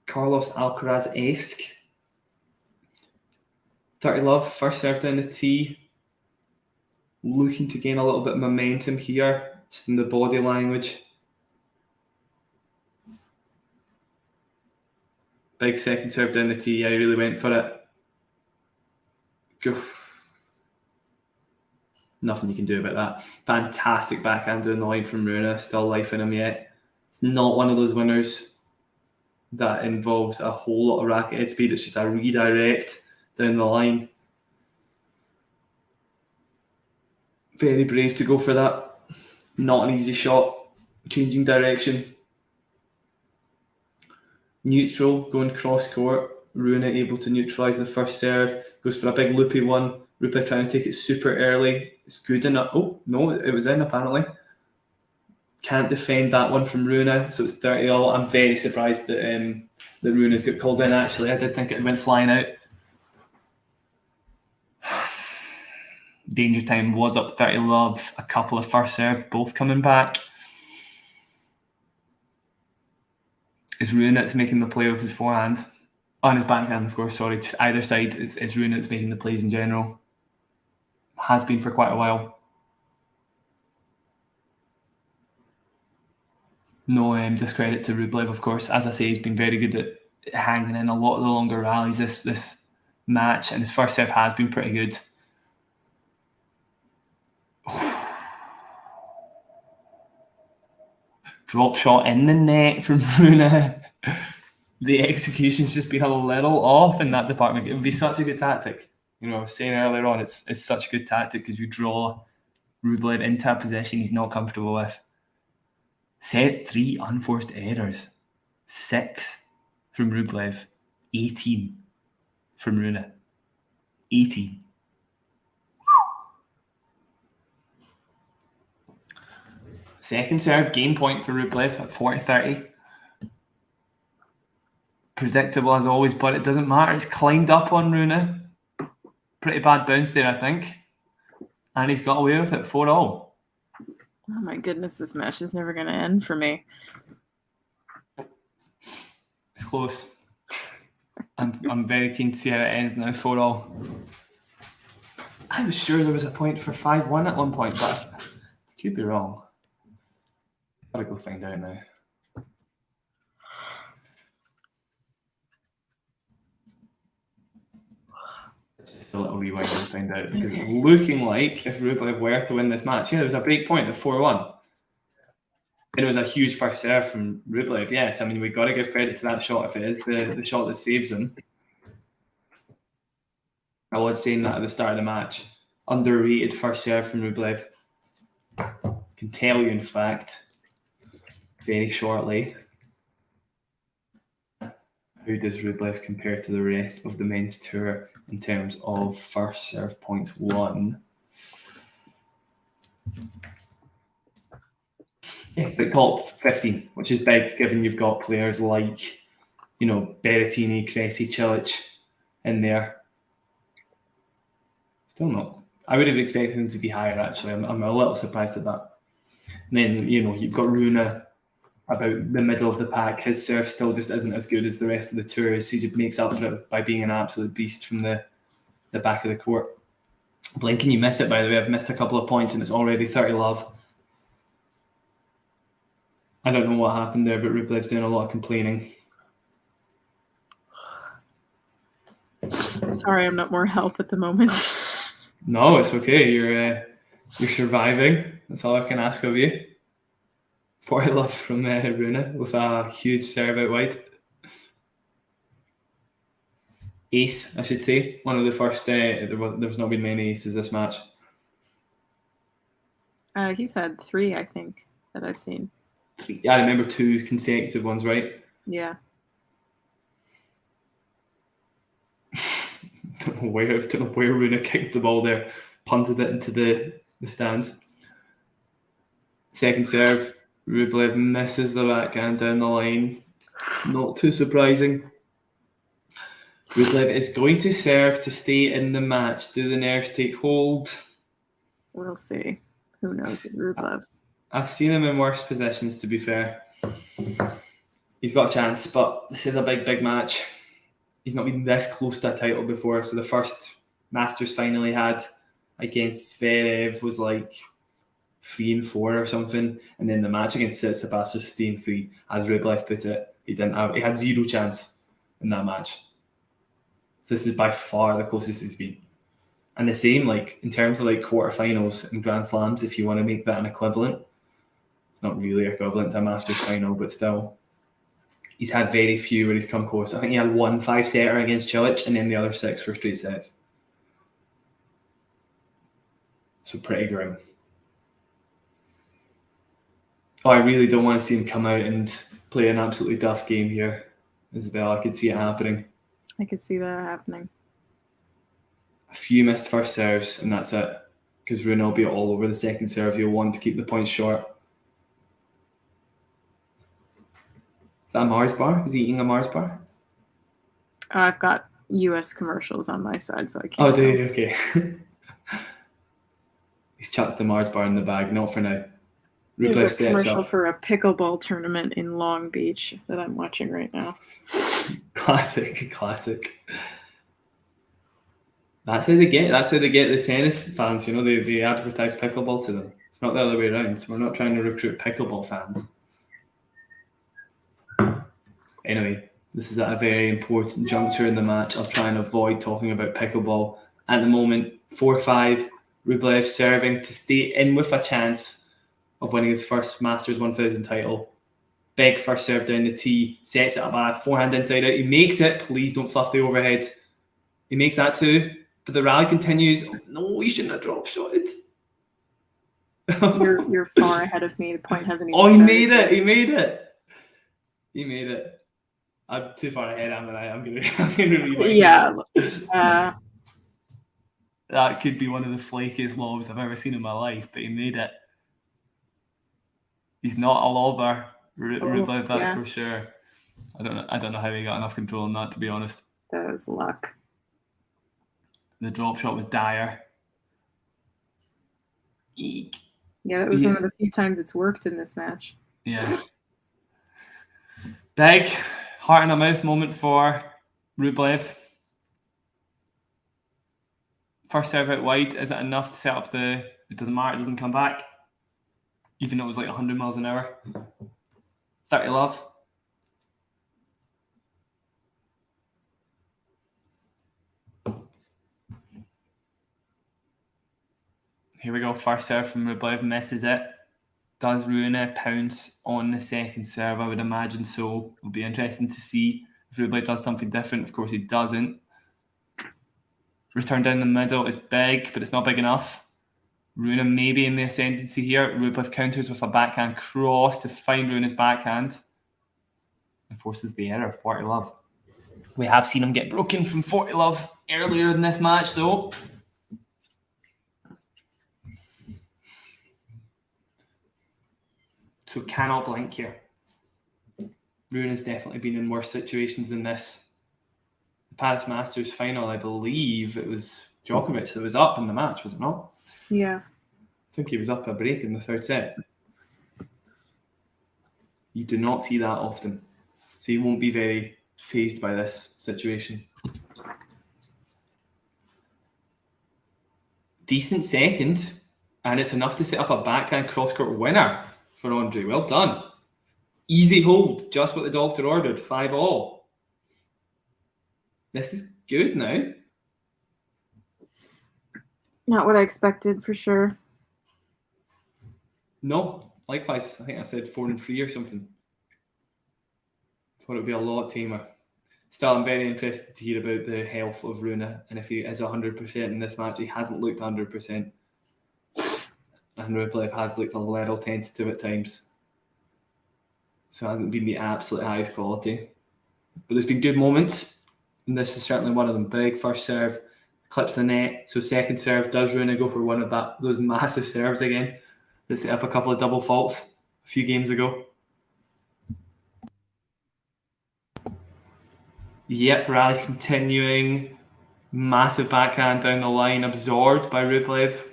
Carlos Alcaraz-esque. 30 love, first serve down the tee. Looking to gain a little bit of momentum here, just in the body language. Big second serve down the tee. I really went for it. Go. Nothing you can do about that. Fantastic backhand down the line from Rune. Still life in him yet. It's not one of those winners that involves a whole lot of racket head speed. It's just a redirect down the line. Very brave to go for that. Not an easy shot. Changing direction. Neutral, going cross court. Rune able to neutralise the first serve. Goes for a big loopy one. Rublev trying to take it super early. It's good enough. Oh, no, it was in apparently. Can't defend that one from Rune, so it's 30 all. I'm very surprised that Rune's got called in, actually. I did think it went flying out. Danger time was up 30 love. A couple of first serve, both coming back. Is Rune that's making the play with his forehand? On his backhand, of course, sorry. Just either side is Rune that's making the plays in general. Has been for quite a while. No discredit to Rublev, of course. As I say, he's been very good at hanging in a lot of the longer rallies this match, and his first serve has been pretty good. Drop shot in the net from Rune. The execution's just been a little off in that department. It would be such a good tactic. I was saying earlier on, it's such a good tactic because you draw Rublev into a position he's not comfortable with. Set 3 unforced errors. 6 from Rublev. 18 from Rune. 18. Second serve, game point for Rublev at 40-30. Predictable as always, but it doesn't matter. It's climbed up on Rune. Pretty bad bounce there, I think. And he's got away with it 4-all. Oh my goodness, this match is never going to end for me. It's close. I'm very keen to see how it ends now, 4-all. I was sure there was a point for 5-1 at one point, but I could be wrong. Gotta go find out now. Just a little rewind and find out, because it's looking like if Rublev were to win this match, there was a break point of 4-1. And it was a huge first serve from Rublev. Yes, I mean, we've got to give credit to that shot if it is the shot that saves him. I was saying that at the start of the match. Underrated first serve from Rublev. Can tell you, in fact, very shortly, how does Rublev compare to the rest of the men's tour in terms of first serve points won? Yeah, the top 15, which is big, given you've got players like, Berrettini, Cressy, Cilic in there. Still not. I would have expected him to be higher, actually. I'm a little surprised at that. And then, you've got Rune about the middle of the pack. His serve still just isn't as good as the rest of the tours. He just makes up for it by being an absolute beast from the back of the court. Blinking, you miss it, by the way. I've missed a couple of points and it's already 30-love. I don't know what happened there, but Rublev's doing a lot of complaining. Sorry, I'm not more help at the moment. No, it's okay. You're surviving. That's all I can ask of you. 40-love from Rune with a huge serve out wide. Ace, I should say. One of the first. There's not been many aces this match. He's had 3, I think, that I've seen. 3. I remember 2 consecutive ones, right? Yeah. Don't know where Rune kicked the ball there, punted it into the stands. Second serve, Rublev misses the backhand down the line. Not too surprising. Rublev is going to serve to stay in the match. Do the nerves take hold? We'll see. Who knows? Rublev. I've seen him in worse positions, to be fair. He's got a chance, but this is a big match. He's not been this close to a title before. So the first Masters final he had against Zverev was like 3-4 or something, and then the match against Tsitsipas was 3-3. As Rublev put it, he had 0 chance in that match. So this is by far the closest he's been. And the same, like in terms of like quarterfinals and Grand Slams, if you want to make that an equivalent, it's not really equivalent to a Masters final, but still. He's had very few where he's come close. I think he had 1 5-setter against Cilic, and then the other 6 were straight sets. So pretty grim. Oh, I really don't want to see him come out and play an absolutely daft game here, Isabelle. I could see it happening. I could see that happening. A few missed first serves, and that's it. Because Rune will be all over the second serve. He'll want to keep the points short. Is that a Mars bar? Is he eating a Mars bar? I've got US commercials on my side, so I can't. Oh, do you? Okay. He's chucked the Mars bar in the bag. Not for now. There's a commercial for a pickleball tournament in Long Beach that I'm watching right now. Classic. That's how they get the tennis fans. You know, they advertise pickleball to them. It's not the other way around. So we're not trying to recruit pickleball fans. Anyway, this is at a very important juncture in the match. I'll try and avoid talking about pickleball. At the moment, 4-5, Rublev serving to stay in with a chance of winning his first Masters 1000 title. Big first serve down the tee, sets it up a forehand inside out. He makes it. Please don't fluff the overhead. He makes that too, but the rally continues. Oh, no, he shouldn't have drop shotted. You're far ahead of me. The point hasn't even started. He made it. I'm too far ahead, am I? I'm gonna rewind. Yeah. That could be one of the flakiest lobs I've ever seen in my life, but he made it. He's not a lobber, Rublev, that's for sure. I don't know how he got enough control on that, to be honest. That was luck. The drop shot was dire. Eek. Yeah, that was one of the few times it's worked in this match. Yeah. Big heart in a mouth moment for Rublev. First serve out wide. Is it enough to set up it doesn't matter, it doesn't come back? Even though it was like 100 miles an hour. 30-love. Here we go. First serve from Rublev. Misses it. Does Rune pounce on the second serve? I would imagine so. It'll be interesting to see if Rublev does something different. Of course, he doesn't. Return down the middle is big, but it's not big enough. Rune maybe in the ascendancy here. Rublev counters with a backhand cross to find Rune's backhand and forces the error. 40-love. We have seen him get broken from 40-love earlier in this match, though. So cannot blink here. Rune has definitely been in worse situations than this. The Paris Masters final, I believe it was Djokovic that was up in the match, was it not? Yeah. I think he was up a break in the third set. You do not see that often. So he won't be very fazed by this situation. decent second, and it's enough to set up a backhand cross-court winner for Andrey. Well done. Easy hold, just what the doctor ordered, 5-all. This is good now. Not what I expected, for sure. No, likewise. I think I said 4-3 or something. Thought it would be a lot tamer. Still, I'm very interested to hear about the health of Rune, and if he is 100% in this match. He hasn't looked 100%. And Rublev has looked a little tentative at times. So it hasn't been the absolute highest quality. But there's been good moments, and this is certainly one of them. Big first serve, clips the net. So second serve, does Rune go for one of those massive serves again that set up a couple of double faults a few games ago. Yep, rally's continuing. Massive backhand down the line, absorbed by Rublev.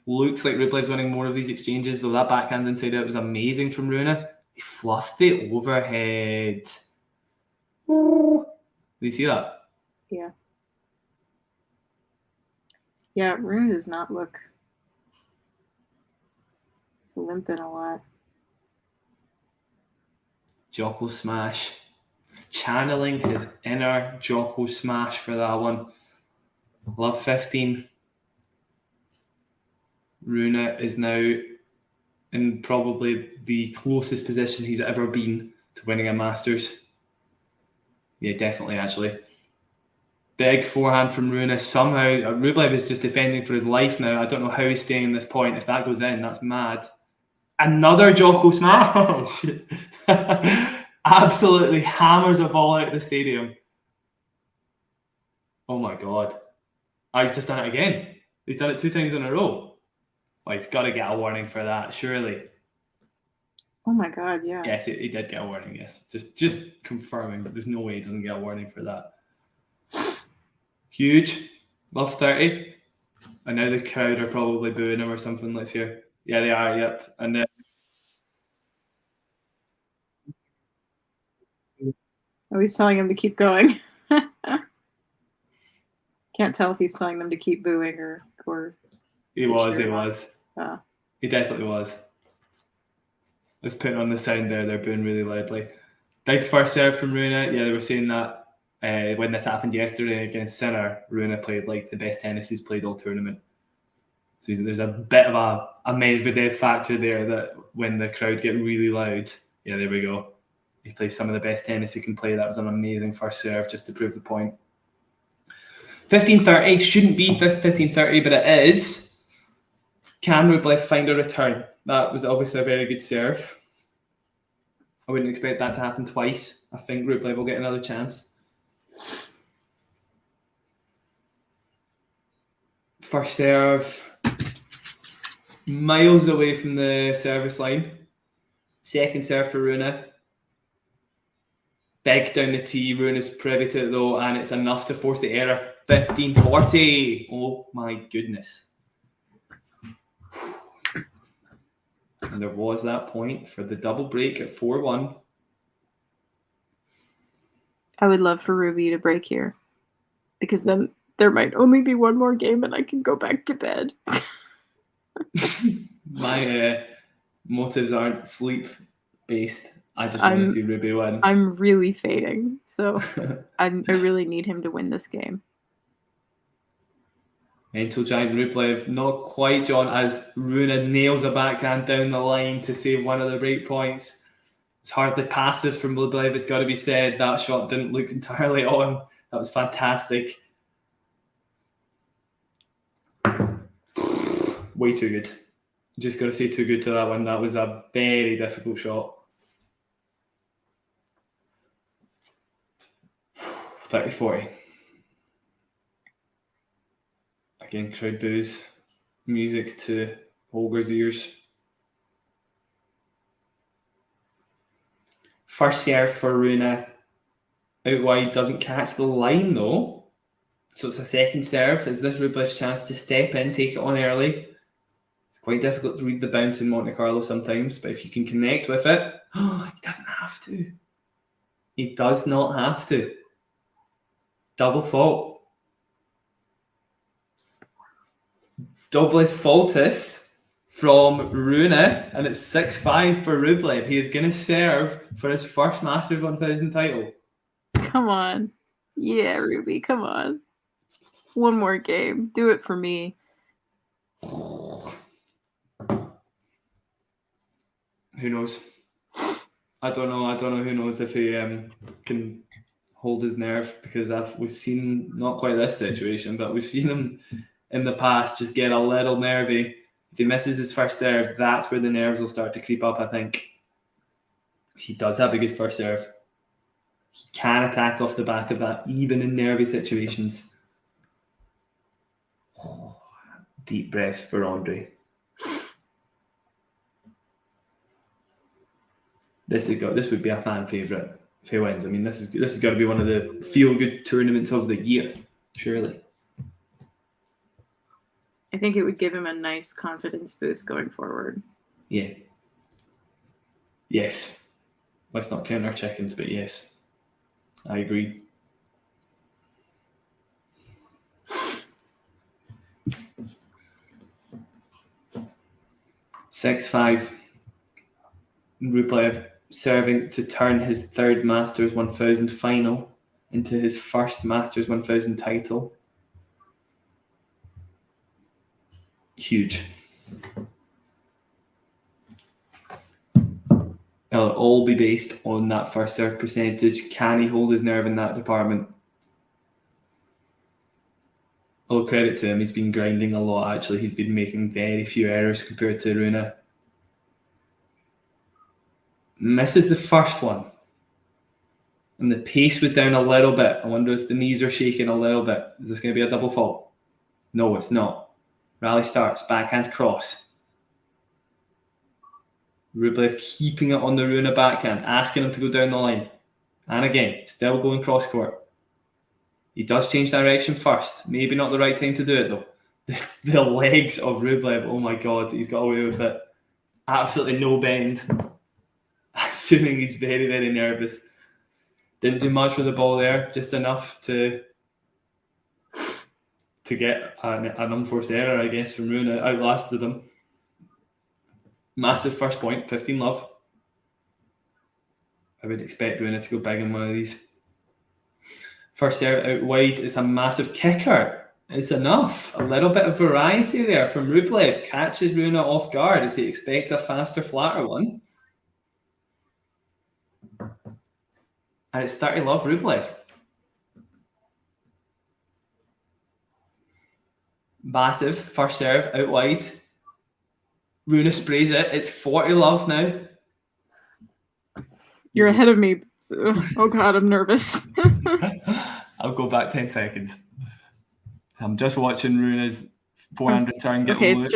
Looks like Rublev's winning more of these exchanges, though that backhand inside out was amazing from Rune. He fluffed the overhead. Oh. Did you see that? Yeah. Yeah, Rune does not look... He's limping a lot. Jocko smash. Channeling his inner Jocko smash for that one. Love 15. Rune is now in probably the closest position he's ever been to winning a Masters. Yeah, definitely, actually. Big forehand from Rune. Somehow, Rublev is just defending for his life now. I don't know how he's staying in this point. If that goes in, that's mad. Another Jocko smash! Absolutely hammers a ball out of the stadium. Oh my God. Oh, he's just done it again. He's done it 2 times in a row. Well, he's got to get a warning for that, surely. Oh my God, yeah. Yes, he did get a warning, yes. Just confirming, but there's no way he doesn't get a warning for that. Huge. Love 30. And now the crowd are probably booing him or something. Let's hear. Yeah, they are, yep. And Oh, he's telling him to keep going. Can't tell if he's telling them to keep booing or he was. He definitely was. Let's put on the sound there. They're booing really loudly. Big first serve from Rune. Yeah, they were saying that when this happened yesterday against Sinner, Rune played like the best tennis he's played all tournament. So there's a bit of a Medvedev factor there that when the crowd get really loud, yeah, there we go. He plays some of the best tennis he can play. That was an amazing first serve just to prove the point. 15-30 shouldn't be 15-30, but it is. Can Rublev find a return? That was obviously a very good serve. I wouldn't expect that to happen twice. I think Rublev will get another chance. First serve. Miles away from the service line. Second serve for Rune. Big down the tee. Rune is privy to it though, and it's enough to force the error. 15-40. Oh my goodness. And there was that point for the double break at 4-1. I would love for Ruby to break here, because then there might only be one more game and I can go back to bed. My motives aren't sleep-based. I just want to see Ruby win. I'm really fading, so I really need him to win this game. Mental giant Rublev, not quite, John, as Rune nails a backhand down the line to save one of the break points. It's hardly passive from Rublev, it's got to be said. That shot didn't look entirely on. That was fantastic. Way too good. Just got to say too good to that one. That was a very difficult shot. 30-40. Again, crowd boos. Music to Holger's ears. First serve for Rune. Out wide, doesn't catch the line though. So it's a second serve. Is this Rublev's chance to step in, take it on early? It's quite difficult to read the bounce in Monte Carlo sometimes, but if you can connect with it, he doesn't have to. He does not have to. Double fault. Douglas Faultus from Rune, and it's 6-5 for Rublev. He is going to serve for his first Masters 1000 title. Come on. Yeah, Ruby, come on. One more game. Do it for me. Who knows? I don't know who knows if he can hold his nerve, because we've seen, not quite this situation, but we've seen him in the past just get a little nervy. If he misses his first serves, that's where the nerves will start to creep up, I think. He does have a good first serve. He can attack off the back of that, even in nervy situations. Deep breath for Andrey. This would be a fan favourite if he wins. I mean, this has got to be one of the feel-good tournaments of the year, surely. I think it would give him a nice confidence boost going forward. Yeah. Yes. Let's not count our chickens, but yes. I agree. (6-5). Rublev serving to turn his third Masters 1000 final into his first Masters 1000 title. Huge. It'll all be based on that first serve percentage. Can he hold his nerve in that department? All credit to him. He's been grinding a lot, actually. He's been making very few errors compared to Rune. Misses the first one. And the pace was down a little bit. I wonder if the knees are shaking a little bit. Is this going to be a double fault? No, it's not. Rally starts. Backhands cross. Rublev keeping it on the Rune backhand, asking him to go down the line. And again, still going cross court. He does change direction first. Maybe not the right time to do it, though. The legs of Rublev, oh my God, he's got away with it. Absolutely no bend. Assuming he's very, very nervous. Didn't do much with the ball there, just enough to get an unforced error, I guess, from Rune. Outlasted him. Massive first point, 15-love. I would expect Rune to go big in one of these. First serve out wide is a massive kicker. It's enough. A little bit of variety there from Rublev. Catches Rune off guard as he expects a faster, flatter one. And it's 30-love Rublev. Massive first serve out wide. Rune sprays it. It's 40-love now. You're ahead of me. Oh God, I'm nervous. I'll go back 10 seconds. I'm just watching Rune's forehand return get okay, it's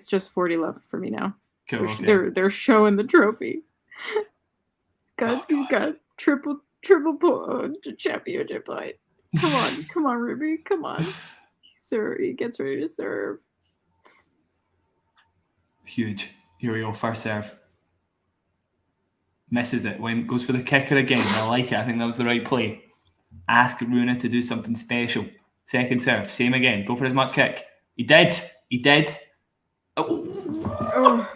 just 40-love for me now. Cool, okay. They're showing the trophy. He's got triple championship point. Come on, Ruby, come on. Sir, he gets ready to serve. Huge. Here we go, first serve. Misses it. Goes for the kicker again. I like it. I think that was the right play. Ask Rune to do something special. Second serve. Same again. Go for his much kick. He did. Oh.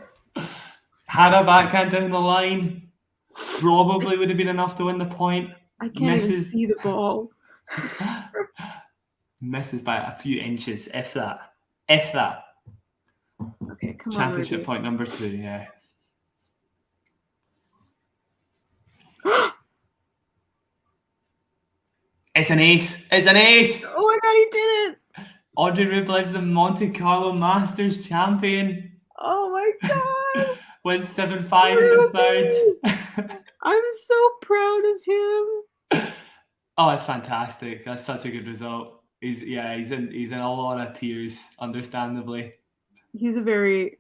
Had a backhand down the line. Probably would have been enough to win the point. I can't even see the ball. Misses by a few inches, if that. Okay, come on. Championship point number 2, yeah. It's an ace. Oh my God, he did it. Andrey Rublev's the Monte Carlo Masters champion. Oh my God. Wins 7-5 in the third. I'm so proud of him. Oh, it's fantastic. That's such a good result. He's in a lot of tears, understandably. He's a very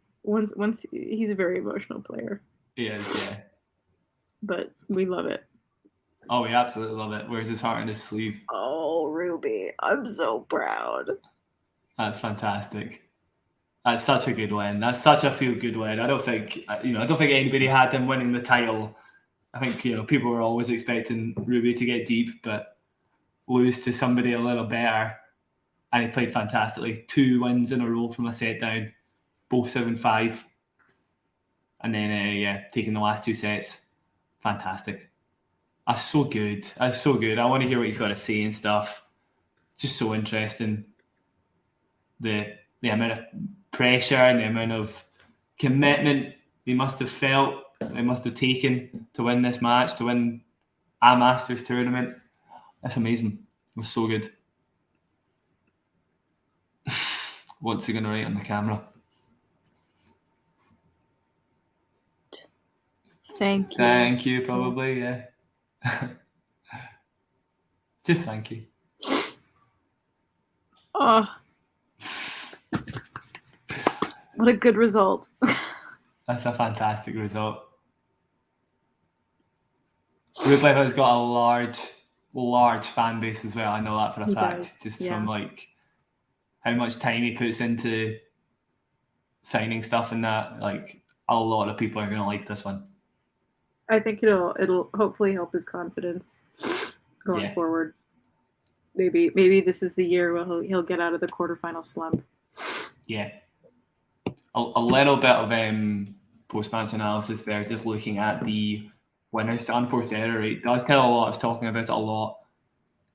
he's a very emotional player. He is, yeah. But we love it. Oh, we absolutely love it. Wears his heart on his sleeve. Oh, Ruby, I'm so proud. That's fantastic. That's such a good win. That's such a feel-good win. I don't think anybody had him winning the title. I think people were always expecting Ruby to get deep, but lose to somebody a little better. and he played fantastically. 2 wins in a row from a set down, both 7-5. And then, taking the last 2 sets. Fantastic. That's so good. That's so good. I want to hear what he's got to say and stuff. Just so interesting. The amount of pressure and the amount of commitment he must have felt, he must have taken to win this match, to win a Masters tournament. That's amazing. It was so good. What's he going to write on the camera? Thank you. Thank you, probably, yeah. Just thank you. Oh. What a good result. That's a fantastic result. Rublev has got a large fan base as well. I know that for a fact. Does, just from like how much time he puts into signing stuff and that. Like a lot of people are going to like this one. I think it'll hopefully help his confidence going forward. Maybe this is the year where he'll get out of the quarterfinal slump. Yeah. A little bit of post-match analysis there, just looking at the winners to unforced error rate. Does tell a lot. I was talking about it a lot.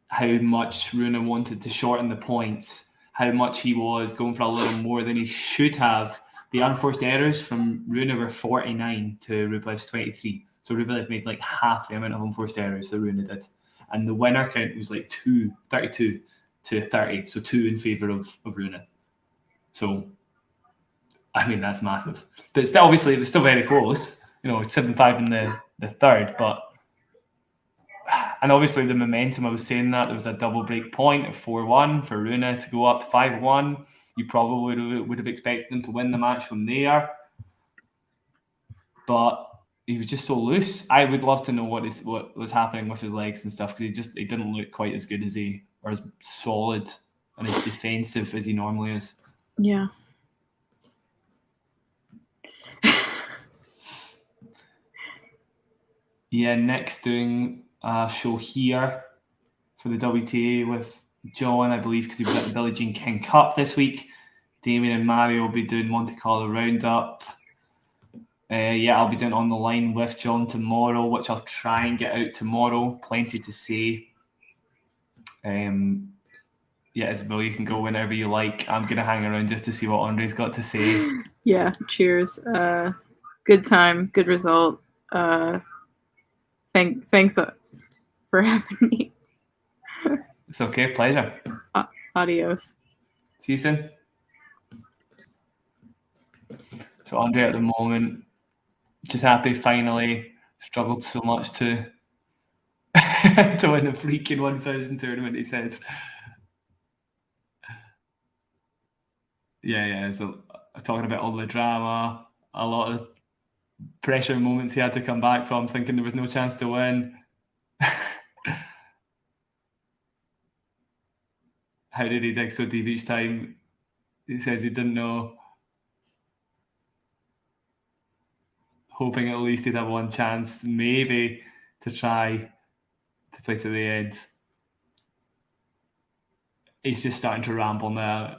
How much Rune wanted to shorten the points. How much he was going for a little more than he should have. The unforced errors from Rune were 49 to Rublev's 23. So Rublev made like half the amount of unforced errors that Rune did. And the winner count was like 32 to 30. So 2 in favour of Rune. So, I mean, that's massive. But still, obviously, it was still very close. 7-5 in the third. And obviously, the momentum, I was saying that there was a double break point of 4-1 for Rune to go up 5-1. You probably would have expected him to win the match from there. But he was just so loose. I would love to know what was happening with his legs and stuff, because he didn't look quite as good or as solid and as defensive as he normally is. Yeah. Yeah, Nick's doing a show here for the WTA with John, I believe, because he was at the Billie Jean King Cup this week. Damien and Mario will be doing Monte Carlo Roundup. I'll be doing On the Line with John tomorrow, which I'll try and get out tomorrow. Plenty to say. Isabelle, you can go whenever you like. I'm going to hang around just to see what Andrey's got to say. Yeah, cheers. Good time, good result. Thanks for having me. It's okay, pleasure. Adios. See you soon. So Andrey at the moment, just happy finally, struggled so much to to win the freaking 1,000 tournament, he says. Yeah, so talking about all the drama, a lot of pressure moments he had to come back from, thinking there was no chance to win. How did he dig so deep each time? He says he didn't know. Hoping at least he'd have one chance, maybe, to try to play to the end. He's just starting to ramble now.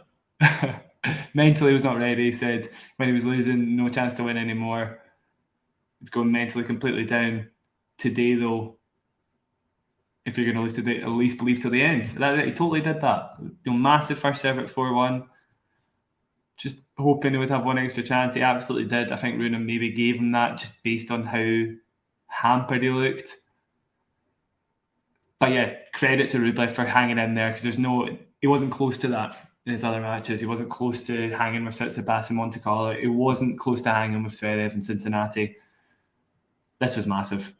Mentally, he was not ready. He said when he was losing, no chance to win anymore. He's going mentally completely down. Today, though, if you're going to lose today, at least believe till the end. He totally did that. Massive first serve at 4-1. Just hoping he would have one extra chance. He absolutely did. I think Rune maybe gave him that just based on how hampered he looked. But yeah, credit to Rublev for hanging in there, because he wasn't close to that in his other matches. He wasn't close to hanging with Tsitsipas in Monte Carlo. He wasn't close to hanging with Zverev in Cincinnati. This was massive.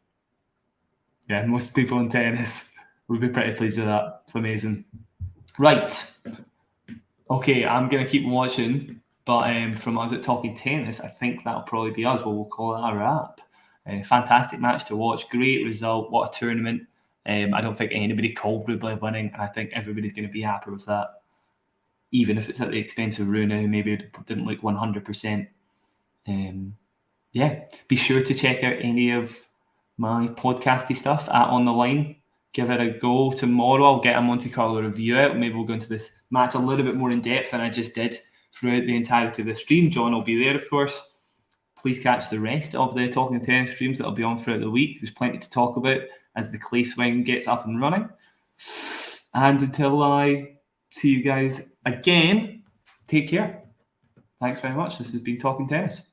Yeah, most people in tennis would be pretty pleased with that. It's amazing. Right. Okay, I'm going to keep watching, but from us at Talking Tennis, I think that'll probably be us. We'll call it a wrap. Fantastic match to watch. Great result. What a tournament. I don't think anybody called Rublev winning, and I think everybody's going to be happy with that, even if it's at the expense of Rune, who maybe didn't look 100%. Be sure to check out any of my podcasty stuff at On The Line. give it a go tomorrow. I'll get a Monte Carlo review out. Maybe we'll go into this match a little bit more in depth than I just did throughout the entirety of the stream. John will be there, of course. Please catch the rest of the Talking Tennis streams that will be on throughout the week. There's plenty to talk about as the clay swing gets up and running. And until I see you guys again, take care. Thanks very much. This has been Talking Tennis.